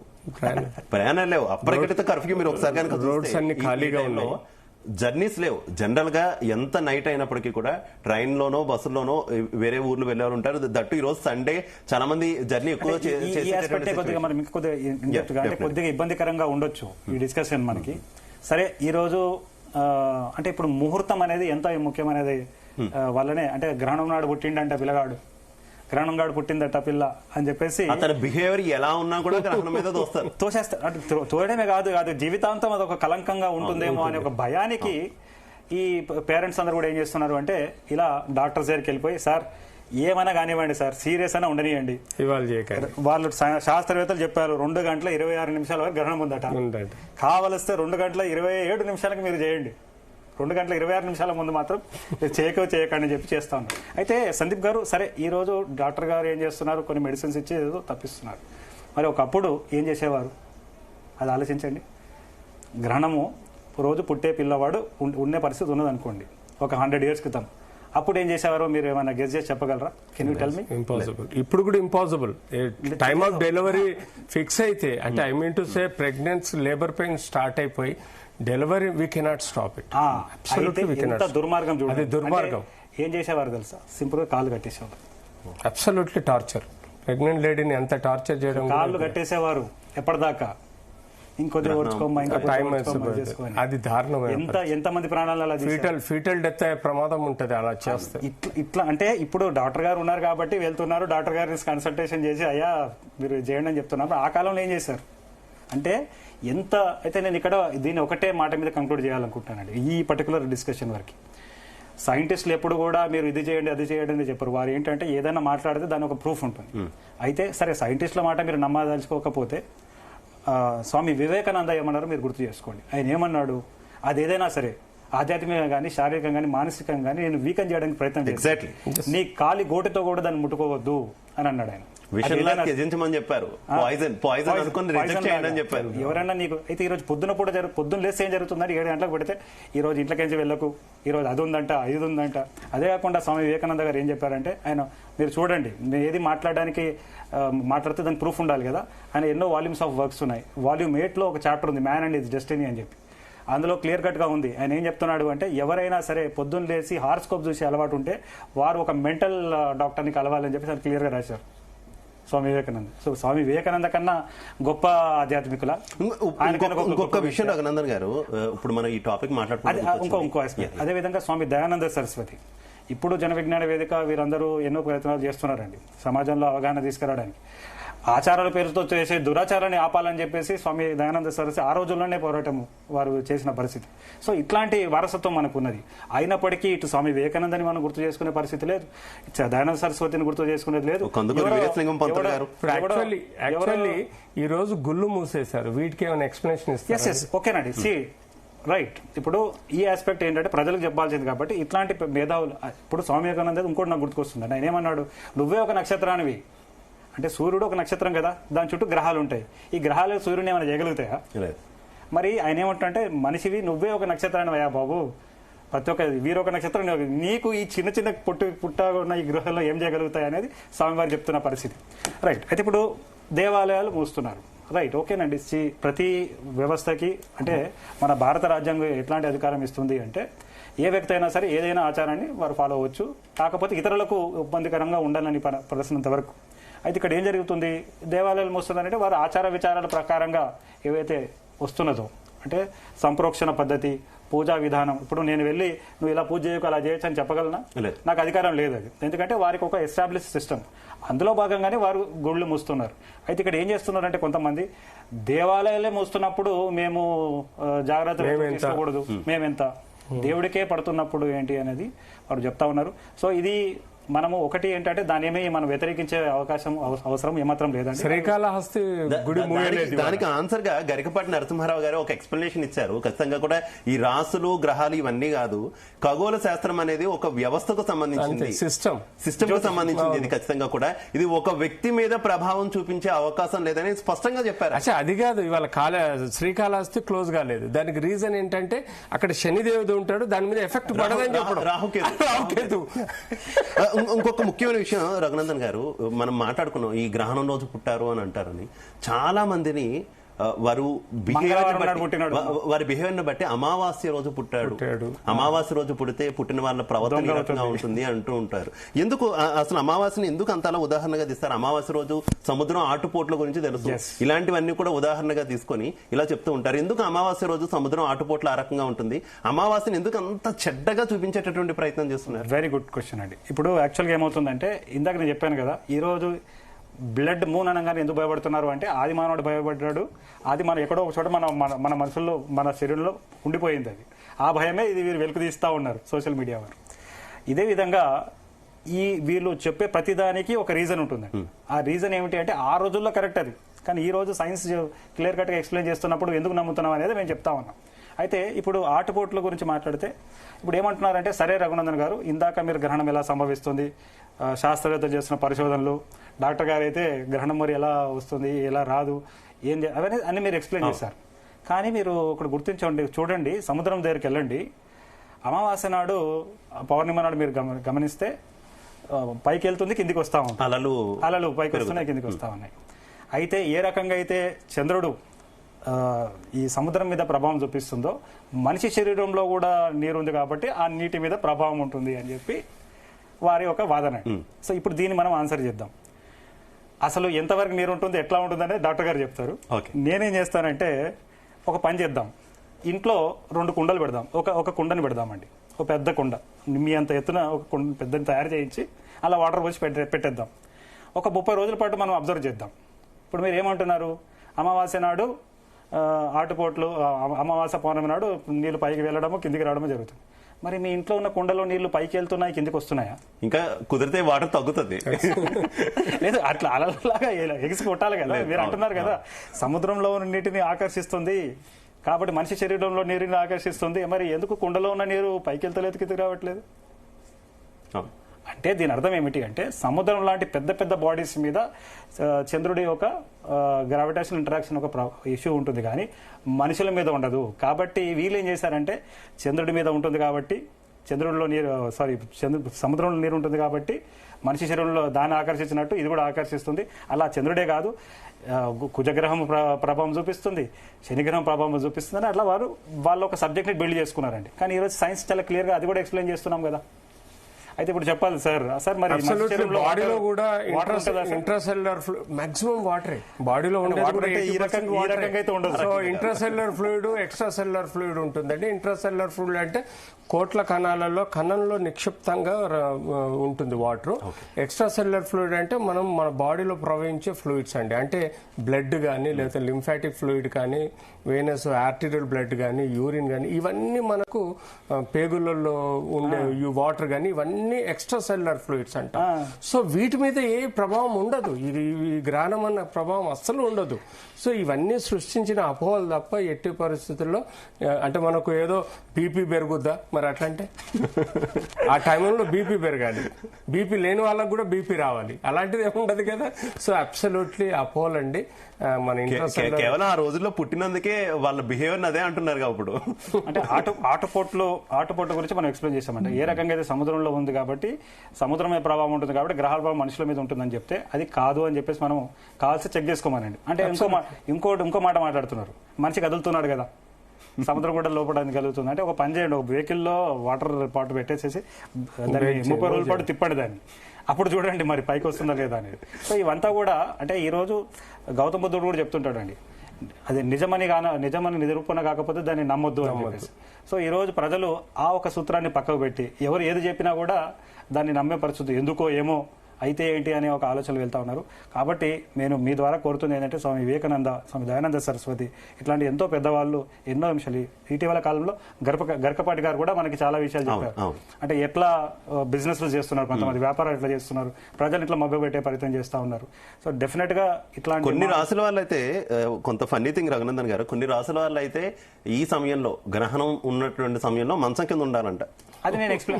అప్రకటిత కర్ఫ్యూ మీరు ఒకసారి రోడ్స్ అన్ని ఖాళీగా ఉన్నాయి, జర్నీస్ లేవు. జనరల్ గా ఎంత నైట్ అయినప్పటికీ కూడా ట్రైన్ లోనో బస్సులోనో వేరే ఊర్లు వెళ్లే వాళ్ళు ఉంటారు. దట్టు ఈ రోజు సండే చాలా మంది జర్నీ ఎక్కువ కొద్దిగా ఇబ్బందికరంగా ఉండొచ్చు ఈ డిస్కషన్ మనకి. సరే ఈ రోజు అంటే ఇప్పుడు ముహూర్తం అనేది ఎంత ముఖ్యమైనది వల్లనే, అంటే గ్రహణం నాడు పుట్టిండంట పిల్లగాడు, గ్రహణం గాడు పుట్టిందట పిల్ల అని చెప్పేసి అతని బిహేవియర్ ఎలా ఉన్నా కూడా గ్రహణం మీద తోసేస్తారు. అంటే తోయడమే కాదు జీవితాంతం అది ఒక కలంకంగా ఉంటుందేమో అనే ఒక భయానికి ఈ పేరెంట్స్ అందరూ కూడా ఏం చేస్తున్నారు అంటే ఇలా డాక్టర్స్ దగ్గరికి వెళ్ళిపోయి, సార్ ఏమైనా కానివ్వండి సార్, సీరియస్ అయినా ఉండనియండి, వాళ్ళు శాస్త్రవేత్తలు చెప్పారు 2 గంటల 26 నిమిషాల వరకు గ్రహణం ఉందట, కావలిస్తే 2 గంటల 27 నిమిషాలకు మీరు చేయండి, 2 గంటల 26 నిమిషాల ముందు మాత్రం చేయకండి అని చెప్పి చేస్తాను. అయితే సందీప్ గారు, సరే ఈ రోజు డాక్టర్ గారు ఏం చేస్తున్నారు, కొన్ని మెడిసిన్స్ ఇచ్చి ఏదో తప్పిస్తున్నారు. మరి ఒకప్పుడు ఏం చేసేవారు అది ఆలోచించండి. గ్రహణము రోజు పుట్టే పిల్లవాడు ఉండే పరిస్థితి ఉన్నదనుకోండి ఒక 100 years క్రితం, అప్పుడు ఏం చేసేవారో మీరు ఏమైనా గెస్ చేసి చెప్పగలరా? Can you tell me? Impossible. ఇప్పుడు కూడా impossible. Time of delivery fix అయితే, అంటే I mean to say pregnancy labour pain start అయిపోయి delivery we cannot stop it. దుర్మార్గం చూడండి, అది దుర్మార్గం. ఏం చేసేవారు తెలుసా? సింపుల్ గా కాళ్ళు కట్టేసేవారు. Absolutely torture. ప్రెగ్నెంట్ లేడీని ఎంత టార్చర్ చేయడం. కాళ్ళు కట్టేసేవారు ఎప్పటిదాకా, ఇంకొద్ది ఓర్చుకోమ్మా, అది దారుణమైన. ఎంతమంది ప్రాణాలు ఫీటల్ డెత్ అయ్యే ప్రమాదం ఉంటది అలా చేస్తే. ఇట్లా అంటే ఇప్పుడు డాక్టర్ గారు ఉన్నారు కాబట్టి వెళ్తున్నారు, డాక్టర్ గారిని కన్సల్టేషన్ చేసి అయ్యా మీరు చేయండి అని చెప్తున్నారు. ఆ కాలంలో ఏం చేశారు అంటే ఎంత అయితే, నేను ఇక్కడ దీన్ని ఒకటే మాట మీద కంక్లూడ్ చేయాలనుకుంటున్నానండి ఈ పర్టికులర్ డిస్కషన్ వరకు. సైంటిస్టులు ఎప్పుడు కూడా మీరు ఇది చేయండి అది చేయండి అని చెప్పారు. వారు ఏంటంటే ఏదైనా మాట్లాడితే దాని ఒక ప్రూఫ్ ఉంటుంది. అయితే సరే సైంటిస్టుల మాట మీరు నమ్మదలుచుకోకపోతే స్వామి వివేకానంద ఏమన్నారో మీరు గుర్తు చేసుకోండి. ఆయన ఏమన్నాడు, అది ఏదైనా సరే ఆధ్యాత్మికంగా కానీ శారీరకంగా కానీ మానసికంగా కానీ నేను వీకన్ చేయడానికి ప్రయత్నం చేస్తాను, నీ కాలి గోటితో కూడా దాన్ని ముట్టుకోవద్దు అని అన్నాడు ఆయన. ఎవరైనా నీకు అయితే ఈ రోజు పొద్దున్న లేస్తే ఏం జరుగుతుందంటే 7 గంటలకు పెడితే ఈ రోజు ఇంట్లోకించి వెళ్ళకు, ఈ రోజు అది ఉందంట ఇది ఉందంట. అదే కాకుండా స్వామి వివేకానంద గారు ఏం చెప్పారంటే, ఆయన మీరు చూడండి నేను ఏది మాట్లాడితే దానికి ప్రూఫ్ ఉండాలి కదా. ఆయన ఎన్నో వాల్యూమ్స్ ఆఫ్ వర్క్స్ ఉన్నాయి. వాల్యూమ్ 8 లో ఒక చాప్టర్ ఉంది, మ్యాన్ అండ్ హిస్ డెస్టినీ అని చెప్పి. అందులో క్లియర్ కట్ గా ఉంది. ఆయన ఏం చెప్తున్నాడు అంటే, ఎవరైనా సరే పొద్దున్న లేసి హార్స్కోప్ చూసి అలవాటు ఉంటే వారు ఒక మెంటల్ డాక్టర్ని కలవాలని చెప్పి ఆయన క్లియర్ గా రాశారు స్వామి వివేకానంద. సో స్వామి వివేకానంద కన్నా గొప్ప ఆధ్యాత్మికుల. ఇంకొక విషయం రఘునందన్ గారు, ఇప్పుడు మనం ఈ టాపిక్ ఇంకో ఆస్పెక్ట్. అదే విధంగా స్వామి దయానంద సరస్వతి, ఇప్పుడు జన విజ్ఞాన వేదిక వీరందరూ ఎన్నో ప్రయత్నాలు చేస్తున్నారండి సమాజంలో అవగాహన తీసుకురావడానికి. ఆచారాల పేరుతో చేసే దురాచారాన్ని ఆపాలని చెప్పేసి స్వామి దయానంద సరస్వతి ఆ రోజుల్లోనే పోరాటం వారు చేసిన పరిస్థితి. సో ఇట్లాంటి వారసత్వం మనకు ఉన్నది. అయినప్పటికీ ఇటు స్వామి వివేకానందని మనం గుర్తు చేసుకునే పరిస్థితి లేదు, దయానంద సరస్వతిని గుర్తు చేసుకునేది లేదు. ఈ రోజు గుళ్ళు మూసేశారు, వీటికి ఏమైనా ఎక్స్ప్లెనేషన్ ఇస్తారు? ఓకేనండి, సి రైట్. ఇప్పుడు ఈ ఆస్పెక్ట్ ఏంటంటే ప్రజలకు చెప్పాల్సింది కాబట్టి ఇట్లాంటి మేధావులు. ఇప్పుడు స్వామి వివేకానంద ఇంకోటి నాకు గుర్తుకొస్తుంది. ఆయన ఏమన్నాడు, నువ్వే ఒక నక్షత్రానివి అంటే సూర్యుడు ఒక నక్షత్రం కదా, దాని చుట్టూ గ్రహాలు ఉంటాయి. ఈ గ్రహాలు సూర్యుని ఏమైనా చేయగలుగుతాయా? మరి ఆయన ఏమంటే మనిషివి నువ్వే ఒక నక్షత్రాన్ని అయ్యా బాబు, ప్రతి ఒక్క వీరొక నక్షత్రం నీకు ఈ చిన్న చిన్న పుట్టగా ఉన్న ఈ గృహంలో ఏం చేయగలుగుతాయి అనేది స్వామివారు చెప్తున్న పరిస్థితి. రైట్. అయితే ఇప్పుడు దేవాలయాలు మూస్తున్నారు. రైట్, ఓకేనండి. ప్రతి వ్యవస్థకి అంటే మన భారత రాజ్యాంగం ఎట్లాంటి అధికారం ఇస్తుంది అంటే ఏ వ్యక్తి అయినా సరే ఏదైనా ఆచారాన్ని వారు ఫాలో అవ్వచ్చు, కాకపోతే ఇతరులకు ఇబ్బందికరంగా ఉండాలని ప్రదర్శనంత వరకు. అయితే ఇక్కడ ఏం జరుగుతుంది, దేవాలయాలు మూస్తుందంటే వారు ఆచార విచారాల ప్రకారంగా ఏవైతే వస్తున్నదో అంటే సంప్రోక్షణ పద్ధతి, పూజా విధానం. ఇప్పుడు నేను వెళ్ళి నువ్వు ఇలా పూజ చేయకు అలా చేయొచ్చు అని చెప్పగలనా? నాకు అధికారం లేదు అది. ఎందుకంటే వారికి ఒక ఎస్టాబ్లిష్ సిస్టమ్, అందులో భాగంగానే వారు గుళ్ళు మూస్తున్నారు. అయితే ఇక్కడ ఏం చేస్తున్నారంటే కొంతమంది దేవాలయాలే మూస్తున్నప్పుడు మేము జాగ్రత్తలు తీసుకోకూడదు, మేమెంత దేవుడికే పడుతున్నప్పుడు ఏంటి అనేది వారు చెప్తా ఉన్నారు. సో ఇది మనము ఒకటి ఏంటంటే దాని ఏమీ మనం వ్యతిరేకించే అవసరం ఏమాత్రం లేదండి. శ్రీకాళహస్తి గుడి దానికి ఆన్సర్ గా గరికపాటి నరసింహారావు గారు ఒక ఎక్స్ప్లెనేషన్ ఇచ్చారు. ఖచ్చితంగా కూడా ఈ రాసులు గ్రహాలు ఇవన్నీ కాదు, ఖగోళ శాస్త్రం అనేది ఒక వ్యవస్థకు సంబంధించింది, సిస్టమ్ కు సంబంధించింది. ఇది ఖచ్చితంగా కూడా ఇది ఒక వ్యక్తి మీద ప్రభావం చూపించే అవకాశం లేదని స్పష్టంగా చెప్పారు. అది కాదు, ఇవాళ శ్రీకాళహస్తి క్లోజ్ కాలేదు. దానికి రీజన్ ఏంటంటే అక్కడ శనిదేవుడు ఉంటాడు, దాని మీద ఎఫెక్ట్ పడదని చెప్పడం. రాహుకేతు. ఇంకొక ముఖ్యమైన విషయం రఘునందన్ గారు, మనం మాట్లాడుకున్నాం ఈ గ్రహణం రోజు పుట్టారు అని అంటారని. చాలా మందిని వారి బిహేవియర్ బట్టి అమావాస్య రోజు పుట్టాడు, అమావాస్య రోజు పుడితే పుట్టిన వాళ్ళ ప్రవర్తన రకంగా ఉంటుంది అంటూ ఉంటారు. ఎందుకు అసలు అమావాస్యని ఎందుకు అంతలా ఉదాహరణగా తీస్తారు? అమావాస్య రోజు సముద్రం ఆటుపోట్ల గురించి తెలుసు, ఇలాంటివన్నీ కూడా ఉదాహరణగా తీసుకొని ఇలా చెప్తూ ఉంటారు. ఎందుకు అమావాస్య రోజు సముద్రం ఆటుపోట్ల ఆ రకంగా ఉంటుంది? అమావాస్యని ఎందుకు అంత చెడ్డగా చూపించేటటువంటి ప్రయత్నం చేస్తున్నారు? వెరీ గుడ్ క్వశ్చన్ అండి. ఇప్పుడు యాక్చువల్గా ఏమవుతుందంటే ఇందాక నేను చెప్పాను కదా, ఈ రోజు బ్లడ్ మూన్ అనగానే ఎందుకు భయపడుతున్నారు అంటే ఆది మానవుడు భయపడ్డాడు. అది మనం ఎక్కడో ఒక చోట మన మనసుల్లో మన శరీరంలో ఉండిపోయింది. అది ఆ భయమే ఇది వీరు వెలుగు తీస్తూ ఉన్నారు సోషల్ మీడియా వారు. ఇదే విధంగా వీళ్ళు చెప్పే ప్రతిదానికి ఒక రీజన్ ఉంటుందండి. ఆ రీజన్ ఏమిటి అంటే ఆ రోజుల్లో కరెక్ట్ అది, కానీ ఈ రోజు సైన్స్ క్లియర్ కట్గా ఎక్స్ప్లెయిన్ చేస్తున్నప్పుడు ఎందుకు నమ్ముతున్నాం అనేది మేము చెప్తా ఉన్నాం. అయితే ఇప్పుడు ఆటుపోట్ల గురించి మాట్లాడితే ఇప్పుడు ఏమంటున్నారంటే, సరే రఘునందన్ గారు, ఇందాక మీరు గ్రహణం ఎలా సంభవిస్తుంది, శాస్త్రవేత్తలు చేస్తున్న పరిశోధనలు, డాక్టర్ గారు అయితే గ్రహణం మరి ఎలా వస్తుంది, ఎలా రాదు, ఏం అవన్నీ అన్ని మీరు ఎక్స్ప్లెయిన్ చేశారు. కానీ మీరు ఒకటి గుర్తించండి, చూడండి, సముద్రం దగ్గరికి వెళ్ళండి, అమావాస్య నాడు పౌర్ణిమ నాడు మీరు గమనిస్తే పైకి వెళ్తుంది, కిందికి వస్తా ఉంది, అలలు పైకి వస్తున్నాయి, కిందికి వస్తా ఉన్నాయి. అయితే ఏ రకంగా అయితే చంద్రుడు ఈ సముద్రం మీద ప్రభావం చూపిస్తుందో మనిషి శరీరంలో కూడా నీరు ఉంది కాబట్టి ఆ నీటి మీద ప్రభావం ఉంటుంది అని చెప్పి వారి ఒక వాదన. సో ఇప్పుడు దీన్ని మనం ఆన్సర్ చేద్దాం. అసలు ఎంతవరకు నీరు ఉంటుంది, ఎట్లా ఉంటుంది అనేది డాక్టర్ గారు చెప్తారు. నేనేం చేస్తానంటే ఒక పని చేద్దాం, ఇంట్లో 2 కుండలు పెడదాం, ఒక కుండని పెడదామండి, ఒక పెద్ద కుండ, మీ అంత ఎత్తున ఒక కుండ పెద్దని తయారు చేయించి అలా వాటర్ పోసి పెట్టేద్దాం. ఒక 30 రోజుల పాటు మనం అబ్జర్వ్ చేద్దాం. ఇప్పుడు మీరు ఏమంటున్నారు, అమావాస్య నాడు ఆటుపోట్లు, అమావాస్య పౌర్ణమి నాడు నీళ్లు పైకి వెళ్ళడము కిందికి రావడము జరుగుతుంది. మరి మీ ఇంట్లో ఉన్న కుండలో నీళ్లు పైకి వెళ్తున్నాయి, కిందికి వస్తున్నాయా? ఇంకా కుదిరితే వాటర్ తగ్గుతుంది. లేదు, అట్లా అలలాగా ఎగిసి కొట్టాలి కదా. మీరు అంటున్నారు కదా సముద్రంలో ఉన్న నీటిని ఆకర్షిస్తుంది కాబట్టి మనిషి శరీరంలో నీరుని ఆకర్షిస్తుంది, మరి ఎందుకు కుండలో ఉన్న నీరు పైకి వెళ్తలేదు, కిందికి రావట్లేదు? అంటే దీని అర్థం ఏమిటి అంటే సముద్రం లాంటి పెద్ద పెద్ద బాడీస్ మీద చంద్రుడి యొక్క గ్రావిటేషనల్ ఇంటరాక్షన్ ఒక ఇష్యూ ఉంటుంది, కానీ మనుషుల మీద ఉండదు. కాబట్టి వీళ్ళు ఏం చేశారంటే చంద్రుడి మీద ఉంటుంది కాబట్టి సముద్రంలో నీరు ఉంటుంది కాబట్టి మనిషి శరీరంలో దాన్ని ఆకర్షించినట్టు ఇది కూడా ఆకర్షిస్తుంది. అలా చంద్రుడే కాదు, కుజగ్రహం ప్రభావం చూపిస్తుంది, శనిగ్రహం ప్రభావం చూపిస్తుంది. అట్లా వాళ్ళు ఒక సబ్జెక్ట్ని బిల్డ్ చేసుకున్నారండి. కానీ ఈరోజు సైన్స్ చాలా క్లియర్గా అది కూడా ఎక్స్ప్లెయిన్ చేస్తున్నాం కదా. అయితే ఇప్పుడు చెప్పాలి సార్ మరి బాడీలో కూడా ఇంట్రాసెల్యులర్ మాక్సిమం వాటరే బాడీలో ఉండేది ఈ రకంగా అయితే ఉండదు. So intracellular fluid, extra cellular fluid ఉంటుందండి. ఇంట్రాసెల్యులర్ ఫ్లూయిడ్ అంటే కోట్ల కణంలో నిక్షిప్తంగా ఉంటుంది వాటర్. ఎక్స్ట్రా సెల్యులర్ ఫ్లూయిడ్ అంటే మన బాడీలో ప్రవహించే ఫ్లూయిడ్స్ అండి. అంటే బ్లడ్ కానీ లేదా లింఫాటిక్ ఫ్లూయిడ్ కానీ, వెయినస్ ఆర్టీరియల్ బ్లడ్ కానీ, యూరిన్ కానీ, ఇవన్నీ మనకు పేగులలో ఉండే వాటర్ కానీ ఇవన్నీ ఇవన్నీ ఎక్స్ట్రా సెల్యులర్ ఫ్లూయిడ్స్ అంట. సో వీటి మీద ఏ ప్రభావం ఉండదు, ఈ గ్రహణం అన్న ప్రభావం అస్సలు ఉండదు. సో ఇవన్నీ సృష్టించిన అపోహలు తప్ప ఎట్టి పరిస్థితుల్లో అంటే మనకు ఏదో బీపీ పెరుగుద్దా మరి అట్లంటే ఆ టైంలో బీపీ పెరగాలి, బీపీ లేని వాళ్ళకు కూడా బీపీ రావాలి, అలాంటిది ఏముండదు కదా. సో అబ్సల్యూట్లీ అపోహలండి. మన ఇంట్లో కేవలం ఆ రోజుల్లో పుట్టినందుకే వాళ్ళ బిహేవియర్ అదే అంటున్నారు అప్పుడు. అంటే ఆటుపోట్ల గురించి మనం ఎక్స్ప్లెయిన్ చేసామంటే ఏ రకంగా అయితే సముద్రంలో ఉంది కాబట్టి సముద్రం మీద ప్రభావం ఉంటుంది కాబట్టి గ్రహాల ప్రభావం మనుషుల మీద ఉంటుందని చెప్తే అది కాదు అని చెప్పేసి మనం కావాల్సి చెక్ చేసుకోమనండి. అంటే ఇంకో మాట మాట్లాడుతున్నారు, మనిషి కదులుతున్నాడు కదా, సముద్రం కూడా లోపడానికి కలుగుతుంది అంటే ఒక పని చేయండి, ఒక వెహికల్లో వాటర్ పాటు పెట్టేసేసి దాన్ని 30 రోజుల పాటు తిప్పండి దాన్ని, అప్పుడు చూడండి మరి పైకి వస్తుందా లేదా అనేది. సో ఇవంతా కూడా అంటే ఈ రోజు గౌతమ బుద్ధుడు కూడా చెప్తుంటాడండి, అది నిజమని నిరూపణ కాకపోతే దాన్ని నమ్మొద్దు అని చెప్పేసి. సో ఈ రోజు ప్రజలు ఆ ఒక సూత్రాన్ని పక్కకు పెట్టి ఎవరు ఏది చెప్పినా కూడా దాన్ని నమ్మే పరిస్థితి ఎందుకో ఏమో అయితే ఏంటి అనే ఒక ఆలోచనలు వెళ్తా ఉన్నారు. కాబట్టి నేను మీ ద్వారా కోరుతుంది ఏంటంటే స్వామి వివేకానంద, స్వామి దయానంద సరస్వతి ఇట్లాంటి ఎంతో పెద్దవాళ్ళు ఎన్నో అంశాలు ఇటీవల కాలంలో గరకపాటి గారు కూడా మనకి చాలా విషయాలు చెప్పారు. అంటే ఎట్లా బిజినెస్లు చేస్తున్నారు, కొంతమంది వ్యాపారాలు ఎట్లా చేస్తున్నారు, ప్రజలు ఇట్లా మభ్యపెట్టే ప్రయత్నం చేస్తా ఉన్నారు. సో డెఫినెట్ గా ఇట్లాంటి కొన్ని రాసుల వాళ్ళు అయితే కొంత ఫన్నీ థింగ్ రఘునందన్ గారు, కొన్ని రాసుల వాళ్ళు అయితే ఈ సమయంలో గ్రహణం ఉన్నటువంటి సమయంలో మంచం కింద ఉండాలంట.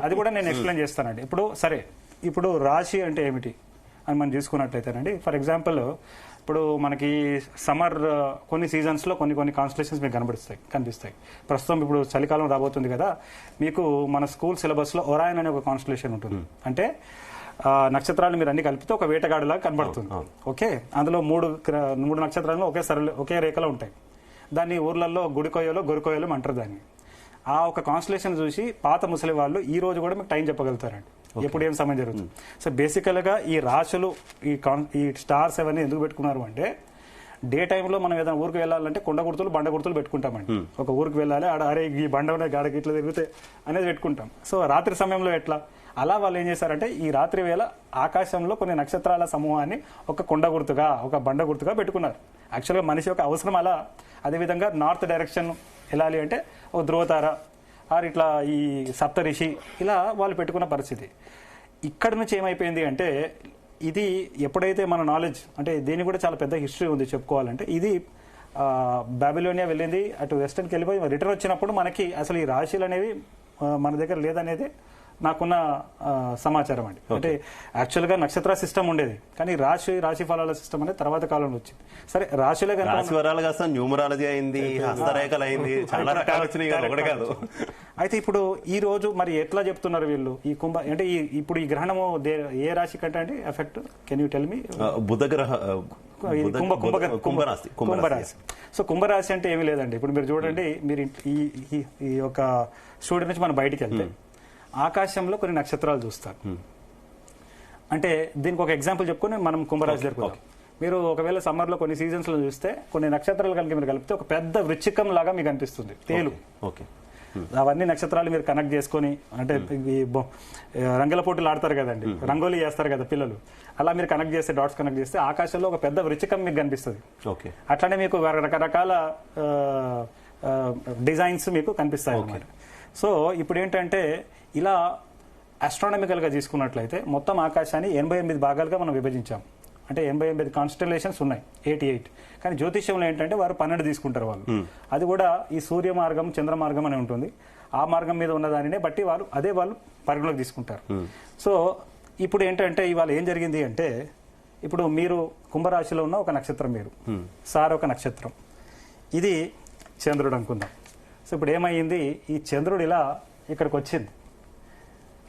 అది కూడా నేను ఎక్స్ప్లెయిన్ చేస్తానండి. ఇప్పుడు రాశి అంటే ఏమిటి అని మనం చూసుకున్నట్లయితేనండి, ఫర్ ఎగ్జాంపుల్ ఇప్పుడు మనకి సమ్మర్ కొన్ని సీజన్స్ లో కొన్ని కాన్స్టలేషన్స్ మీకు కనిపిస్తాయి. ప్రస్తుతం ఇప్పుడు చలికాలం రాబోతుంది కదా, మీకు మన స్కూల్ సిలబస్ లో ఒరాయన్ అనే ఒక కాన్స్టలేషన్ ఉంటుంది. అంటే నక్షత్రాలు మీరు అన్ని కలిపితే ఒక వేటగాడిలాగా కనబడుతుంది. ఓకే, అందులో మూడు నక్షత్రాలు ఒకే రేఖలో ఉంటాయి. దాన్ని ఊర్లలో గుడికొయ్యలో గొరికొయ్యలో అంటారు దాన్ని. ఆ ఒక కాన్స్టలేషన్ చూసి పాత ముసలి వాళ్ళు ఈ రోజు కూడా మీకు టైం చెప్పగలుగుతారండి, ఎప్పుడు ఏం సమయం జరుగుతుంది. సో బేసికల్ గా ఈ రాశులు ఈ స్టార్స్ అవన్నీ ఎందుకు పెట్టుకున్నారు అంటే డే టైంలో మనం ఏదైనా ఊరికి వెళ్ళాలంటే కొండ గుర్తులు బండ గుర్తులు పెట్టుకుంటామండి. ఒక ఊరికి వెళ్ళాలి, అరే ఈ బండ గాడకి ఇట్లా తిరిగితే అనేది పెట్టుకుంటాం. సో రాత్రి సమయంలో ఎట్లా అలా వాళ్ళు ఏం చేశారంటే ఈ రాత్రి వేళ ఆకాశంలో కొన్ని నక్షత్రాల సమూహాన్ని ఒక కొండ గుర్తుగా ఒక బండ గుర్తుగా పెట్టుకున్నారు. యాక్చువల్గా మనిషి యొక్క అవసరం అలా. అదేవిధంగా నార్త్ డైరెక్షన్ వెళ్ళాలి అంటే ఒక ధ్రువతార ఆర్ ఇట్లా ఈ సప్తరిషి ఇలా వాళ్ళు పెట్టుకున్న పరిస్థితి. ఇక్కడ నుంచి ఏమైపోయింది అంటే ఇది ఎప్పుడైతే మన నాలెడ్జ్ అంటే దీనికి కూడా చాలా పెద్ద హిస్టరీ ఉంది చెప్పుకోవాలంటే. ఇది బాబిలోనియా వెళ్ళింది, అటు వెస్టర్న్కి వెళ్ళిపోయి రిటర్న్ వచ్చినప్పుడు మనకి అసలు ఈ రాశులు అనేవి మన దగ్గర లేదనేది నాకున్న సమాచారం అండి. అంటే యాక్చువల్ గా నక్షత్ర సిస్టమ్ ఉండేది, కానీ రాశి ఫలాల సిస్టమ్ అనేది తర్వాత కాలంలో వచ్చింది. సరే రాశులే న్యూమరాలజీ అయింది, హస్తరేఖలు అయింది, చాలా రకాలు వచ్చినాయి కాదు. అయితే ఇప్పుడు ఈ రోజు మరి ఎట్లా చెప్తున్నారు వీళ్ళు ఈ అంటే ఇప్పుడు ఈ గ్రహణము ఏ రాశి కంటే అండి ఎఫెక్ట్ కెన్ యూ టెల్ మీ? బుధ గ్రహ కుంభరాశి. సో కుంభరాశి అంటే ఏమీ లేదండి. ఇప్పుడు మీరు చూడండి, మీరు ఈ యొక్క స్టూడియో నుంచి మనం బయటికి వెళ్తే ఆకాశంలో కొన్ని నక్షత్రాలు చూస్తారు. అంటే దీనికి ఒక ఎగ్జాంపుల్ చెప్పుకొని మనం కుంభరాశి జరుపుకుంటాం. మీరు ఒకవేళ సమ్మర్ లో కొన్ని సీజన్స్ లో చూస్తే కొన్ని నక్షత్రాలు కనుక మీరు కలిపితే ఒక పెద్ద వృచ్చికం లాగా మీకు అనిపిస్తుంది, తేలు. అవన్నీ నక్షత్రాలు మీరు కనెక్ట్ చేసుకొని అంటే రంగుల పోటీలు ఆడతారు కదండి, రంగోలీ చేస్తారు కదా పిల్లలు, అలా మీరు కనెక్ట్ చేస్తే డాట్స్ కనెక్ట్ చేస్తే ఆకాశంలో ఒక పెద్ద వృచ్చికం మీకు కనిపిస్తుంది. అట్లానే మీకు రకరకాల డిజైన్స్ మీకు కనిపిస్తాయి అన్నమాట. సో ఇప్పుడు ఏంటంటే ఇలా ఆస్ట్రానమికల్ గా తీసుకున్నట్లయితే మొత్తం ఆకాశాన్ని 88 భాగాలుగా మనం విభజించాం. అంటే 88 కాన్స్టలేషన్స్ ఉన్నాయి, 88. కానీ జ్యోతిష్యంలో ఏంటంటే వారు 12 తీసుకుంటారు వాళ్ళు. అది కూడా ఈ సూర్య మార్గం చంద్ర మార్గం అని ఉంటుంది. ఆ మార్గం మీద ఉన్న దానినే బట్టి వాళ్ళు పరిగణలోకి తీసుకుంటారు. సో ఇప్పుడు ఏంటంటే ఇవాళ ఏం జరిగింది అంటే ఇప్పుడు మీరు కుంభరాశిలో ఉన్న ఒక నక్షత్రం, మీరు సార్ ఒక నక్షత్రం, ఇది చంద్రుడు అనుకుందాం. సో ఇప్పుడు ఏమైంది, ఈ చంద్రుడు ఇలా ఇక్కడికి వచ్చింది.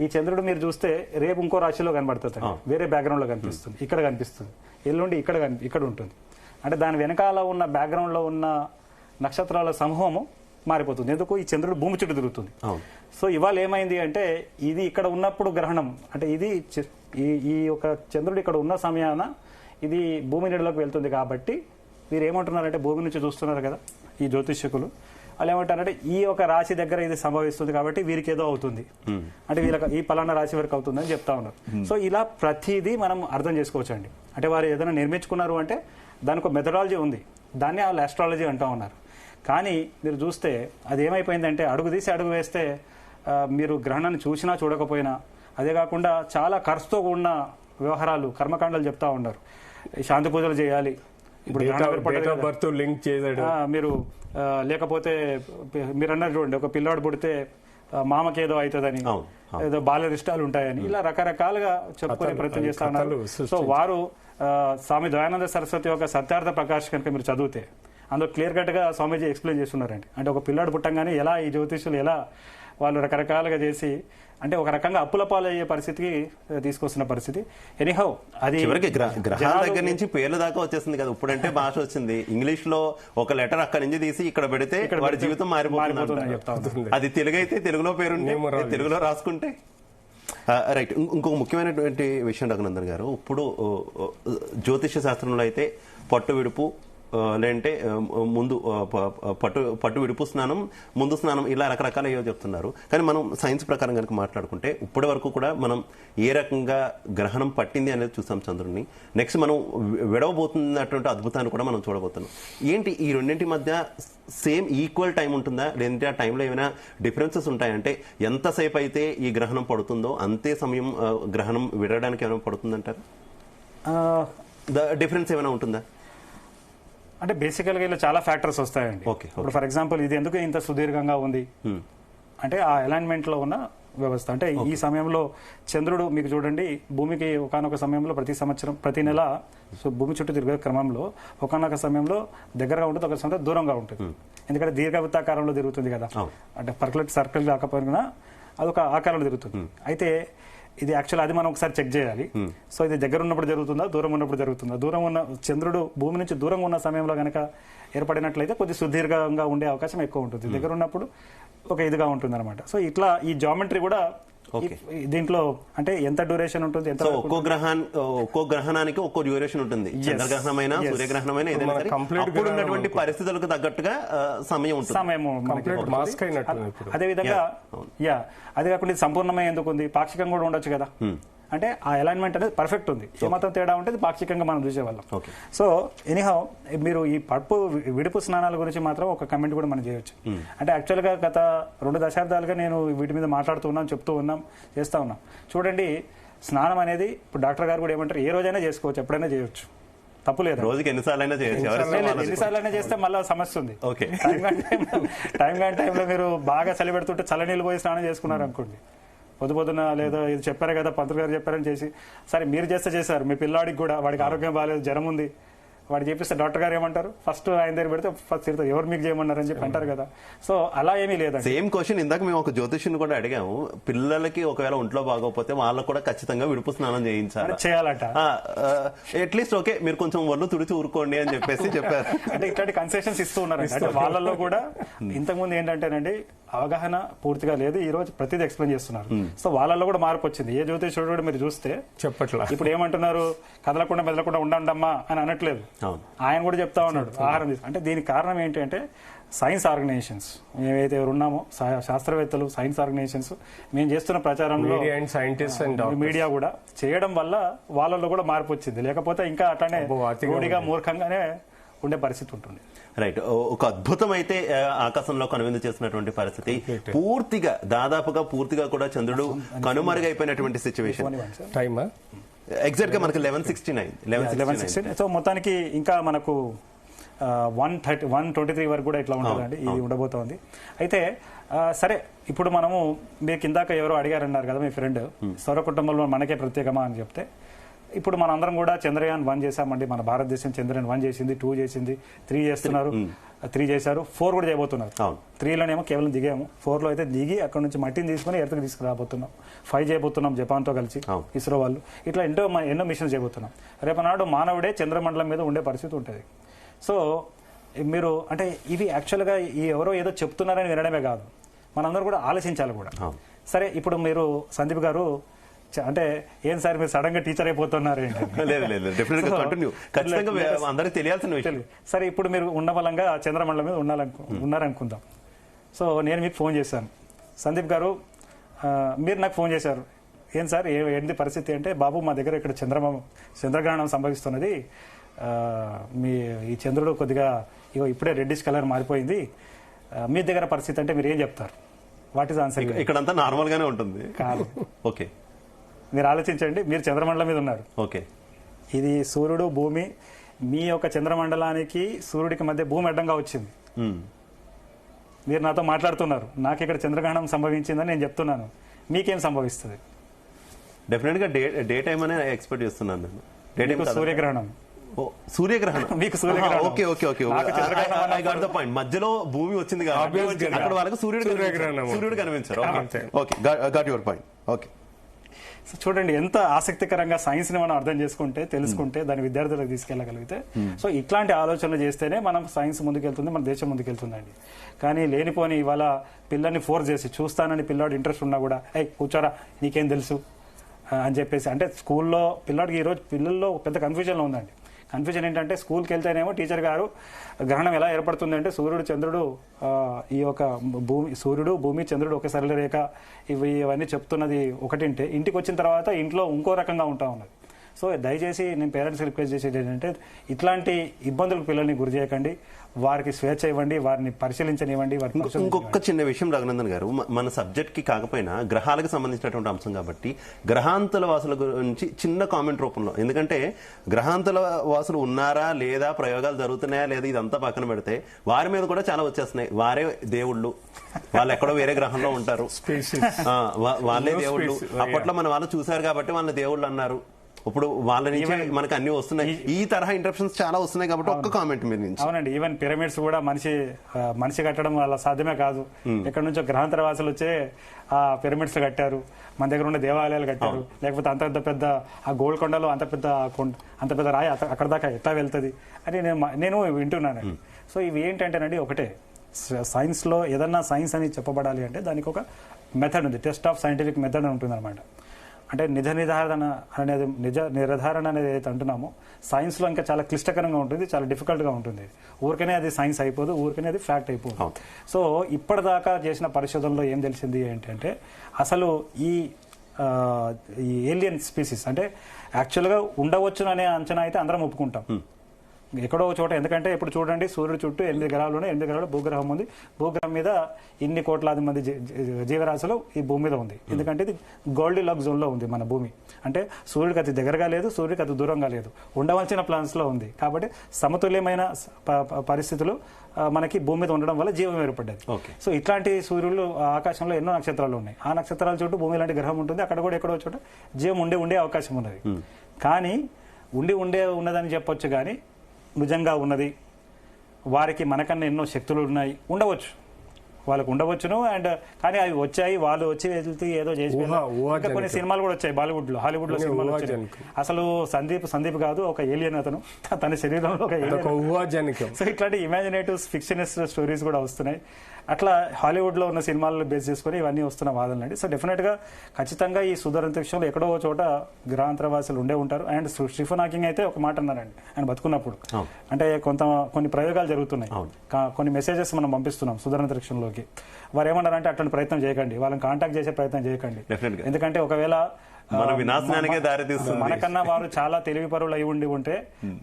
ఈ చంద్రుడు మీరు చూస్తే రేపు ఇంకో రాశిలో కనబడుతుంది, వేరే బ్యాక్గ్రౌండ్ లో కనిపిస్తుంది, ఇక్కడ కనిపిస్తుంది, ఎల్లుండి ఇక్కడ ఉంటుంది. అంటే దాని వెనకాల ఉన్న బ్యాక్గ్రౌండ్ లో ఉన్న నక్షత్రాల సమూహము మారిపోతుంది. ఎందుకు, ఈ చంద్రుడు భూమి చుట్టూ తిరుగుతుంది. సో ఇవాళ ఏమైంది అంటే ఇది ఇక్కడ ఉన్నప్పుడు గ్రహణం అంటే ఇది ఈ యొక్క చంద్రుడు ఇక్కడ ఉన్న సమయాన ఇది భూమి నీడలోకి వెళ్తుంది. కాబట్టి మీరు ఏమంటున్నారంటే భూమి నుంచి చూస్తున్నారు కదా ఈ జ్యోతిష్యకులు, వాళ్ళు ఏమంటారంటే ఈ ఒక రాశి దగ్గర ఇది సంభవిస్తుంది కాబట్టి వీరికి ఏదో అవుతుంది, అంటే వీళ్ళకి ఈ పలానా రాశి వరకు అవుతుంది అని చెప్తా ఉన్నారు. సో ఇలా ప్రతిదీ మనం అర్థం చేసుకోవచ్చు అండి. అంటే వారు ఏదైనా నిర్మించుకున్నారు అంటే దానికి ఒక మెథడాలజీ ఉంది, దాన్ని వాళ్ళు ఆస్ట్రాలజీ అంటూ ఉన్నారు. కానీ మీరు చూస్తే అది ఏమైపోయిందంటే అడుగు తీసి అడుగు వేస్తే మీరు గ్రహణాన్ని చూసినా చూడకపోయినా అదే కాకుండా చాలా ఖర్చుతో కూడిన వ్యవహారాలు కర్మకాండాలు చెప్తా ఉన్నారు. శాంతి పూజలు చేయాలి, ఇప్పుడు డేట్ ఆఫ్ బర్త్ లింక్ చేయడం, మీరు లేకపోతే మీరు అన్నారు చూడండి, ఒక పిల్లాడు పుడితే మామకి ఏదో అవుతుందని, ఏదో బాల్యరిష్టాలు ఉంటాయని, ఇలా రకరకాలుగా చెప్పుకునే ప్రయత్నం చేస్తా ఉన్నారు. సో వారు స్వామి దయానంద సరస్వతి యొక్క సత్యార్థ ప్రకాష్ కనుక మీరు చదివితే అందులో క్లియర్ కట్ గా స్వామీజీ ఎక్స్ప్లెయిన్ చేస్తున్నారండి. అంటే ఒక పిల్లాడు పుట్టంగానే ఎలా ఈ జ్యోతిష్యులు ఎలా వాళ్ళు రకరకాలుగా చేసి అంటే ఒక రకంగా అప్పుల పాలు అయ్యే పరిస్థితికి తీసుకొస్తున్న పరిస్థితి. ఎనీహౌ అది చివరికి గ్రహాల దగ్గర నుంచి పేర్ల దాకా వచ్చేసింది కదా. ఇప్పుడంటే భాష వచ్చింది, ఇంగ్లీష్ లో ఒక లెటర్ అక్కడి నుంచి తీసి ఇక్కడ పెడితే వాడి జీవితం మారిపోతుందని చెప్తా. అది తెలుగు అయితే తెలుగులో పేరుంటే తెలుగులో రాసుకుంటే రైట్. ఇంకొక ముఖ్యమైనటువంటి విషయం రఘునందన్ గారు, ఇప్పుడు జ్యోతిష శాస్త్రంలో అయితే పట్టు విడుపు లేదంటే ముందు పట్టు విడుపు స్నానం, ముందు స్నానం, ఇలా రకరకాల ఏవో చెప్తున్నారు. కానీ మనం సైన్స్ ప్రకారం కనుక మాట్లాడుకుంటే ఇప్పటి వరకు కూడా మనం ఏ రకంగా గ్రహణం పట్టింది అనేది చూసాం చంద్రుడిని. నెక్స్ట్ మనం విడవబోతున్నటువంటి అద్భుతాన్ని కూడా మనం చూడబోతున్నాం. ఏంటి ఈ రెండింటి మధ్య సేమ్ ఈక్వల్ టైం ఉంటుందా, లేదంటే ఆ టైంలో ఏమైనా డిఫరెన్సెస్ ఉంటాయంటే ఎంతసేపు అయితే ఈ గ్రహణం పడుతుందో అంతే సమయం గ్రహణం విడడానికి ఏమైనా పడుతుందంటారు? డిఫరెన్స్ ఏమైనా ఉంటుందా? అంటే బేసికల్గా ఇలా చాలా ఫ్యాక్టర్స్ వస్తాయండి. ఇప్పుడు ఫర్ ఎగ్జాంపుల్ ఇది ఎందుకు ఇంత సుదీర్ఘంగా ఉంది అంటే ఆ అలైన్మెంట్ లో ఉన్న వ్యవస్థ. అంటే ఈ సమయంలో చంద్రుడు మీకు చూడండి, భూమికి ఒకనొక సమయంలో ప్రతి సంవత్సరం ప్రతి నెల భూమి చుట్టూ తిరిగే క్రమంలో ఒకనొక సమయంలో దగ్గరగా ఉంటుంది, ఒక సమయంలో దూరంగా ఉంటుంది. ఎందుకంటే దీర్ఘవృత్తాకారంలో తిరుగుతుంది కదా, అంటే పర్కులెట్ సర్కిల్ కాకపోయినా అదొక ఆకారంలో తిరుగుతుంది. అయితే ఇది యాక్చువల్ అది మనం ఒకసారి చెక్ చేయాలి. సో ఇది దగ్గర ఉన్నప్పుడు జరుగుతుందా, దూరం ఉన్నప్పుడు జరుగుతుందా? దూరం ఉన్న చంద్రుడు భూమి నుంచి దూరంగా ఉన్న సమయంలో కనుక ఏర్పడినట్లయితే కొద్ది సుదీర్ఘంగా ఉండే అవకాశం ఎక్కువ ఉంటుంది, దగ్గర ఉన్నప్పుడు ఒక ఇదిగా ఉంటుంది అనమాట. సో ఇట్లా ఈ జామెట్రీ కూడా దీంట్లో అంటే ఎంత డ్యూరేషన్ ఉంటుంది, ఎంత ఒక్కో గ్రహణానికి ఒక్కో డ్యూరేషన్ ఉంటుంది. చంద్రగ్రహణమైనా సూర్యగ్రహణమైనా ఏదైనా అప్పుడు ఉన్నటువంటి పరిస్థితులకు తగ్గట్టుగా సమయం ఉంటుంది. అదేవిధంగా అదే కాకుండా ఇది సంపూర్ణమే ఎందుకు ఉంది, పాక్షికంగా కూడా ఉండొచ్చు కదా. అంటే ఆ అలైన్మెంట్ అనేది పర్ఫెక్ట్ ఉంది, ఏమాత్రం తేడా ఉంటుంది పాక్షికంగా మనం చూసేవాళ్ళం. సో ఎనీహౌ మీరు ఈ పట్టు విడుపు స్నానాల గురించి మాత్రం ఒక కమెంట్ కూడా మనం చేయొచ్చు. అంటే యాక్చువల్ గా గత 2 దశాబ్దాలుగా నేను వీటి మీద మాట్లాడుతూ ఉన్నాం, చెప్తూ ఉన్నాం, చేస్తా ఉన్నాం. చూడండి, స్నానం అనేది ఇప్పుడు డాక్టర్ గారు కూడా ఏమంటారు, ఏ రోజైనా చేసుకోవచ్చు, ఎప్పుడైనా చేయొచ్చు, తప్పులేదు. రోజుకి ఎన్నిసార్లైనా చేస్తే మళ్ళీ సమస్య ఉంది. టైం కాని టైంలో మీరు బాగా చలి పెడుతుంటే చల్లనీళ్ళు పోయి స్నానం చేసుకున్నారు అనుకోండి, పొద్దున లేదా ఇది చెప్పారు కదా పంతులు గారు చెప్పారని చేసి, సరే మీరు చేశారు, మీ పిల్లాడికి కూడా వాడికి ఆరోగ్యం బాగాలేదు, జ్వరం ఉంది, వాడు చేపిస్తే డాక్టర్ గారు ఏమంటారు, ఫస్ట్ ఆయన దగ్గర పెడితే ఫస్ట్ తిరుగుతారు, ఎవరు మీకు చేయమన్నారని చెప్పి అంటారు కదా. సో అలా ఏమీ లేదండి. సేమ్ క్వశ్చన్ ఇందాక మేము ఒక జ్యోతిష్యుని కూడా అడిగాము, పిల్లలకి ఒకవేళ ఒంట్లో బాగోకపోతే వాళ్ళకు కూడా ఖచ్చితంగా విడుపు స్నానం చేయాలట. అట్లీస్ట్ ఓకే మీరు కొంచెం ఒళ్ళు తుడిచి ఊరుకోండి అని చెప్పేసి చెప్పారు. అంటే ఇట్లాంటి కన్సెషన్స్ ఇస్తూ ఉన్నారు. అంటే వాళ్ళల్లో కూడా ఇంతకుముందు ఏంటంటేనండి అవగాహన పూర్తిగా లేదు, ఈ రోజు ప్రతిదీ ఎక్స్ప్లెయిన్ చేస్తున్నారు. సో వాళ్ళల్లో కూడా మార్పు వచ్చింది. ఏ జ్యోతిష్యుడు కూడా మీరు చూస్తే చెప్పట్లా, ఇప్పుడు ఏమంటున్నారు, కదలకుండా మెదలకుండా ఉండమ్మా అని అనట్లేదు, ఆయన కూడా చెప్తా ఉన్నాడు ఆహారం తీసుకు. అంటే దీనికి కారణం ఏంటి అంటే సైన్స్ ఆర్గనైజేషన్స్ మేమైతే ఎవరు ఉన్నామో, శాస్త్రవేత్తలు, సైన్స్ ఆర్గనైజేషన్స్ మేము చేస్తున్న ప్రచారంలో మీడియా కూడా చేయడం వల్ల వాళ్ళల్లో కూడా మార్పు వచ్చింది. లేకపోతే ఇంకా అట్లానే రూఢిగా మూర్ఖంగానే ఉండే పరిస్థితి ఉంటుంది. రైట్. ఒక అద్భుతం అయితే ఆకాశంలో కనువిందు చేసినటువంటి పరిస్థితి, దాదాపుగా పూర్తిగా కూడా చంద్రుడు కనుమరుగైపోయినటువంటి సిచ్యువేషన్. టైమా ఎగ్జాక్ట్ గా మనకి 11:69. సో మొత్తానికి ఇంకా మనకు 1:23 వరకు కూడా ఇట్లా ఉంటుందండి, ఇది ఉండబోతోంది. అయితే సరే, ఇప్పుడు మనము మీకు ఇందాక ఎవరో అడిగారన్నారు కదా మీ ఫ్రెండ్, సౌర కుటుంబంలో మనకే ప్రత్యేకమా అని చెప్తే, ఇప్పుడు మనందరం కూడా చంద్రయాన్ 1 చేశామండి. మన భారతదేశం చంద్రయాన్ 1 చేసింది, 2 చేసింది, 3 చేస్తున్నారు, 3 చేశారు, 4 కూడా చేయబోతున్నారు. 3లోనేమో కేవలం దిగాము, 4లో అయితే దిగి అక్కడ నుంచి మట్టిని తీసుకుని ఎర్త్కి తీసుకురాబోతున్నాం. 5 చేయబోతున్నాం జపాన్తో కలిసి, ఇస్రో వాళ్ళు. ఇట్లా ఎన్నో మిషన్స్ చేయబోతున్నాం. రేపనాడు మానవుడే చంద్రమండలం మీద ఉండే పరిస్థితి ఉంటుంది. సో మీరు అంటే ఇవి యాక్చువల్గా ఎవరో ఏదో చెప్తున్నారని వినడమే కాదు, మనందరూ కూడా ఆలోచించాలి కూడా. సరే, ఇప్పుడు మీరు సందీప్ గారు అంటే ఏం సార్ మీరు సడన్ గా టీచర్ అయిపోతున్నారు సరే, ఇప్పుడు మీరు ఉండబలంగా చంద్రమండలం మీద ఉన్నారనుకుందాం. సో నేను మీకు ఫోన్ చేశాను, సందీప్ గారు మీరు నాకు ఫోన్ చేశారు, ఏం సార్ ఏంటి పరిస్థితి అంటే, బాబు మా దగ్గర ఇక్కడ చంద్రగ్రహణం సంభవిస్తున్నది, మీ ఈ చంద్రుడు కొద్దిగా ఇప్పుడే రెడ్డిష్ కలర్ మారిపోయింది, మీ దగ్గర పరిస్థితి అంటే మీరు ఏం చెప్తారు? What is answer? ఇక్కడంతా నార్మల్ గానే ఉంటుంది. కాదు, ఓకే, మీరు ఆలోచించండి, మీరు చంద్రమండలం మీద ఉన్నారు, ఓకే, ఇది సూర్యుడు భూమి, మీ యొక్క చంద్రమండలానికి సూర్యుడికి మధ్య భూమి అడ్డంగా వచ్చింది. మీరు నాతో మాట్లాడుతున్నారు, నాకు ఇక్కడ చంద్రగ్రహణం సంభవించిందని నేను చెప్తున్నాను, మీకేం సంభవిస్తుంది? డెఫినెట్ గా డే టైం అనే ఎక్స్పెక్ట్ చేస్తున్నాను నేను. డే టైం సూర్యగ్రహణం, సూర్యగ్రహణం, మీకు సూర్యగ్రహణం. Okay okay okay, I got the point. మధ్యలో భూమి వచ్చింది కాబట్టి అక్కడ వాళ్ళకి సూర్యుడు కనిపించారు. Okay, got your point. Okay, so చూడండి ఎంత ఆసక్తికరంగా సైన్స్ ని మనం అర్థం చేసుకుంటే, తెలుసుకుంటే, దాని విద్యార్థులకు తీసుకెళ్లగలిగితే, సో ఇట్లాంటి ఆలోచనలు చేస్తేనే మనం సైన్స్ ముందుకెళ్తుంది, మన దేశం ముందుకెళ్తుందండి. కానీ లేనిపోని ఇవాళ పిల్లల్ని ఫోర్స్ చేసి, చూస్తానని పిల్లాడు ఇంట్రెస్ట్ ఉన్నా కూడా కూర్చోరా నీకేం తెలుసు అని చెప్పేసి, అంటే స్కూల్లో పిల్లాడికి ఈరోజు పిల్లల్లో పెద్ద కన్ఫ్యూజన్లో ఉందండి. కన్ఫ్యూజన్ ఏంటంటే స్కూల్కి వెళ్తేనేమో టీచర్ గారు గ్రహణం ఎలా ఏర్పడుతుంది అంటే సూర్యుడు చంద్రుడు ఈ యొక్క సూర్యుడు భూమి చంద్రుడు ఒక సరళ రేఖ ఇవన్నీ చెప్తున్నది ఒకటింటే, ఇంటికి వచ్చిన తర్వాత ఇంట్లో ఇంకో రకంగా ఉంటా ఉన్నది. సో దయచేసి నేను పేరెంట్స్కి రిక్వెస్ట్ చేసేది ఏంటంటే ఇట్లాంటి ఇబ్బందులకు పిల్లల్ని గురి చేయకండి, వారికి స్వేచ్ఛ ఇవ్వండి, వారిని పరిశీలించనివ్వండి. ఇంకొక చిన్న విషయం రఘునందన్ గారు, మన సబ్జెక్ట్ కి కాకపోయినా గ్రహాలకు సంబంధించినటువంటి అంశం కాబట్టి గ్రహాంతల వాసుల గురించి చిన్న కామెంట్ రూపంలో, ఎందుకంటే గ్రహాంతల వాసులు ఉన్నారా లేదా, ప్రయోగాలు జరుగుతున్నాయా లేదా, ఇదంతా పక్కన పెడితే వారి మీద కూడా చాలా వచ్చేస్తున్నాయి. వారే దేవుళ్ళు, వాళ్ళు ఎక్కడో వేరే గ్రహంలో ఉంటారు, వాళ్ళే దేవుళ్ళు. అప్పట్లో మన వాళ్ళు చూశారు కాబట్టి వాళ్ళని దేవుళ్ళు అన్నారు. ఇప్పుడు వాళ్ళ నుంచి మనకు అన్ని వస్తున్నాయి, ఈ తరహా ఇంటరప్షన్స్ చాలా వస్తున్నాయి కాబట్టి ఒక్క కామెంట్ మీరు నుంచి. అవునండి, ఈవెన్ పిరమిడ్స్ కూడా మనిషి కట్టడం వల్ల సాధ్యమే కాదు. ఎక్కడి నుంచో గ్రహాంతర వాసులు వచ్చే ఆ పిరమిడ్స్ కట్టారు, మన దగ్గర ఉన్న దేవాలయాలు కట్టారు. లేకపోతే అంత పెద్ద ఆ గోల్కొండలో అంత పెద్ద రాయి అక్కడ దాకా ఎట్లా వెళ్తుంది అని నేను వింటున్నాను. సో ఇవి ఏంటంటేనండి, ఒకటే సైన్స్ లో ఏదన్నా సైన్స్ అని చెప్పబడాలి అంటే దానికి ఒక మెథడ్ ఉంది, టెస్ట్ ఆఫ్ సైంటిఫిక్ మెథడ్ అని ఉంటుంది అనమాట. అంటే నిజ నిర్ధారణ అనేది ఏదైతే అంటున్నామో సైన్స్ లో ఇంకా చాలా క్లిష్టకరంగా ఉంటుంది, చాలా డిఫికల్ట్ గా ఉంటుంది. ఊరికనే అది సైన్స్ అయిపోదు, ఊరికనే అది ఫ్యాక్ట్ అయిపోదు. సో ఇప్పటిదాకా చేసిన పరిశోధనలో ఏం తెలిసింది ఏంటంటే అసలు ఈ ఏలియన్ స్పీసీస్ అంటే యాక్చువల్గా ఉండవచ్చును అనే అంచనా అయితే అందరం ఒప్పుకుంటాం ఎక్కడో చోట. ఎందుకంటే ఇప్పుడు చూడండి, సూర్యుడు చుట్టూ 8 గ్రహాలు ఉన్నాయి, 8 గ్రహాలు భూగ్రహం ఉంది. భూగ్రహం మీద ఇన్ని కోట్లాది మంది జీవరాశులు ఈ భూమి మీద ఉంది. ఎందుకంటే ఇది గోల్డీ లాక్ జోన్ లో ఉంది మన భూమి. అంటే సూర్యుడికి అతి దగ్గరగా లేదు, సూర్యుడికి అతి దూరంగా లేదు, ఉండవలసిన ప్లాన్స్ లో ఉంది. కాబట్టి సమతుల్యమైన పరిస్థితులు మనకి భూమి మీద ఉండడం వల్ల జీవం ఏర్పడ్డది. సో ఇట్లాంటి సూర్యులు ఆకాశంలో ఎన్నో నక్షత్రాలు ఉన్నాయి. ఆ నక్షత్రాల చుట్టూ భూమి లాంటి గ్రహం ఉంటుంది, అక్కడ కూడా ఎక్కడో చోట జీవం ఉండే అవకాశం ఉన్నది. కానీ ఉన్నదని చెప్పొచ్చు, కానీ నిజంగా ఉన్నది వారికి మనకన్నా ఎన్నో శక్తులు ఉన్నాయి, ఉండవచ్చు, వాళ్ళకు ఉండవచ్చును. అండ్ కానీ అవి వచ్చాయి, వాళ్ళు వచ్చి వెళ్తే ఏదో చేసి కొన్ని సినిమాలు కూడా వచ్చాయి బాలీవుడ్ లో, హాలీవుడ్ లో సినిమాలు వచ్చాయి. అసలు సందీప్ కాదు, ఒక ఏలియన్, అతను తన శరీరంలో ఒక ఏలియన్. సో ఇట్లాంటి ఇమాజినేటివ్ ఫిక్షనిస్ట్ స్టోరీస్ కూడా వస్తున్నాయి. అట్లా హాలీవుడ్ లో ఉన్న సినిమాలను బేస్ చేసుకుని ఇవన్నీ వస్తున్న వాదనలు అండి. సో డెఫినెట్ గా ఖచ్చితంగా ఈ సుదూరంతరిక్షంలో ఎక్కడో చోట గ్రహాంతరవాసులు ఉండే ఉంటారు. అండ్ స్టీఫెన్ హాకింగ్ అయితే ఒక మాట అన్నారండి ఆయన బతుకున్నప్పుడు, అంటే కొన్ని ప్రయోగాలు జరుగుతున్నాయి, కొన్ని మెసేజెస్ మనం పంపిస్తున్నాం సుదూరంతరిక్షంలోకి. వారు ఏమన్నారంటే అట్లాంటి ప్రయత్నం చేయకండి, వాళ్ళని కాంటాక్ట్ చేసే ప్రయత్నం చేయకండి. ఎందుకంటే ఒకవేళ మన వినాశనానికే దారితీస్తుంది. మనకన్నా వారు చాలా తెలివి పరువులు అయి ఉంటే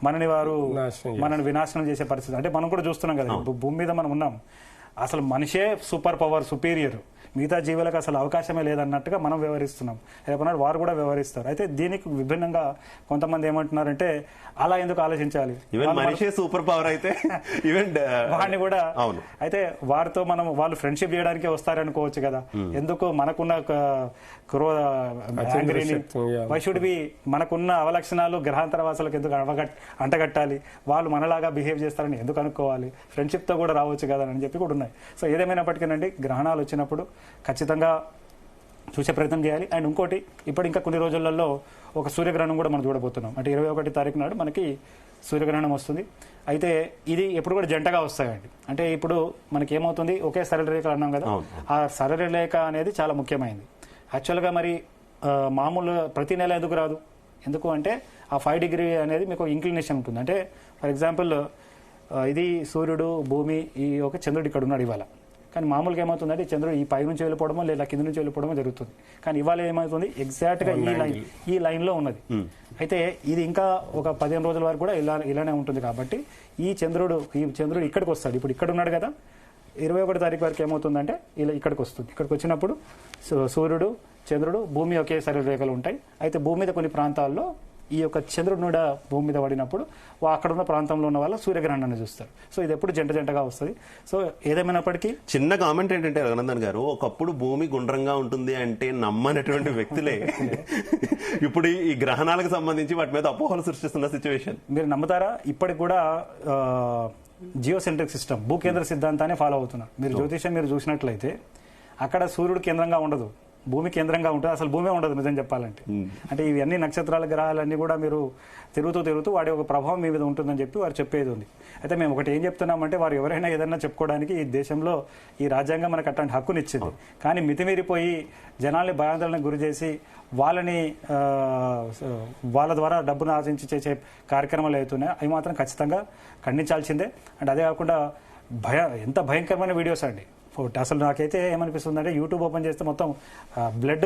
మనని వినాశనం చేసే పరిస్థితి. అంటే మనం కూడా చూస్తున్నాం కదా, భూమి మీద మనం ఉన్నాం, అసలు మనిషే సూపర్ పవర్, సుపీరియర్, మిగతా జీవులకు అసలు అవకాశమే లేదన్నట్టుగా మనం వ్యవహరిస్తున్నాం. రేపన్నాడు వారు కూడా వ్యవహరిస్తారు. అయితే దీనికి విభిన్నంగా కొంతమంది ఏమంటున్నారంటే అలా ఎందుకు ఆలోచించాలి, మనిషే సూపర్ పవర్ అయితే వాడిని కూడా. అయితే వారితో వాళ్ళు ఫ్రెండ్షిప్ చేయడానికే వస్తారనుకోవచ్చు కదా, ఎందుకు మనకున్న వై షుడ్ బి, మనకున్న అవలక్షణాలు గ్రహాంతర వాసులకు ఎందుకు అంటగట్టాలి, వాళ్ళు మనలాగా బిహేవ్ చేస్తారని ఎందుకు అనుకోవాలి, ఫ్రెండ్షిప్ తో కూడా రావచ్చు కదా అని చెప్పి కూడా ఉన్నాయి. సో ఏదేమైనప్పటికీనండి గ్రహణాలు వచ్చినప్పుడు ఖచ్చితంగా చూసే ప్రయత్నం చేయాలి. అండ్ ఇంకోటి, ఇప్పుడు ఇంకా కొన్ని రోజులలో ఒక సూర్యగ్రహణం కూడా మనం చూడబోతున్నాం. అంటే 21 తారీఖు నాడు మనకి సూర్యగ్రహణం వస్తుంది. అయితే ఇది ఎప్పుడు కూడా జంటగా వస్తాయండి. అంటే ఇప్పుడు మనకి ఏమవుతుంది, ఒకే సరళ రేఖ అన్నాం కదా, ఆ సరళ రేఖ అనేది చాలా ముఖ్యమైనది. యాక్చువల్గా మరి మామూలు ప్రతి నెల ఎందుకు రాదు, ఎందుకు అంటే ఆ 5 డిగ్రీ అనేది మీకు ఇంక్లినేషన్ ఉంటుంది. అంటే ఫర్ ఎగ్జాంపుల్ ఇది సూర్యుడు భూమి ఈ ఒక చంద్రుడు ఇక్కడ ఉన్నాడు ఇవాళ, కానీ మామూలుగా ఏమవుతుందంటే చంద్రుడు ఈ పై నుంచి వెళ్ళిపోవడమో లేదా కింద నుంచి వెళ్ళిపోవడమో జరుగుతుంది. కానీ ఇవాళ ఏమవుతుంది, ఎగ్జాక్ట్ గా ఈ లైన్ లో ఉన్నది. అయితే ఇది ఇంకా ఒక 15 రోజుల వరకు కూడా ఇలానే ఉంటుంది. కాబట్టి ఈ చంద్రుడు ఇక్కడికి వస్తాడు. ఇప్పుడు ఇక్కడ ఉన్నాడు కదా, 21 తారీఖు వరకు ఏమవుతుందంటే ఇలా ఇక్కడికి వస్తుంది. ఇక్కడికి వచ్చినప్పుడు సూర్యుడు చంద్రుడు భూమి ఒకే సరిరేఖలు ఉంటాయి. అయితే భూమి మీద కొన్ని ప్రాంతాల్లో ఈ యొక్క చంద్రుడు కూడా భూమి మీద పడినప్పుడు అక్కడ ఉన్న ప్రాంతంలో ఉన్న వాళ్ళు సూర్యగ్రహణాన్ని చూస్తారు. సో ఇది ఎప్పుడు జంటగా వస్తుంది. సో ఏదేమైనప్పటికీ చిన్న కామెంట్ ఏంటంటే రఘునందన్ గారు, ఒకప్పుడు భూమి గుండ్రంగా ఉంటుంది అంటే నమ్మనటువంటి వ్యక్తులే ఇప్పుడు ఈ గ్రహణాలకు సంబంధించి వాటి మీద అపోహలు సృష్టిస్తున్న సిచ్యువేషన్. మీరు నమ్ముతారా? ఇప్పటికి కూడా జియోసెంట్రిక్ సిస్టమ్, భూకేంద్ర సిద్ధాంతాన్ని ఫాలో అవుతున్నారు. మీరు జ్యోతిషం మీరు చూసినట్లయితే అక్కడ సూర్యుడు కేంద్రంగా ఉండదు, భూమి కేంద్రంగా ఉంటుంది. అసలు భూమే ఉండదు నిజం చెప్పాలంటే. అంటే ఇవన్నీ నక్షత్రాల గ్రహాలన్నీ కూడా మీరు తిరుగుతూ వాడి ఒక ప్రభావం మీ మీద ఉంటుందని చెప్పి వారు చెప్పేది ఉంది. అయితే మేము ఒకటి ఏం చెప్తున్నామంటే, వారు ఎవరైనా ఏదైనా చెప్పుకోవడానికి ఈ దేశంలో ఈ రాజ్యాంగం మనకు అట్లాంటి హక్కునిచ్చింది. కానీ మితిమీరిపోయి జనాల్ని భయాందోళనకు గురి చేసి వాళ్ళ ద్వారా డబ్బును ఆర్జించి చేసే కార్యక్రమాలు అవుతున్నాయి, అవి మాత్రం ఖచ్చితంగా ఖండించాల్సిందే. అండ్ అదే కాకుండా ఎంత భయంకరమైన వీడియోస్ అండి. అసలు నాకైతే ఏమనిపిస్తుంది అంటే, యూట్యూబ్ ఓపెన్ చేస్తే మొత్తం బ్లడ్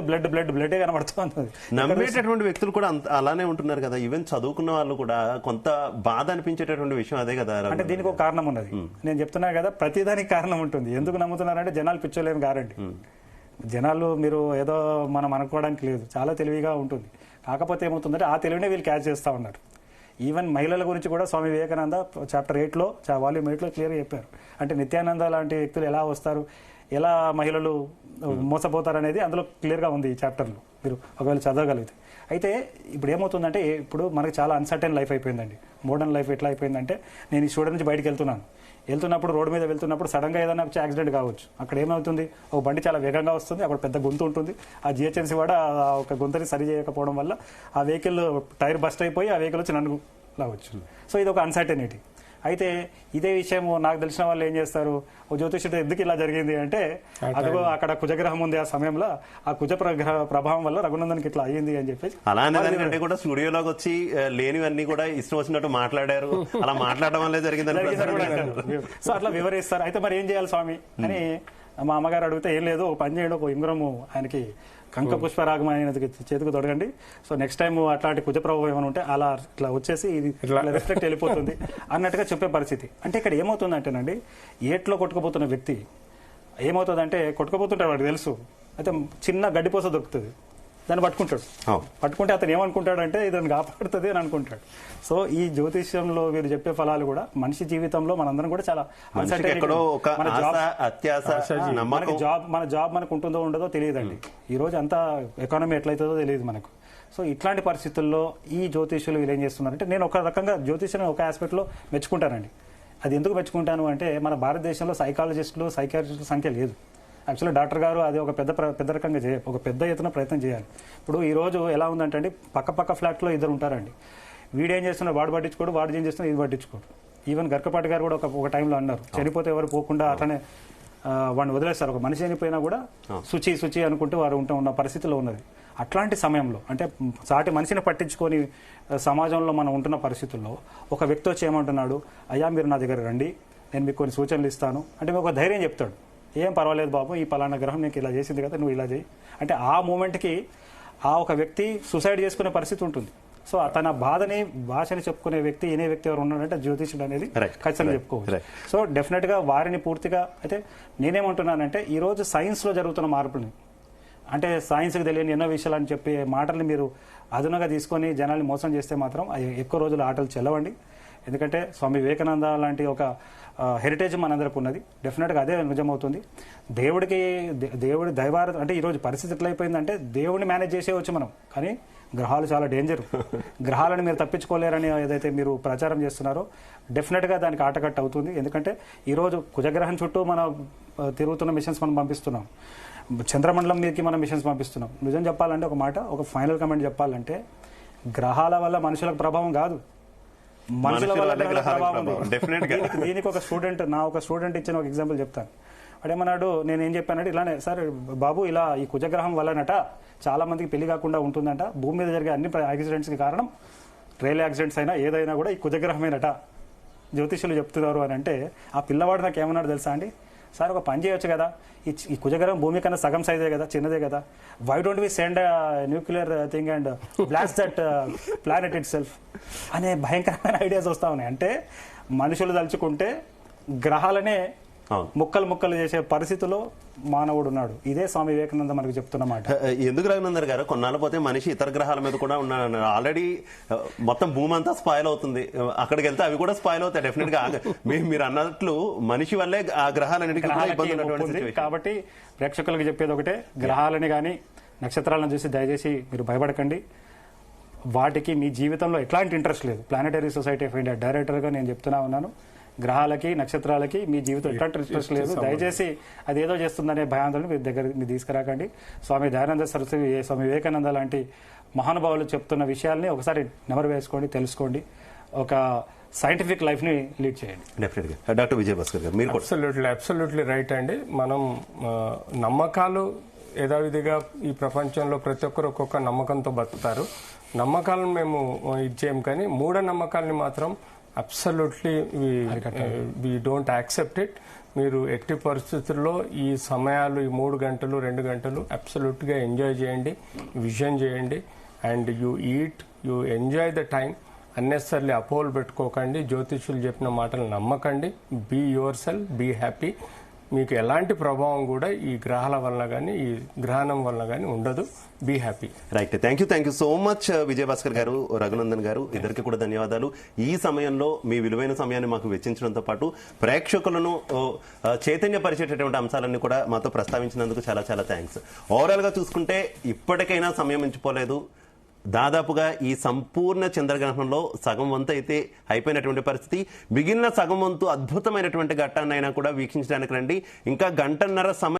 కనబడుతుంది. నమ్మేటటువంటి వ్యక్తులు కూడా అలానే ఉంటున్నారు కదా. ఈవెన్ చదువుకున్న వాళ్ళు కూడా కొంత బాధ అనిపించేటటువంటి విషయం అదే కదా. అంటే దీనికి ఒక కారణం ఉన్నది. నేను చెప్తున్నా కదా, ప్రతిదానికి కారణం ఉంటుంది. ఎందుకు నమ్ముతున్నారంటే జనాలు పిచ్చోలేని గ్యారంటీ. జనాలు మీరు ఏదో మనం అనుకోవడానికి లేదు, చాలా తెలివిగా ఉంటుంది. కాకపోతే ఏమవుతుందంటే ఆ తెలివినే వీళ్ళు క్యాచ్ చేస్తూ ఉన్నారు. ఈవెన్ మహిళల గురించి కూడా స్వామి వివేకానంద చాప్టర్ 8లో వాల్యూమ్ 8లో క్లియర్గా చెప్పారు. అంటే నిత్యానంద లాంటి వ్యక్తులు ఎలా వస్తారు, ఎలా మహిళలు మోసపోతారు అనేది అందులో క్లియర్గా ఉంది ఈ చాప్టర్లో, మీరు ఒకవేళ చదవగలిగితే. అయితే ఇప్పుడు ఏమవుతుందంటే, ఇప్పుడు మనకి చాలా అన్సర్టైన్ లైఫ్ అయిపోయిందండి. మోడర్న్ లైఫ్ ఎట్లా అయిపోయిందంటే, నేను ఈ స్టూడెంట్ నుంచి బయటకు వెళ్తున్నప్పుడు రోడ్డు మీద వెళ్తున్నప్పుడు సడన్గా ఏదైనా యాక్సిడెంట్ కావచ్చు. అక్కడ ఏమవుతుంది, ఒక బండి చాలా వేగంగా వస్తుంది, అక్కడ పెద్ద గుంత ఉంటుంది. ఆ జిహెచ్ఎంసీ కూడా ఒక గుంతని సరి చేయకపోవడం వల్ల ఆ వెహికల్ టైర్ బస్ట్ అయిపోయి ఆ వెహికల్ వచ్చి నన్ను లావచ్చు. సో ఇది ఒక అన్సర్టెనిటీ. అయితే ఇదే విషయం నాకు తెలిసిన వాళ్ళు ఏం చేస్తారు, ఓ జ్యోతిష్యుడు ఎందుకు ఇలా జరిగింది అంటే, అదిగో అక్కడ కుజగ్రహం ఉంది, ఆ సమయంలో ఆ కుజ ప్రభావం వల్ల రఘునందన్కి ఇట్లా అయ్యింది అని చెప్పేసి. అలానే కూడా స్టూడియోలోకి వచ్చి లేనివన్నీ కూడా ఇష్టం వచ్చినట్టు మాట్లాడారు, అలా మాట్లాడడం వల్లే జరిగిందని సో అట్లా వివరిస్తారు. అయితే మరి ఏం చేయాలి స్వామి అని మా అమ్మగారు అడిగితే, ఏం లేదు, ఒక పని చేయండి, ఒక ఉంగరము ఆయనకి కంక పుష్పరాగం ఆయన చేతికి తొడగండి. సో నెక్స్ట్ టైం అట్లాంటి కుజ ప్రభావం ఏమైనా ఉంటే అలా ఇట్లా వచ్చేసి ఇది రిఫ్లెక్ట్ వెళ్ళిపోతుంది అన్నట్టుగా చెప్పే పరిస్థితి. అంటే ఇక్కడ ఏమవుతుందంటేనండి, ఏట్లో కొట్టుకుపోతున్న వ్యక్తి ఏమవుతుందంటే, కొట్టుకుపోతుంటే వాడికి తెలుసు. అయితే చిన్న గడ్డిపోస దొరుకుతుంది, దాన్ని పట్టుకుంటే అతను ఏమనుకుంటాడంటే ఇది కాపాడుతుంది అని అనుకుంటాడు. సో ఈ జ్యోతిష్యంలో వీరు చెప్పే ఫలాలు కూడా మనిషి జీవితంలో మనందరం కూడా చాలా మన జాబ్ మనకు ఉంటుందో ఉండదో తెలియదండి. ఈ రోజు అంతా ఎకానమీ ఎట్లయితుందో తెలియదు మనకు. సో ఇట్లాంటి పరిస్థితుల్లో ఈ జ్యోతిష్యులు వీళ్ళు ఏం చేస్తున్నారంటే, నేను ఒక రకంగా జ్యోతిష్యం ఒక ఆస్పెక్ట్ లో మెచ్చుకుంటానండి. అది ఎందుకు మెచ్చుకుంటాను అంటే, మన భారతదేశంలో సైకాలజిస్టులు సైకియాట్రిస్టుల సంఖ్య లేదు. యాక్చువల్లీ డాక్టర్ గారు అది ఒక పెద్ద రకంగా ఒక పెద్ద ఎత్తున ప్రయత్నం చేయాలి. ఇప్పుడు ఈ రోజు ఎలా ఉందంటే అండి, పక్క ఫ్లాట్లో ఇద్దరు ఉంటారండి. వీడేం చేస్తున్నాడు, వాడు పట్టించుకోడు, వాడు ఏం చేస్తున్నాడు, ఇది పట్టించుకోడు. ఈవెన్ గర్కపాటి గారు కూడా ఒక టైంలో అన్నారు, చనిపోతే ఎవరు పోకుండా అట్లనే వాడిని వదిలేస్తారు. ఒక మనిషి చనిపోయినా కూడా శుచి అనుకుంటూ వారు ఉన్న పరిస్థితిలో ఉన్నది. అట్లాంటి సమయంలో అంటే సాటి మనిషిని పట్టించుకొని సమాజంలో మనం ఉంటున్న పరిస్థితుల్లో ఒక వ్యక్తి వచ్చి ఏమంటున్నాడు, అయ్యా మీరు నా దగ్గర రండి, నేను మీకు కొన్ని సూచనలు ఇస్తాను అంటే ఒక ధైర్యం చెప్తాడు. ఏం పర్వాలేదు బాబు, ఈ పలానా గ్రహం నీకు ఇలా చేసింది కదా, నువ్వు ఇలా చేయి అంటే ఆ మూమెంట్కి ఆ ఒక వ్యక్తి సూసైడ్ చేసుకునే పరిస్థితి ఉంటుంది. సో తన బాధని భాషని చెప్పుకునే వ్యక్తి వినే వ్యక్తి ఎవరు ఉన్నాడంటే జ్యోతిష్యుడు అనేది ఖచ్చితంగా చెప్పుకోవచ్చు. సో డెఫినెట్ గా వారిని పూర్తిగా అయితే నేనేమంటున్నానంటే, ఈ రోజు సైన్స్ లో జరుగుతున్న మార్పుని అంటే సైన్స్కి తెలియని ఎన్నో విషయాలు అని చెప్పే మాటల్ని మీరు అదునుగా తీసుకొని జనాల్ని మోసం చేస్తే మాత్రం ఎక్కువ రోజులు ఆటలు చెల్లవండి. ఎందుకంటే స్వామి వివేకానంద లాంటి ఒక హెరిటేజ్ మనందరికి ఉన్నది. డెఫినెట్గా అదే నిజమవుతుంది. దేవుడి దైవార అంటే ఈరోజు పరిస్థితి ఎట్లయిపోయిందంటే, దేవుడిని మేనేజ్ చేసేవచ్చు మనం, కానీ గ్రహాలు చాలా డేంజర్. గ్రహాలను మీరు తప్పించుకోలేరని ఏదైతే మీరు ప్రచారం చేస్తున్నారో డెఫినెట్గా దానికి ఆటకట్టు అవుతుంది. ఎందుకంటే ఈరోజు కుజగ్రహం చుట్టూ మన తిరుగుతున్న మిషన్స్ మనం పంపిస్తున్నాం, చంద్రమండలం మీదకి మనం మిషన్స్ పంపిస్తున్నాం. నిజం చెప్పాలంటే ఒక మాట, ఒక ఫైనల్ కమెంట్ చెప్పాలంటే, గ్రహాల వల్ల మనుషులకు ప్రభావం కాదు, మనుషుల వల్ల ప్రభావం ఉంది. దీనికి ఒక స్టూడెంట్ ఇచ్చిన ఒక ఎగ్జాంపుల్ చెప్తాను. వాడేమన్నాడు, నేనేం చెప్పానంటే ఇలానే, సార్ బాబు ఇలా ఈ కుజగ్రహం వల్లనట చాలా మందికి పెళ్లి కాకుండా ఉంటుందంట, భూమి మీద జరిగే అన్ని యాక్సిడెంట్స్కి కారణం రైలు యాక్సిడెంట్స్ అయినా ఏదైనా కూడా ఈ కుజగ్రహమేనట జ్యోతిష్యులు చెప్తున్నారు అని అంటే, ఆ పిల్లవాడు నాకు ఏమన్నాడు తెలుసా అండి, సార్ ఒక పని చేయొచ్చు కదా, ఈ కుజగ్రహం భూమి కన్నా సగం సైజే కదా, చిన్నదే కదా, why don't we send nuclear thing and blast that planet itself అనే భయంకరమైన ఐడియాస్ వస్తా ఉన్నాయి. అంటే మనుషులు తలుచుకుంటే గ్రహాలనే అవును. ముక్కలు ముక్కలు చేసే పరిస్థితిలో మానవుడు ఉన్నాడు. ఇదే స్వామి వివేకానంద మనకు చెప్తున్నమాట. ఎందుకు రఘునందన్ గారు, కొన్నాళ్ళ పోతే మనిషి ఇతర గ్రహాల మీద కూడా ఉన్నాడు. ఆల్రెడీ మొత్తం భూమి అంతా స్పాయిల్ అవుతుంది. అక్కడికి వెళ్తే అవి కూడా స్పాయిల్ అవుతాయి డెఫినెట్ గా. మీరు అన్నట్లు మనిషి వల్లే ఆ గ్రహాలన్నిటికీ కూడా ఇబ్బంది ఉన్నటువంటి ఉంది. situation. కాబట్టి ప్రేక్షకులకు చెప్పేది ఒకటే, గ్రహాలని కానీ నక్షత్రాలను చూసి దయచేసి మీరు భయపడకండి. వాటికి మీ జీవితంలో ఎట్లాంటి ఇంట్రెస్ట్ లేదు. ప్లానెటరీ సొసైటీ ఆఫ్ ఇండియా డైరెక్టర్గా నేను చెప్తున్నా ఉన్నాను, గ్రహాలకి నక్షత్రాలకి మీ జీవితం ఎట్లాంటి ఇంట్రెస్ట్ లేదు. దయచేసి అది ఏదో చేస్తుందనే భయాందోళన మీరు తీసుకురాకండి. స్వామి దయానంద సరస్వతి, స్వామి వివేకానంద లాంటి మహానుభావులు చెప్తున్న విషయాల్ని ఒకసారి నెమరు వేసుకోండి, తెలుసుకోండి. ఒక సైంటిఫిక్ లైఫ్ ని లీడ్ చేయండి. డెఫినెట్ గా. డాక్టర్ విజయభాస్కర్ గారు, మీరు కూడా అబ్సల్యూట్లీ రైట్ అండి. మనం నమ్మకాలు యథావిధిగా ఈ ప్రపంచంలో ప్రతి ఒక్కరు ఒక్కొక్క నమ్మకంతో బతుకుతారు. నమ్మకాలను మేము ఇచ్చేయం, కానీ మూఢనమ్మకాలని మాత్రం absolutely we don't accept it. మీరు ఎట్టి పరిస్థితుల్లో ఈ సమయాలు, ఈ 3 గంటలు 2 గంటలు అబ్సల్యూట్గా ఎంజాయ్ చేయండి, విజన్ చేయండి. And you eat, you enjoy the time. Unnecessarily అపోహలు పెట్టుకోకండి, జ్యోతిష్యులు చెప్పిన మాటలు నమ్మకండి. Be yourself, be happy. మీకు ఎలాంటి ప్రభావం కూడా ఈ గ్రహాల వల్ల కానీ ఈ గ్రహణం వల్ల కానీ ఉండదు. Be happy. Right. Thank you so much Vijayabhaskar garu, Raghunandan గారు, ఇద్దరికి కూడా ధన్యవాదాలు. ఈ సమయంలో మీ విలువైన సమయాన్ని మాకు వెచ్చించడంతో పాటు ప్రేక్షకులను చైతన్యపరిచేటటువంటి అంశాలన్నీ కూడా మాతో ప్రస్తావించినందుకు చాలా చాలా థ్యాంక్స్. ఓవరాల్ గా చూసుకుంటే ఇప్పటికైనా సమయం మించిపోలేదు. దాదాపుగా ఈ సంపూర్ణ చంద్రగ్రహణంలో సగం వంతు అయితే అయిపోయినటువంటి పరిస్థితి. మిగిలిన సగం వంతు అద్భుతమైనటువంటి ఘట్టాన్నైనా కూడా వీక్షించడానికి రండి. ఇంకా 1.5 సమయం